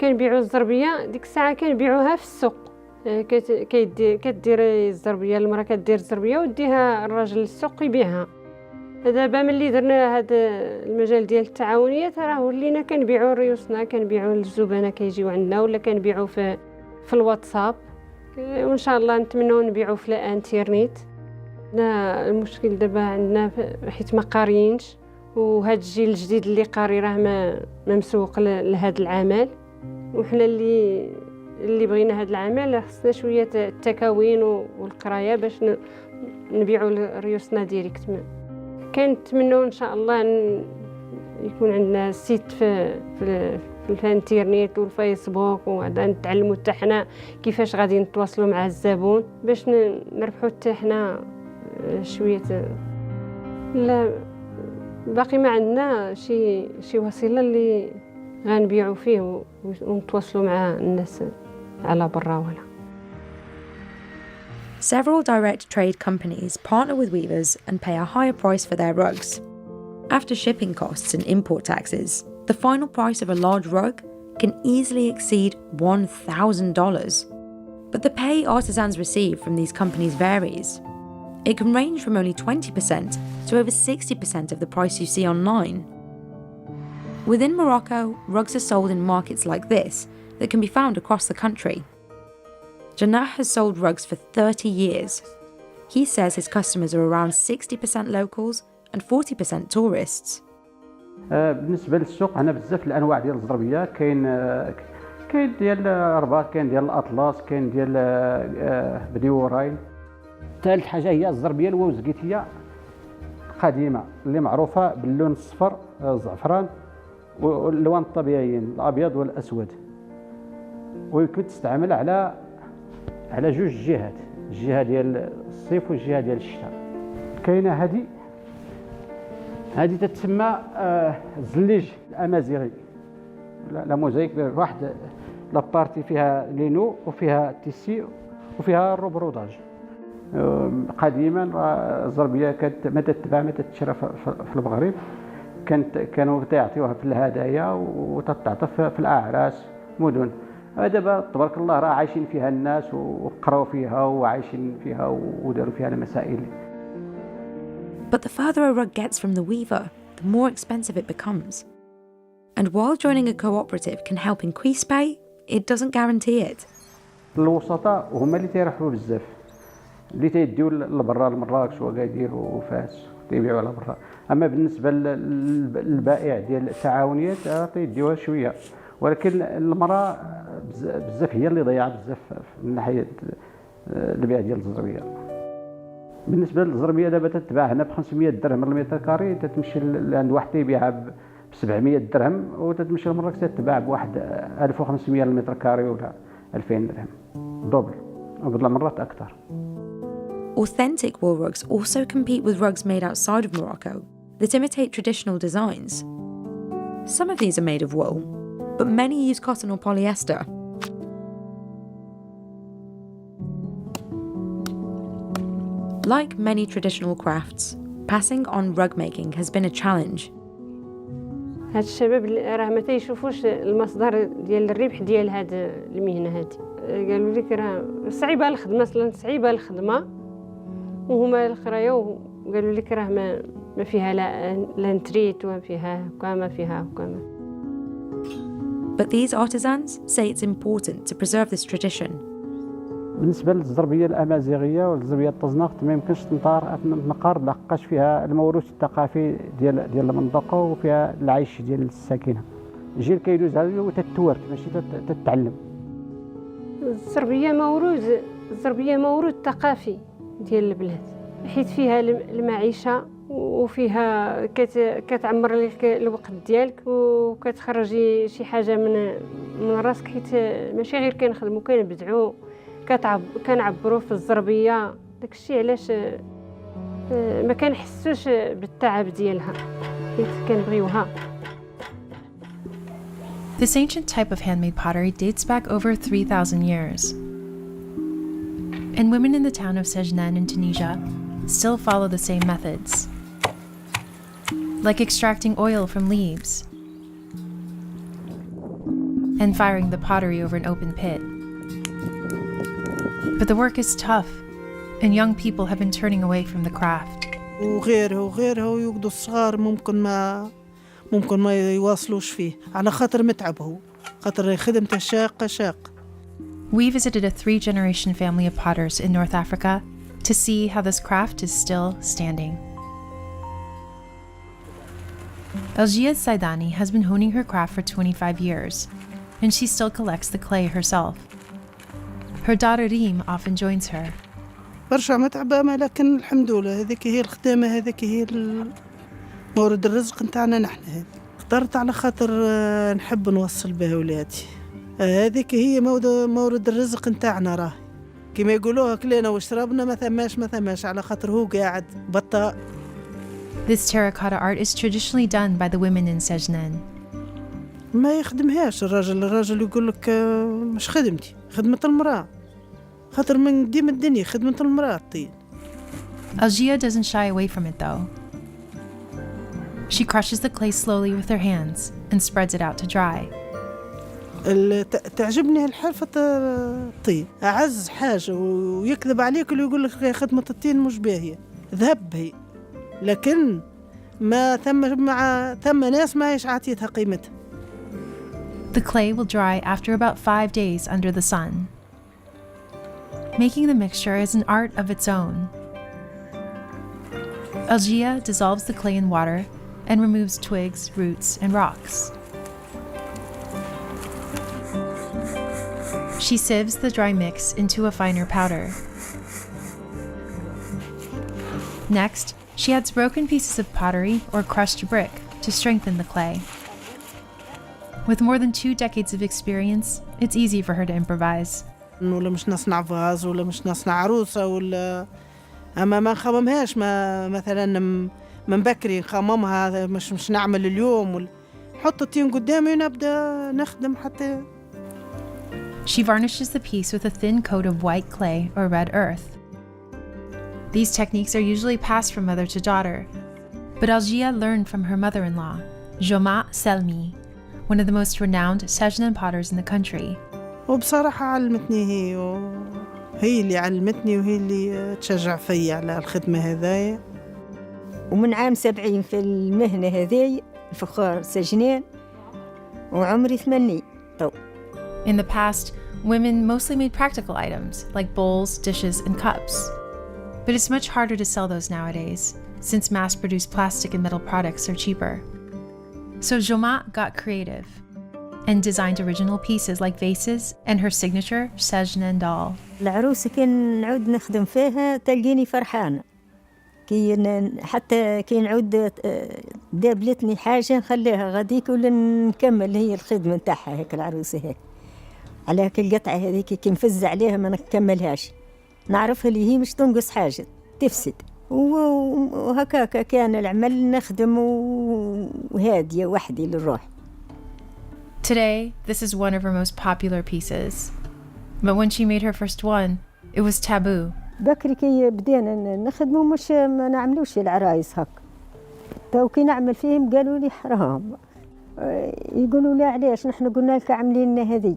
كنبيعوا الزربيه ديك الساعه كنبيعوها في السوق، كدير الزربيه، المراه كدير الزربيه وديها الراجل للسوق يبيعها. دابا ملي درنا هذا المجال ديال التعاونيات راه ولينا كنبيعوا ريوسنا، كنبيعوا للزبناء كيجيو عندنا، ولا كنبيعوا في الواتساب، وان شاء الله نتمنوا نبيعوا في الانترنت. المشكل دابا عندنا حيت ما قاريينش، وهذا الجيل الجديد اللي قاري راه ما مسوق لهذا العمل، وحنا اللي بغينا هذا العمل خصنا شويه التكوين والقرايه باش نبيعوا ريوسنا ديريكت. كنتمنوا ان شاء الله يكون عندنا سيت في الانترنت والفيسبوك، وغادا نتعلموا حتى حنا كيفاش غادي نتواصلوا مع الزبون باش نربحوا حتى حنا شويه. لا باقي ما عندنا شي وسيله اللي غنبيعوا فيه ونتواصلوا مع الناس على برا ولا. Several direct trade companies partner with weavers and pay a higher price for their rugs. After shipping costs and import taxes, the final price of a large rug can easily exceed $1,000. But the pay artisans receive from these companies varies. It can range from only 20% to over 60% of the price you see online. Within Morocco, rugs are sold in markets like this that can be found across the country. Janah has sold rugs for 30 years. He says his customers are around 60% locals and 40% tourists. بالنسبه للسوق هنا بزاف الانواع ديال الزربيه، كاين ديال الرباط، كاين ديال الاطلس، كاين ديال بديوراين. ثالث حاجه هي الزربيه الوزقيتيه قديمه اللي معروفه باللون الصفر الزعفران والالوان الطبيعيين الابيض والاسود، ويمكن تستعمل على جوج جهات، الجهه ديال الصيف والجهه ديال الشتاء. كاينه هذه تتسمى الزليج الامازيغي، لا موزايك، واحد لابارتي فيها لينو وفيها تيسي وفيها الروبروداج. قديما الزربيه كانت ما تتشرى في المغرب، كانوا يعطيوها في الهدايا وتتعطف في الاعراس مدن. دابا تبارك الله راه عايشين فيها الناس وقراو فيها وعايشين فيها وداروا فيها المسائل. But the further a rug gets from the weaver, the more expensive it becomes. And while joining a cooperative can help increase pay, it doesn't guarantee it. الوسطاء هما اللي تيرحلوا بزاف، اللي تيديو لبرا لمراكش وأكادير وفاس تيبيعوا على برا. اما بالنسبه للبائع ديال التعاونيات تيديوها شويه، ولكن المراه بزاف هي اللي ضيعت بزاف من ناحيه البيع ديال الزربيه. بالنسبه للزربيه دابا تتباع هنا ب 500 درهم المتر كاري، تتمشي لعند واحد تيبيعها ب 700 درهم، وتتمشي لمراكش تتباع بواحد 1500 المتر كاري ولا 2000 درهم، دوبل وبعض المرات اكثر. Authentic wool rugs also compete with rugs made outside of Morocco that imitate traditional designs. Some of these are made of wool, but many use cotton or polyester. Like many traditional crafts, passing on rug making has been a challenge. هاد الشباب راه ما تيشوفوش المصدر ديال الربح ديال هاد المهنه هادي. قالوا لك راه صعيبه الخدمه، اصلا صعيبه الخدمه، وهما الخرايا وقالوا لك راه ما فيها لا نتريت وما فيها وما فيها وما. But these artisans say it's important to preserve this tradition. بالنسبه للزربيه الامازيغيه والزربيه التزناخت ما يمكنش تنقار لحقاش فيها الموروث الثقافي ديال المنطقه وفيها العيش ديال الساكنه. جيل كيدوز عليه وتتورث ماشي تتعلم. الزربيه موروث ثقافي ديال البلاد، حيت فيها المعيشه وفيها كتعمر لك الوقت ديالك وكتخرجي شي حاجه من راسك، حيت ماشي غير كنخدموا كنبدعوا كنعبروا في الزربيه. داكشي علاش ما كنحسوش بالتعب ديالها حيت كنبغيوها. This ancient type of handmade pottery dates back over 3,000 years. And women in the town of Sejnen in Tunisia still follow the same methods, like extracting oil from leaves and firing the pottery over an open pit. But the work is tough, and young people have been turning away from the craft. وغيرها ويقدوا الصغار ممكن ما يواصلوش فيه على خاطر متعب، هو خاطر خدمته شاق. We visited a 3-generation family of potters in North Africa to see how this craft is still standing. Elgia Saidani has been honing her craft for 25 years, and she still collects the clay herself. Her daughter Reem often joins her. برشا متعبة، لكن الحمد لله هذيك هي الخدامة، هذيك هي مورد الرزق نتاعنا نحن. هذه اخترت على خاطر نحب نوصل بها ولادي. هذيك هي مورد الرزق نتاعنا، راه كما يقولوها كلينا وشربنا ما ثماش على خاطر هو قاعد بطاء. This terracotta art is traditionally done by the women in Sejnen. ما يخدمهاش الراجل يقول لك مش خدمتي، خدمة المرأة، خاطر من قديم الدنيا خدمة المرأة الطين. Elgia doesn't shy away from it though. She crushes the clay slowly with her hands and spreads it out to dry. تعجبني الحرفة الطين، أعز حاجة، ويكذب عليك اللي يقول لك خدمة الطين مش باهية، ذهب هي، لكن ما ثم ناس ما هيش عطيتها قيمتها. The clay will dry after about 5 days under the sun. Making the mixture is an art of its own. Elgia dissolves the clay in water and removes twigs, roots, and rocks. She sieves the dry mix into a finer powder. Next, she adds broken pieces of pottery or crushed brick to strengthen the clay. With more than 2 decades of experience, it's easy for her to improvise. ولا مش نصنع فاز ولا مش نصنع عروسة ولا أما ما نخممهاش، ما مثلا من بكري نخممها، مش نعمل اليوم حط الطين قدامي ونبدأ نخدم حتى. She varnishes the piece with a thin coat of white clay or red earth. These techniques are usually passed from mother to daughter, but Elgia learned from her mother-in-law, Joma Selmi, one of the most renowned Sejnen potters in the country. وبصراحة علمتني هي اللي علمتني وهي اللي تشجع فيا على الخدمة هذايا. ومن عام 70 في المهنة هذه الفخار سجنين وعمري 80. In the past, women mostly made practical items like bowls, dishes, and cups. But it's much harder to sell those nowadays, since mass-produced plastic and metal products are cheaper. So Joma got creative and designed original pieces like vases and her signature Sejnen doll. العروسة كان نعود نخدم فيها تلقيني فرحانة، حتى كي نعود دابلتني حاجة نخليها غاديك ولا نكمل هي الخدمة نتاعها. هيك العروسة هيك على هيك القطعة هذيك كي نفز عليها ما نكملهاش، نعرفها اللي هي مش تنقص حاجة تفسد، وهكاك كان العمل نخدم وهادية وحدي للروح. Today, this is one of her most popular pieces. But when she made her first one, it was taboo. بكري كي بدينا نخدموا مش ما نعملوش العرايس هك، تو كي نعمل فيهم قالوا لي حرام، يقولوا لي علاش، نحن قلنا لك عاملين هذه،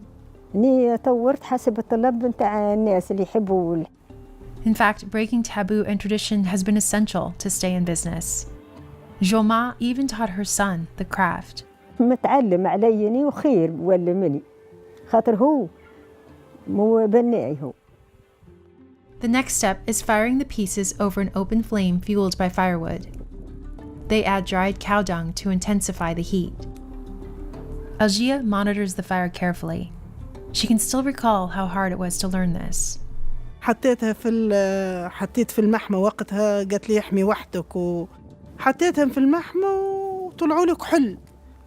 اني طورت حسب الطلب نتاع الناس اللي يحبوا. In fact, breaking taboo and tradition has been essential to stay in business. Joma even taught her son the craft. متعلم عليني وخير ولا مني، خاطر هو مو بنائي هو، The next step is firing the pieces over an open flame fueled by firewood. They add dried cow dung to intensify the heat. Algia monitors the fire carefully. She can still recall how hard it was to learn this. حطيت في المحمى وقتها قالت لي احمي وحدك وحطيتهم في المحمى وطلعوا لي كحل.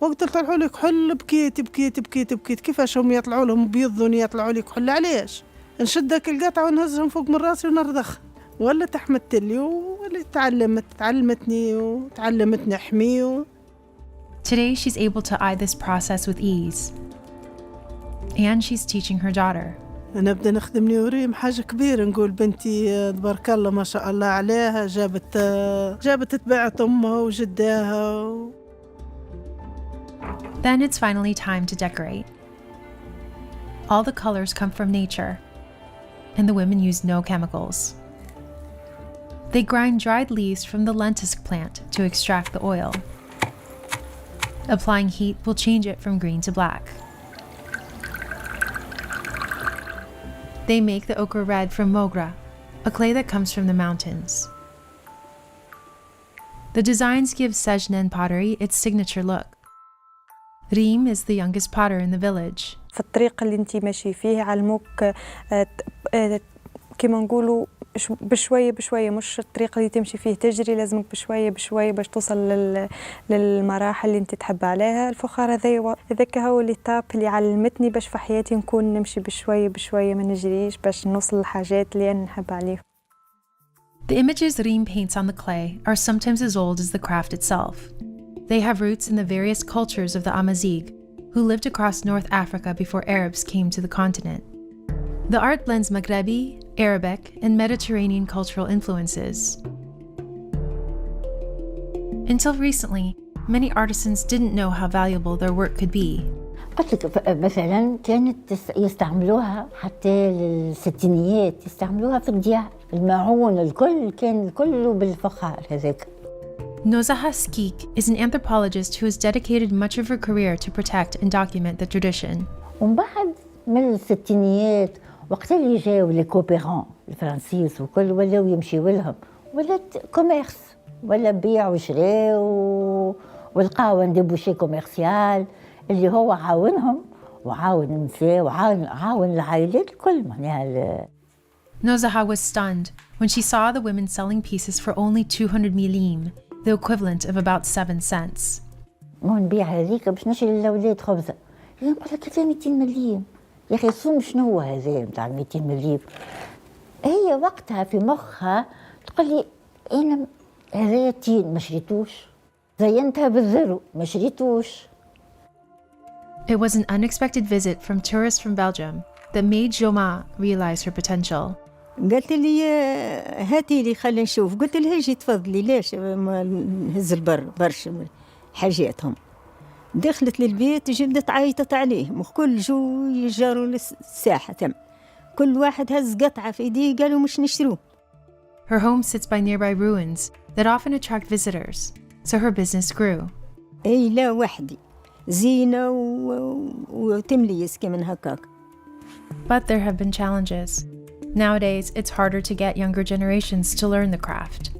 وقت طلعوا لي كحل بكيت كيفاش هم يطلعوا لهم بيض يطلعوا لي كحل علاش؟ نشدك القطعة ونهزهم فوق من راسي ونرضخ ولا تحمدت لي ولا تعلمتني وتعلمتني أحمي. Today she's able to eye this process with ease. And she's teaching her daughter. أنا بدأ نخدمني وريم حاجة كبيرة نقول بنتي تبارك الله ما شاء الله عليها جابت تبعت أمها وجداها. Then it's finally time to decorate. All the colors come from nature, and the women use no chemicals. They grind dried leaves from the lentisk plant to extract the oil. Applying heat will change it from green to black. They make the ochre red from mogra, a clay that comes from the mountains. The designs give Sejnen pottery its signature look. Reem is the youngest potter in the village. في الطريق اللي انتي ماشي فيه علموك كما نقولوا بشوية بشوية، مش الطريق اللي تمشي فيه تجري، لازمك بشوية بشوية باش توصل للمراحل اللي انت تحب عليها. الفخار هذاك هو الإيتاب اللي علمتني باش في حياتي نكون نمشي بشوية بشوية ما نجريش باش نوصل للحاجات اللي أنا نحب عليها. The images Reem paints on the clay are sometimes as old as the craft itself. They have roots in the various cultures of the Amazigh, who lived across North Africa before Arabs came to the continent. The art blends Maghrebi, Arabic, and Mediterranean cultural influences. Until recently, many artisans didn't know how valuable their work could be. قلت لك مثلا كانت يستعملوها حتى للستينيات، يستعملوها في الديار، الماعون الكل كان كله بالفخار هذاك. Nozaha Skik is an anthropologist who has dedicated much of her career to protect and document the tradition. ومن بعد من الستينيات وقت اللي جاوا لي كوبيرون الفرنسيس وكل ولاو يمشيوا لهم، ولات كوميرس ولا بيع وشراء والقاون ديبوشي كوميرسيال اللي هو عاونهم وعاون النساء وعاون العائلات الكل معناها. Nozaha was stunned when she saw the women selling pieces for only 200 milim, the equivalent of about 7 cents. نبيع هذيك باش نشري للأولاد خبزة. نقول لك هذا 200 مليم. يا أخي صوم شنو هو هذا متاع 200 مليم؟ هي وقتها في مخها تقول لي أنا هذا تين ما شريتوش. زينتها بالذرو ما شريتوش. It was an unexpected visit from tourists from Belgium that made Joma realize her potential. قالت لي هاتي لي خلينا نشوف. قلت لها جي تفضلي ليش ما نهز البر برشا حاجاتهم. دخلت للبيت جبدت عيطت عليهم وكل جو يجاروا للساحة تم كل واحد هز قطعة في ايديه قالوا مش نشتروه. Her home sits by nearby ruins that often attract visitors, so her business grew. اي لا وحدي زينة وتمليس كمان هكاك. But there have been challenges. Nowadays, it's harder to get younger generations to learn the craft.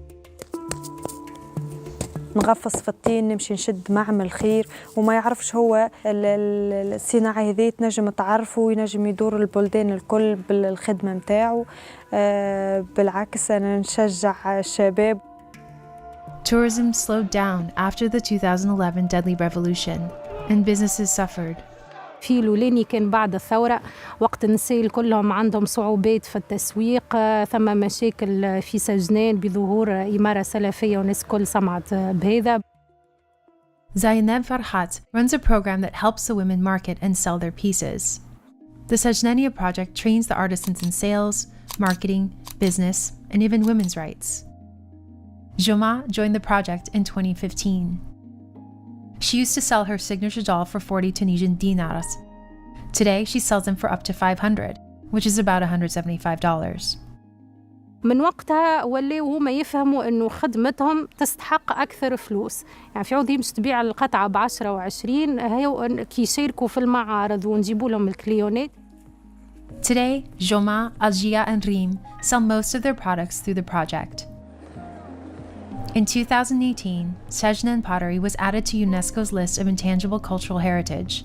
نغفص في الطين نمشي نشد معمل خير وما يعرفش هو الصناعة هذه تنجم تعرفه وينجم يدور البلدان الكل بالخدمة متاعه. بالعكس أنا نشجع الشباب. Tourism slowed down after the 2011 deadly revolution, and businesses suffered. في الولاني كان بعد الثورة وقت النساء كلهم عندهم صعوبات في التسويق، ثم مشاكل في سجنان بظهور إمارة سلفية وناس كل سمعت بهذا. Zainab Farhat runs a program that helps the women market and sell their pieces. The Sajnania project trains the artisans in sales, marketing, business, and even women's rights. Joma joined the project in 2015. She used to sell her signature doll for 40 Tunisian dinars. Today, she sells them for up to 500, which is about $175. من وقتها ولاو هما يفهموا انه خدمتهم تستحق اكثر فلوس، يعني في عوض يمشي تبيع القطعه ب10 و20 هي كي يشاركوا في المعارض ونجيبوا لهم الكليونات. Today, Joma, Algia, and Rim sell most of their products through the project. In 2018, Sejnen pottery was added to UNESCO's list of intangible cultural heritage.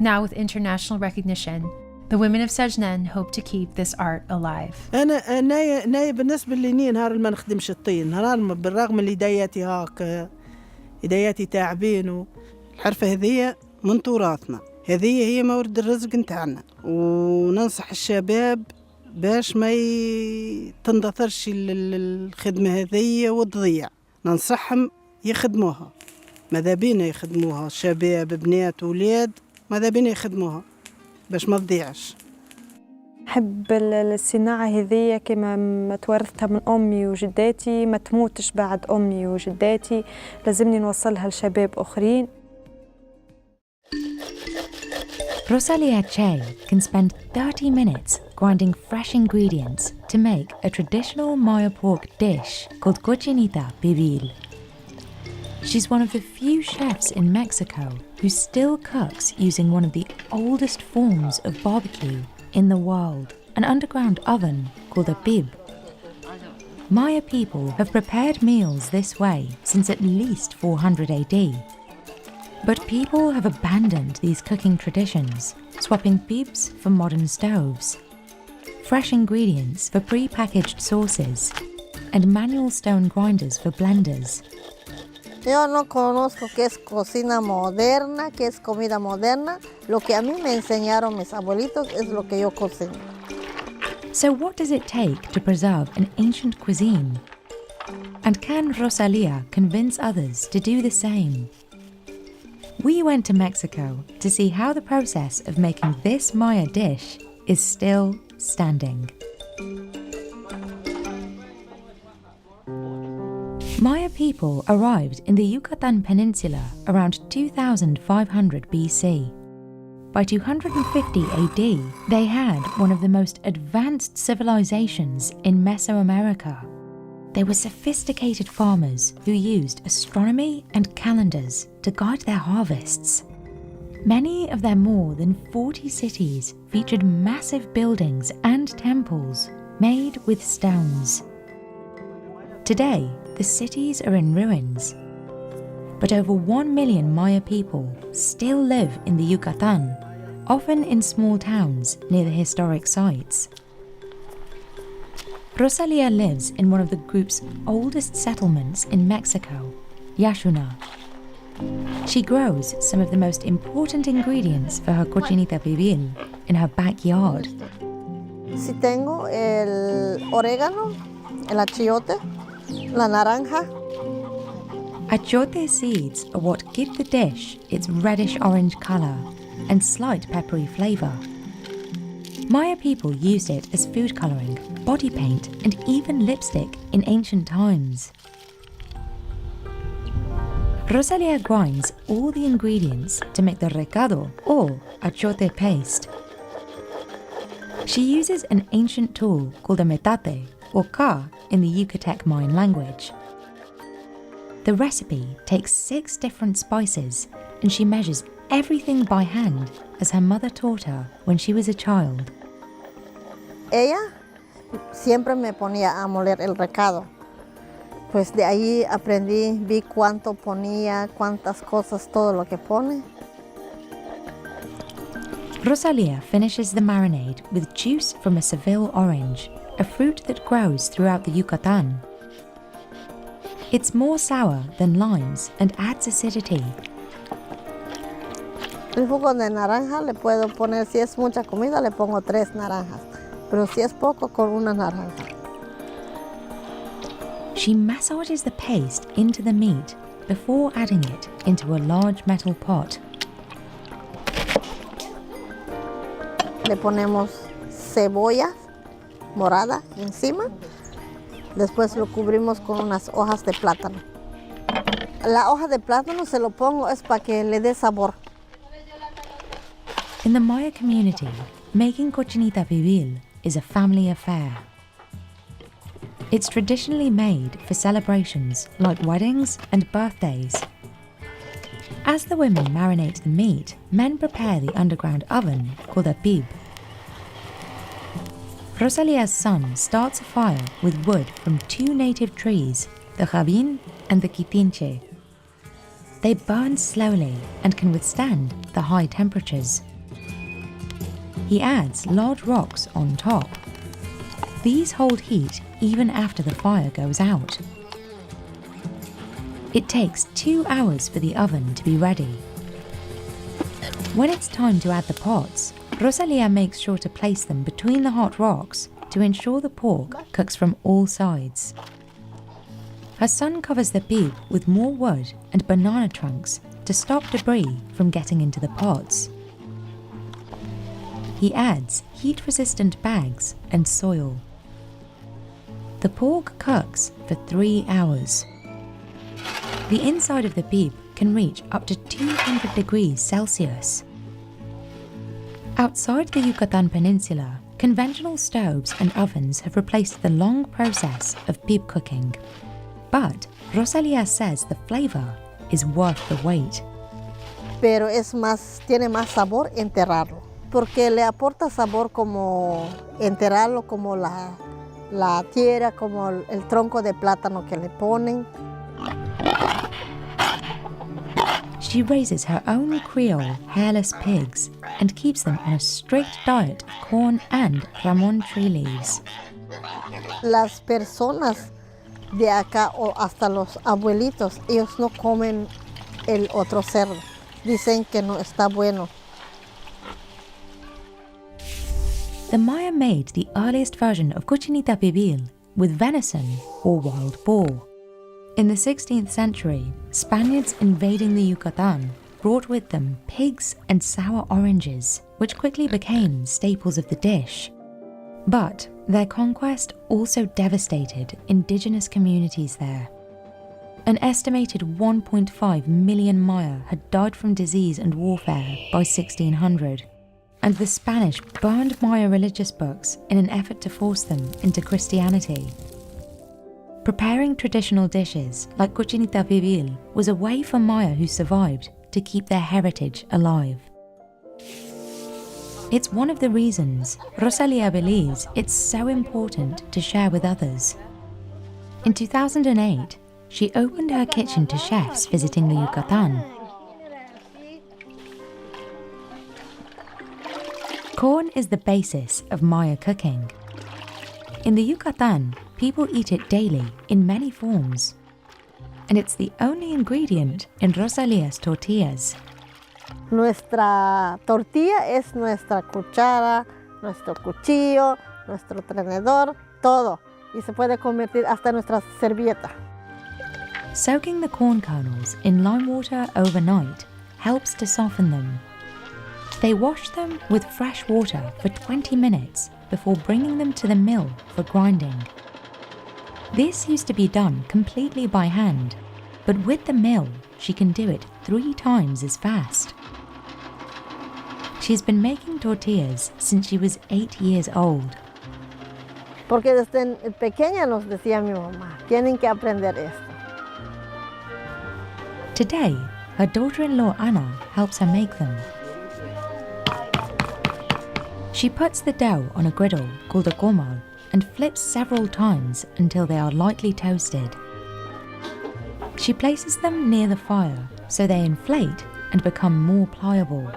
Now, with international recognition, the women of Sejnen hope to keep this art alive. أنا بالنسبة لي نهار ما نخدمش الطين، نهار بالرغم من يدياتي هاك يدياتي تعبين والحرفة هذه من تراثنا، هذه هي مورد الرزق نتاعنا، وننصح الشباب باش ما تندثرش الخدمة هذه وتضيع، ننصحهم يخدموها، ماذا بينا يخدموها، شباب بنات ولاد ماذا بينا يخدموها باش ما تضيعش. نحب الصناعة هذية كما تورثتها من أمي وجداتي ما تموتش بعد أمي وجداتي، لازمني نوصلها لشباب آخرين. Rosalia Che can spend 30 minutes grinding fresh ingredients to make a traditional Maya pork dish called cochinita pibil. She's one of the few chefs in Mexico who still cooks using one of the oldest forms of barbecue in the world, an underground oven called a bib. Maya people have prepared meals this way since at least 400 AD. But people have abandoned these cooking traditions, swapping bibs for modern stoves, fresh ingredients for pre-packaged sauces, and manual stone grinders for blenders. Yo no conozco qué es cocina moderna, qué es comida moderna. Lo que a mí me enseñaron mis abuelitos es lo que yo cocino. So what does it take to preserve an ancient cuisine? And can Rosalia convince others to do the same? We went to Mexico to see how the process of making this Maya dish is still standing. Maya people arrived in the Yucatan Peninsula around 2500 BC. By 250 AD, they had one of the most advanced civilizations in Mesoamerica. They were sophisticated farmers who used astronomy and calendars to guide their harvests. Many of their more than 40 cities featured massive buildings and temples made with stones. Today, the cities are in ruins, but over 1 million Maya people still live in the Yucatan, often in small towns near the historic sites. Rosalia lives in one of the group's oldest settlements in Mexico, Yaxuna. She grows some of the most important ingredients for her cochinita pibil in her backyard. Si tengo el orégano, el achiote, la naranja. Achiote seeds are what give the dish its reddish-orange colour and slight peppery flavour. Maya people used it as food colouring, body paint, and even lipstick in ancient times. Rosalia grinds all the ingredients to make the recado, or achiote paste. She uses an ancient tool called a metate, or ka in the Yucatec Mayan language. The recipe takes 6 different spices, and she measures everything by hand as her mother taught her when she was a child. Ella siempre me ponía a moler el recado. Pues de ahí aprendí, vi cuánto ponía, cuántas cosas, todo lo que pone. Rosalia finishes the marinade with juice from a Seville orange, a fruit that grows throughout the Yucatan. It's more sour than limes and adds acidity. El jugo de naranja le puedo poner, si es mucha comida, le pongo 3 naranjas. Pero si es poco, con una naranja. She massages the paste into the meat before adding it into a large metal pot. Le ponemos cebolla morada encima. Después lo cubrimos con unas hojas de plátano. La hoja de plátano se lo pongo es para que le dé sabor. In the Maya community, making cochinita pibil is a family affair. It's traditionally made for celebrations like weddings and birthdays. As the women marinate the meat, men prepare the underground oven called a bib. Rosalia's son starts a fire with wood from two native trees, the jabin and the quitinche. They burn slowly and can withstand the high temperatures. He adds large rocks on top. These hold heat even after the fire goes out. It takes 2 hours for the oven to be ready. When it's time to add the pots, Rosalia makes sure to place them between the hot rocks to ensure the pork cooks from all sides. Her son covers the bib with more wood and banana trunks to stop debris from getting into the pots. He adds heat-resistant bags and soil. The pork cooks for 3 hours. The inside of the bib can reach up to 200 degrees Celsius. Outside the Yucatan Peninsula, conventional stoves and ovens have replaced the long process of bib cooking. But Rosalia says the flavor is worth the wait. Pero tiene más sabor enterrarlo, porque le aporta sabor como enterrarlo, como la tierra, como el tronco de plátano que le ponen. She raises her own Creole hairless pigs and keeps them on a strict diet of corn and ramon tree leaves. Las personas de acá o hasta los abuelitos, ellos no comen el otro cerdo. Dicen que no está bueno. The Maya made the earliest version of cochinita pibil with venison or wild boar. In the 16th century, Spaniards invading the Yucatan brought with them pigs and sour oranges, which quickly became staples of the dish. But their conquest also devastated indigenous communities there. An estimated 1.5 million Maya had died from disease and warfare by 1600, and the Spanish burned Maya religious books in an effort to force them into Christianity. Preparing traditional dishes like cochinita pibil was a way for Maya who survived to keep their heritage alive. It's one of the reasons Rosalia believes it's so important to share with others. In 2008, she opened her kitchen to chefs visiting the Yucatan. Corn is the basis of Maya cooking. In the Yucatan, people eat it daily in many forms. And it's the only ingredient in Rosalia's tortillas. Nuestra tortilla es nuestra cuchara, nuestro cuchillo, nuestro tenedor, todo. Y se puede convertir hasta nuestra servilleta. Soaking the corn kernels in lime water overnight helps to soften them. They wash them with fresh water for 20 minutes before bringing them to the mill for grinding. This used to be done completely by hand, but with the mill, she can do it 3 times as fast. She's been making tortillas since she was 8 years old. Porque desde pequeña nos decía mi mamá, tienen que aprender esto. Today, her daughter-in-law Anna helps her make them. She puts the dough on a griddle called a comal and flips several times until they are lightly toasted. She places them near the fire so they inflate and become more pliable.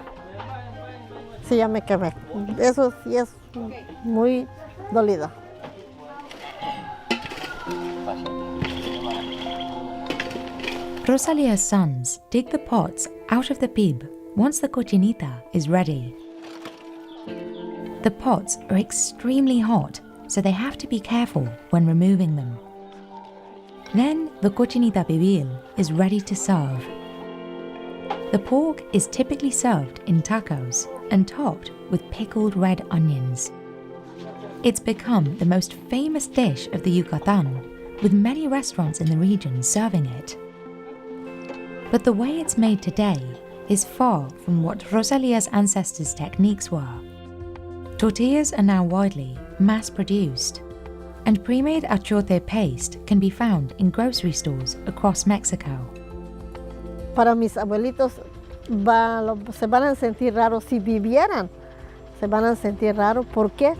Sí, ya me quemé. Eso sí es muy dolida. Rosalia's sons dig the pots out of the bib once the cochinita is ready. The pots are extremely hot, so they have to be careful when removing them. Then the cochinita pibil is ready to serve. The pork is typically served in tacos and topped with pickled red onions. It's become the most famous dish of the Yucatan, with many restaurants in the region serving it. But the way it's made today is far from what Rosalia's ancestors' techniques were. Tortillas are now widely mass-produced, and pre-made achiote paste can be found in grocery stores across Mexico. Para mis abuelitos se van a sentir raros si vivieran. Se van a sentir raros porque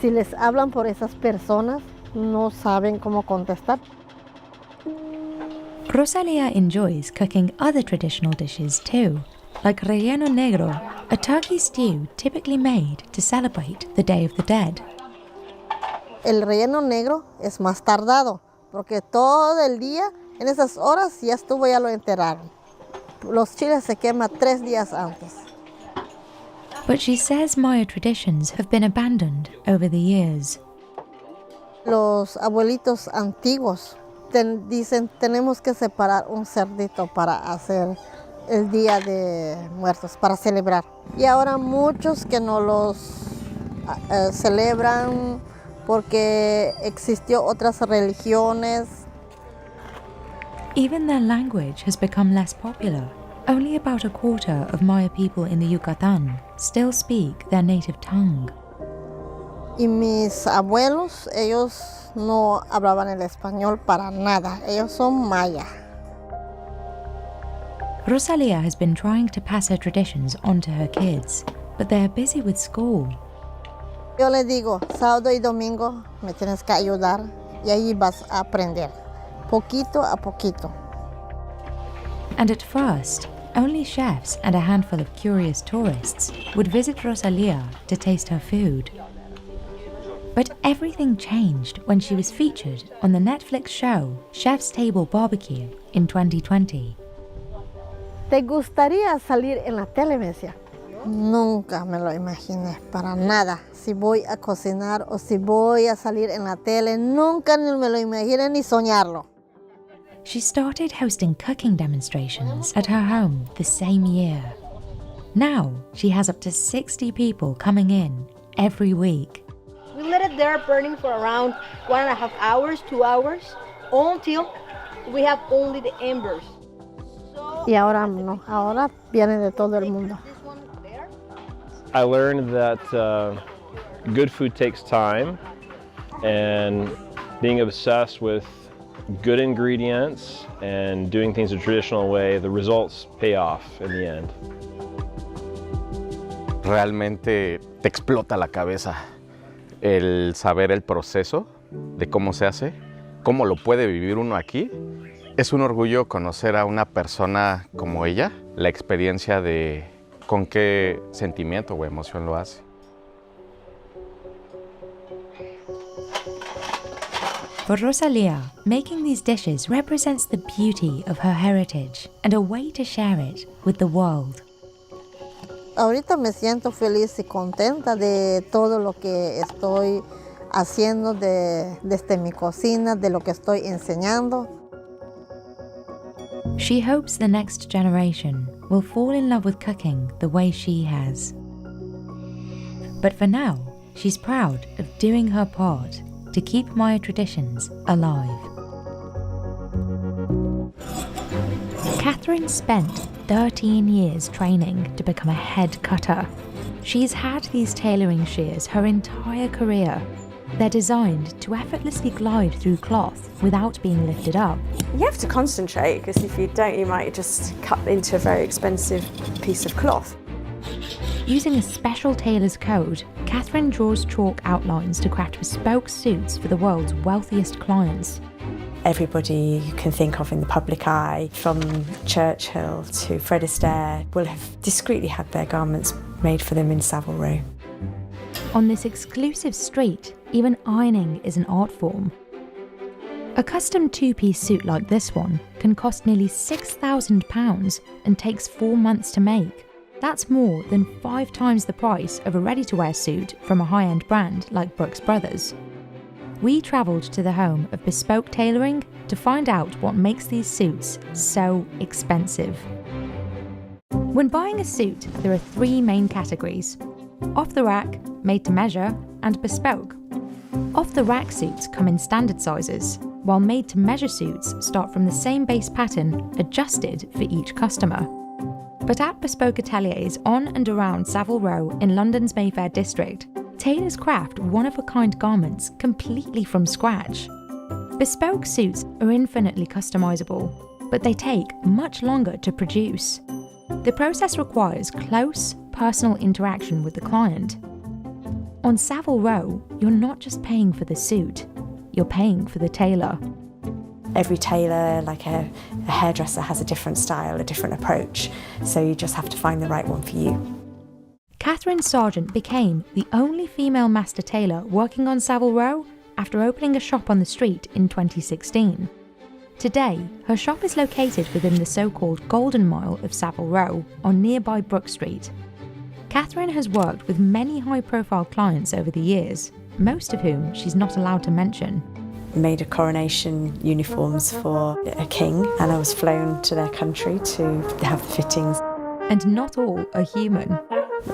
Si les hablan por esas personas, no saben cómo contestar. Rosalia enjoys cooking other traditional dishes too, like relleno negro, a turkey stew typically made to celebrate the Day of the Dead. El relleno negro es más tardado, porque todo el día, en esas horas, ya estuvo, ya lo enterraron. Los chiles se queman 3 días antes. But she says Maya traditions have been abandoned over the years. Los abuelitos antiguos dicen, tenemos que separar un cerdito para hacer el Día de Muertos, para celebrar. Y ahora muchos que no los celebran porque existió otras religiones. Even their language has become less popular. Only about a quarter of Maya people in the Yucatán still speak their native tongue. Y mis abuelos, ellos no hablaban el español para nada. Ellos son maya. Rosalia has been trying to pass her traditions on to her kids, but they are busy with school. Yo les digo, sábado y domingo me tienes que ayudar y ahí vas a aprender, poquito a poquito. And at first, only chefs and a handful of curious tourists would visit Rosalia to taste her food. But everything changed when she was featured on the Netflix show Chef's Table Barbecue in 2020. ¿Te gustaría salir en la tele, me decía? Nunca me lo imaginé, para nada. Si voy a cocinar o si voy a salir en la tele, nunca ni me lo imaginé ni soñarlo. She started hosting cooking demonstrations at her home the same year. Now, she has up to 60 people coming in every week. We let it there burning for around 1.5 hours, 2 hours, until we have only the embers. Y ahora no, ahora viene de todo el mundo. I learned that good food takes time, and being obsessed with good ingredients and doing things a traditional way, the results pay off in the end. Realmente te explota la cabeza el saber el proceso de cómo se hace, cómo lo puede vivir uno aquí. Es un orgullo conocer a una persona como ella, la experiencia de con qué sentimiento o emoción lo hace. For Rosalia, making these dishes represents the beauty of her heritage and a way to share it with the world. Ahorita me siento feliz y contenta de todo lo que estoy haciendo desde mi cocina, de lo que estoy enseñando. She hopes the next generation will fall in love with cooking the way she has. But for now, she's proud of doing her part to keep Maya traditions alive. Catherine spent 13 years training to become a head cutter. She's had these tailoring shears her entire career. They're designed to effortlessly glide through cloth without being lifted up. You have to concentrate, because if you don't, you might just cut into a very expensive piece of cloth. Using a special tailor's code, Catherine draws chalk outlines to craft bespoke suits for the world's wealthiest clients. Everybody you can think of in the public eye, from Churchill to Fred Astaire, will have discreetly had their garments made for them in Savile Row. On this exclusive street, even ironing is an art form. A custom two-piece suit like this one can cost nearly £6,000 and takes 4 months to make. That's more than 5 times the price of a ready-to-wear suit from a high-end brand like Brooks Brothers. We travelled to the home of Bespoke Tailoring to find out what makes these suits so expensive. When buying a suit, there are 3 main categories: off the rack, made to measure, and bespoke. Off the rack suits come in standard sizes, while made to measure suits start from the same base pattern adjusted for each customer. But at Bespoke Ateliers on and around Savile Row in London's Mayfair district, tailors craft one-of-a-kind garments completely from scratch. Bespoke suits are infinitely customizable, but they take much longer to produce. The process requires close, personal interaction with the client. On Savile Row, you're not just paying for the suit, you're paying for the tailor. Every tailor, like a hairdresser, has a different style, a different approach, so you just have to find the right one for you. Catherine Sargent became the only female master tailor working on Savile Row after opening a shop on the street in 2016. Today, her shop is located within the so-called Golden Mile of Savile Row on nearby Brook Street. Catherine has worked with many high-profile clients over the years, most of whom she's not allowed to mention. Made a coronation uniforms for a king, and I was flown to their country to have the fittings. And not all are human.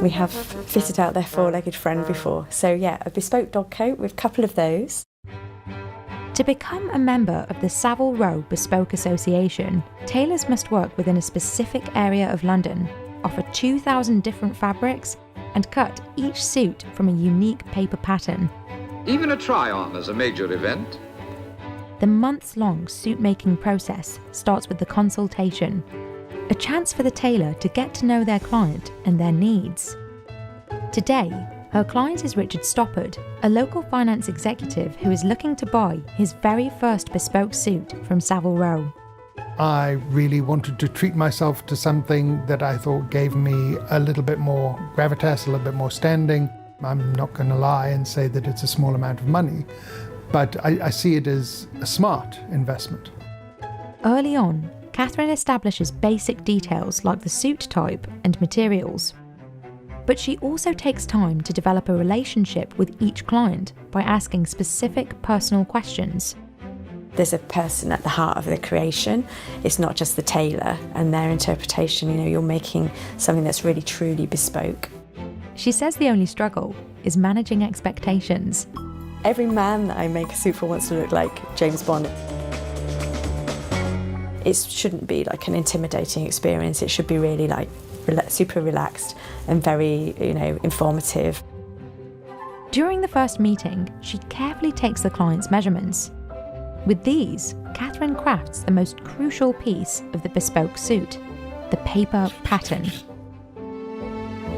We have fitted out their four-legged friend before, so yeah, a bespoke dog coat with a couple of those. To become a member of the Savile Row Bespoke Association, tailors must work within a specific area of London, offer 2,000 different fabrics, and cut each suit from a unique paper pattern. Even a try-on is a major event. The months-long suit-making process starts with the consultation, a chance for the tailor to get to know their client and their needs. Today, her client is Richard Stoppard, a local finance executive who is looking to buy his very first bespoke suit from Savile Row. I really wanted to treat myself to something that I thought gave me a little bit more gravitas, a little bit more standing. I'm not going to lie and say that it's a small amount of money, but I see it as a smart investment. Early on, Catherine establishes basic details like the suit type and materials. But she also takes time to develop a relationship with each client by asking specific personal questions. There's a person at the heart of the creation. It's not just the tailor and their interpretation. You know, you're making something that's really truly bespoke. She says the only struggle is managing expectations. Every man that I make a suit for wants to look like James Bond. It shouldn't be like an intimidating experience. It should be really like super relaxed and very, informative. During the first meeting, she carefully takes the client's measurements. With these, Catherine crafts the most crucial piece of the bespoke suit, the paper pattern.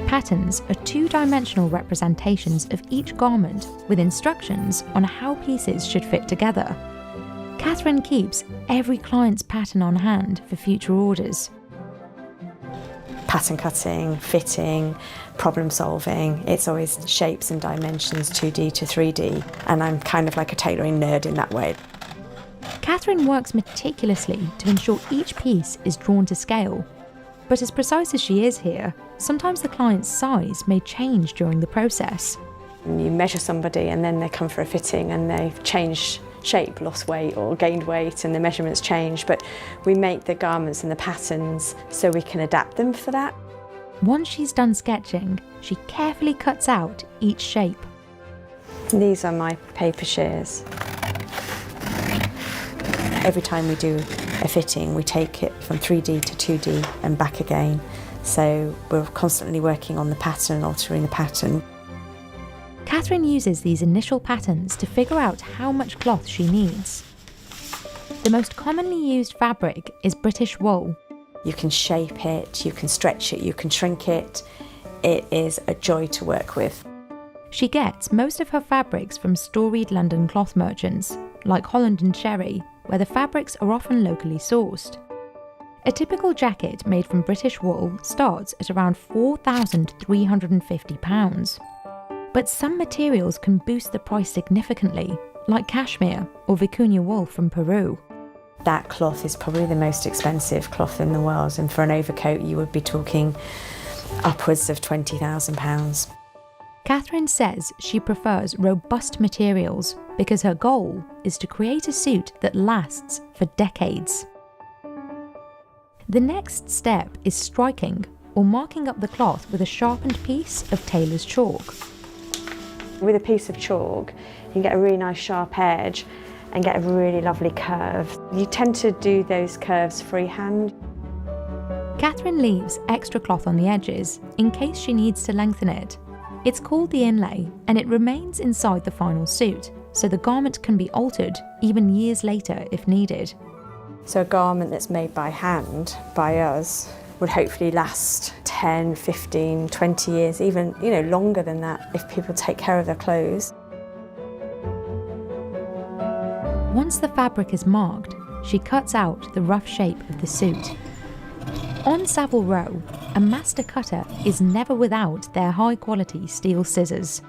Patterns are two-dimensional representations of each garment with instructions on how pieces should fit together. Catherine keeps every client's pattern on hand for future orders. Pattern cutting, fitting, problem solving, it's always shapes and dimensions 2D to 3D, and I'm kind of like a tailoring nerd in that way. Catherine works meticulously to ensure each piece is drawn to scale. But as precise as she is here, sometimes the client's size may change during the process. You measure somebody and then they come for a fitting and they've changed shape, lost weight or gained weight, and the measurements change, but we make the garments and the patterns so we can adapt them for that. Once she's done sketching, she carefully cuts out each shape. These are my paper shears. Every time we do a fitting, we take it from 3D to 2D and back again. So we're constantly working on the pattern and altering the pattern. Catherine uses these initial patterns to figure out how much cloth she needs. The most commonly used fabric is British wool. You can shape it, you can stretch it, you can shrink it. It is a joy to work with. She gets most of her fabrics from storied London cloth merchants, like Holland and Sherry, where the fabrics are often locally sourced. A typical jacket made from British wool starts at around £4,350. But some materials can boost the price significantly, like cashmere or vicuña wool from Peru. That cloth is probably the most expensive cloth in the world, and for an overcoat you would be talking upwards of £20,000. Catherine says she prefers robust materials because her goal is to create a suit that lasts for decades. The next step is striking or marking up the cloth with a sharpened piece of tailor's chalk. With a piece of chalk, you can get a really nice sharp edge and get a really lovely curve. You tend to do those curves freehand. Catherine leaves extra cloth on the edges in case she needs to lengthen it. It's called the inlay, and it remains inside the final suit, so the garment can be altered even years later if needed. So a garment that's made by hand, by us, would hopefully last 10, 15, 20 years, even longer than that if people take care of their clothes. Once the fabric is marked, she cuts out the rough shape of the suit. On Savile Row, a master cutter is never without their high-quality steel scissors.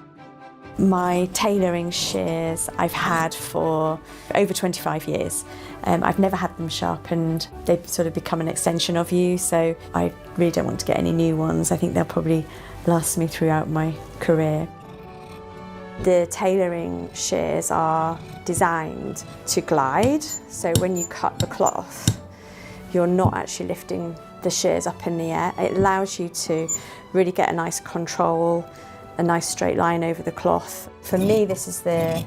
My tailoring shears I've had for over 25 years. I've never had them sharpened. They've sort of become an extension of you, so I really don't want to get any new ones. I think they'll probably last me throughout my career. The tailoring shears are designed to glide, so when you cut the cloth, you're not actually lifting the shears up in the air. It allows you to really get a nice control, a nice straight line over the cloth. For me, this is the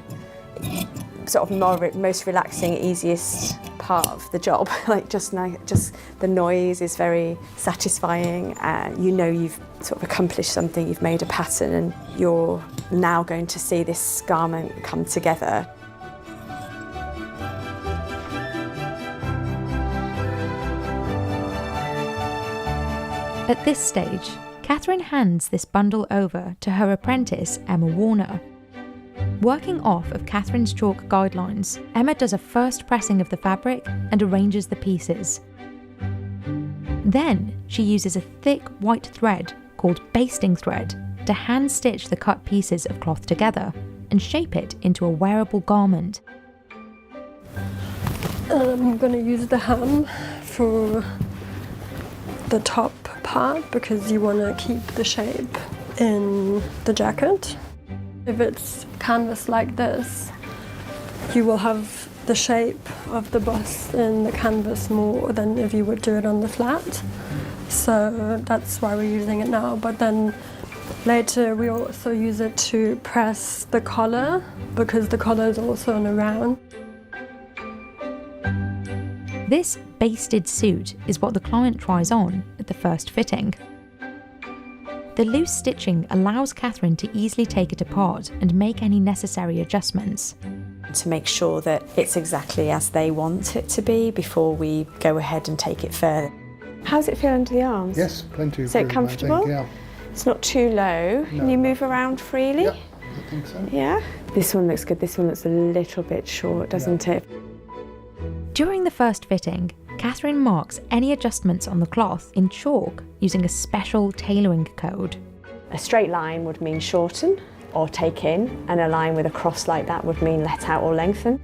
sort of most relaxing, easiest part of the job. Like just the noise is very satisfying. You've sort of accomplished something, you've made a pattern, and you're now going to see this garment come together. At this stage, Catherine hands this bundle over to her apprentice, Emma Warner. Working off of Catherine's chalk guidelines, Emma does a first pressing of the fabric and arranges the pieces. Then she uses a thick white thread called basting thread to hand stitch the cut pieces of cloth together and shape it into a wearable garment. I'm going to use the hem for the top part because you want to keep the shape in the jacket. If it's canvas like this, you will have the shape of the bust in the canvas more than if you would do it on the flat. So that's why we're using it now. But then later we also use it to press the collar because the collar is also on a round. This basted suit is what the client tries on at the first fitting. The loose stitching allows Catherine to easily take it apart and make any necessary adjustments. To make sure that it's exactly as they want it to be before we go ahead and take it further. How does it feel under the arms? Yes, plenty of Is it room, comfortable? I think, yeah. It's not too low. No. Can you move around freely? Yeah, I think so. Yeah? This one looks good. This one looks a little bit short, doesn't it? During the first fitting, Catherine marks any adjustments on the cloth in chalk using a special tailoring code. A straight line would mean shorten or take in, and a line with a cross like that would mean let out or lengthen.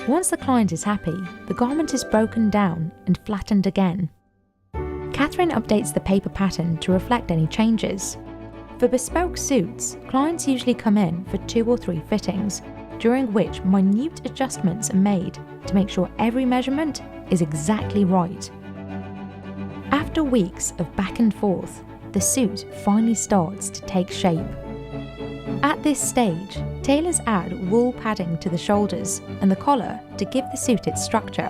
Once the client is happy, the garment is broken down and flattened again. Catherine updates the paper pattern to reflect any changes. For bespoke suits, clients usually come in for 2 or 3 fittings, during which minute adjustments are made to make sure every measurement is exactly right. After weeks of back and forth, the suit finally starts to take shape. At this stage, tailors add wool padding to the shoulders and the collar to give the suit its structure.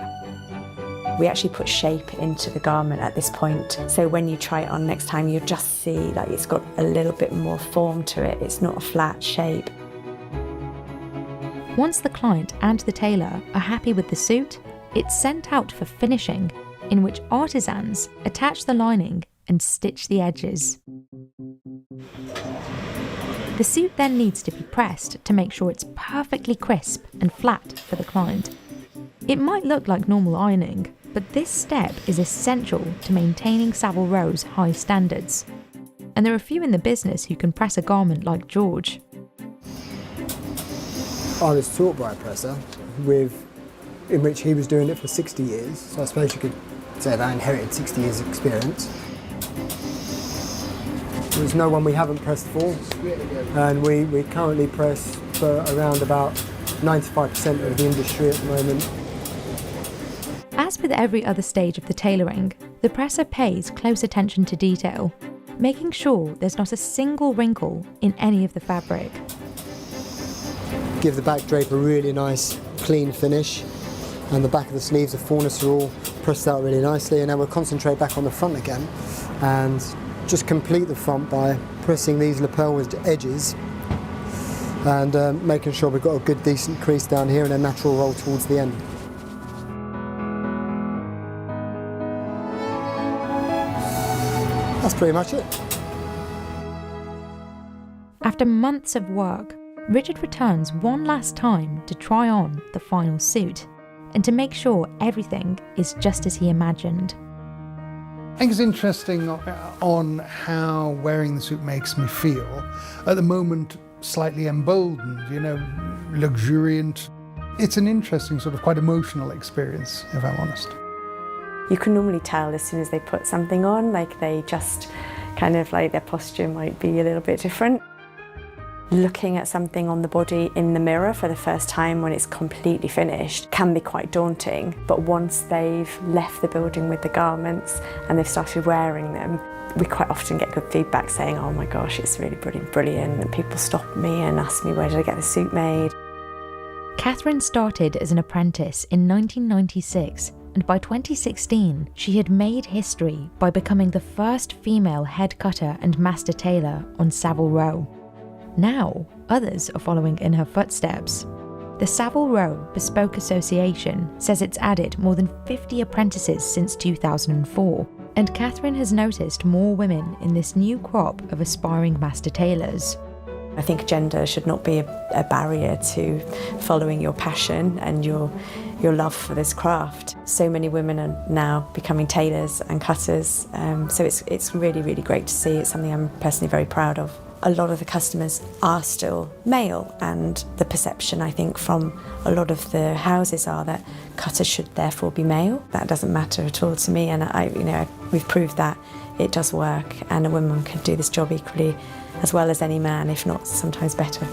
We actually put shape into the garment at this point, so when you try it on next time, you'll just see like it's got a little bit more form to it. It's not a flat shape. Once the client and the tailor are happy with the suit, it's sent out for finishing, in which artisans attach the lining and stitch the edges. The suit then needs to be pressed to make sure it's perfectly crisp and flat for the client. It might look like normal ironing, but this step is essential to maintaining Savile Row's high standards. And there are few in the business who can press a garment like George. I was taught by a presser in which he was doing it for 60 years, so I suppose you could say that I inherited 60 years of experience. There's no one we haven't pressed for, and we currently press for around about 95% of the industry at the moment. As with every other stage of the tailoring, the presser pays close attention to detail, making sure there's not a single wrinkle in any of the fabric. Give the back drape a really nice clean finish, and the back of the sleeves of Faunus are all pressed out really nicely, and now we'll concentrate back on the front again and just complete the front by pressing these lapel edges and making sure we've got a good decent crease down here and a natural roll towards the end. that's pretty much it. After months of work, Richard returns one last time to try on the final suit and to make sure everything is just as he imagined. I think it's interesting on how wearing the suit makes me feel. At the moment, slightly emboldened, luxuriant. It's an interesting, sort of quite emotional experience, if I'm honest. You can normally tell as soon as they put something on, like they just kind of like their posture might be a little bit different. Looking at something on the body in the mirror for the first time when it's completely finished can be quite daunting, but once they've left the building with the garments and they've started wearing them, we quite often get good feedback saying, oh my gosh, it's really brilliant, and people stop me and ask me where did I get the suit made. Catherine started as an apprentice in 1996, and by 2016 she had made history by becoming the first female head cutter and master tailor on Savile Row. Now, others are following in her footsteps. The Savile Row Bespoke Association says it's added more than 50 apprentices since 2004, and Catherine has noticed more women in this new crop of aspiring master tailors. I think gender should not be a barrier to following your passion and your love for this craft. So many women are now becoming tailors and cutters, so it's really, really great to see. It's something I'm personally very proud of. A lot of the customers are still male, and the perception, I think, from a lot of the houses are that cutters should therefore be male. That doesn't matter at all to me, and we've proved that it does work, and a woman can do this job equally as well as any man, if not sometimes better.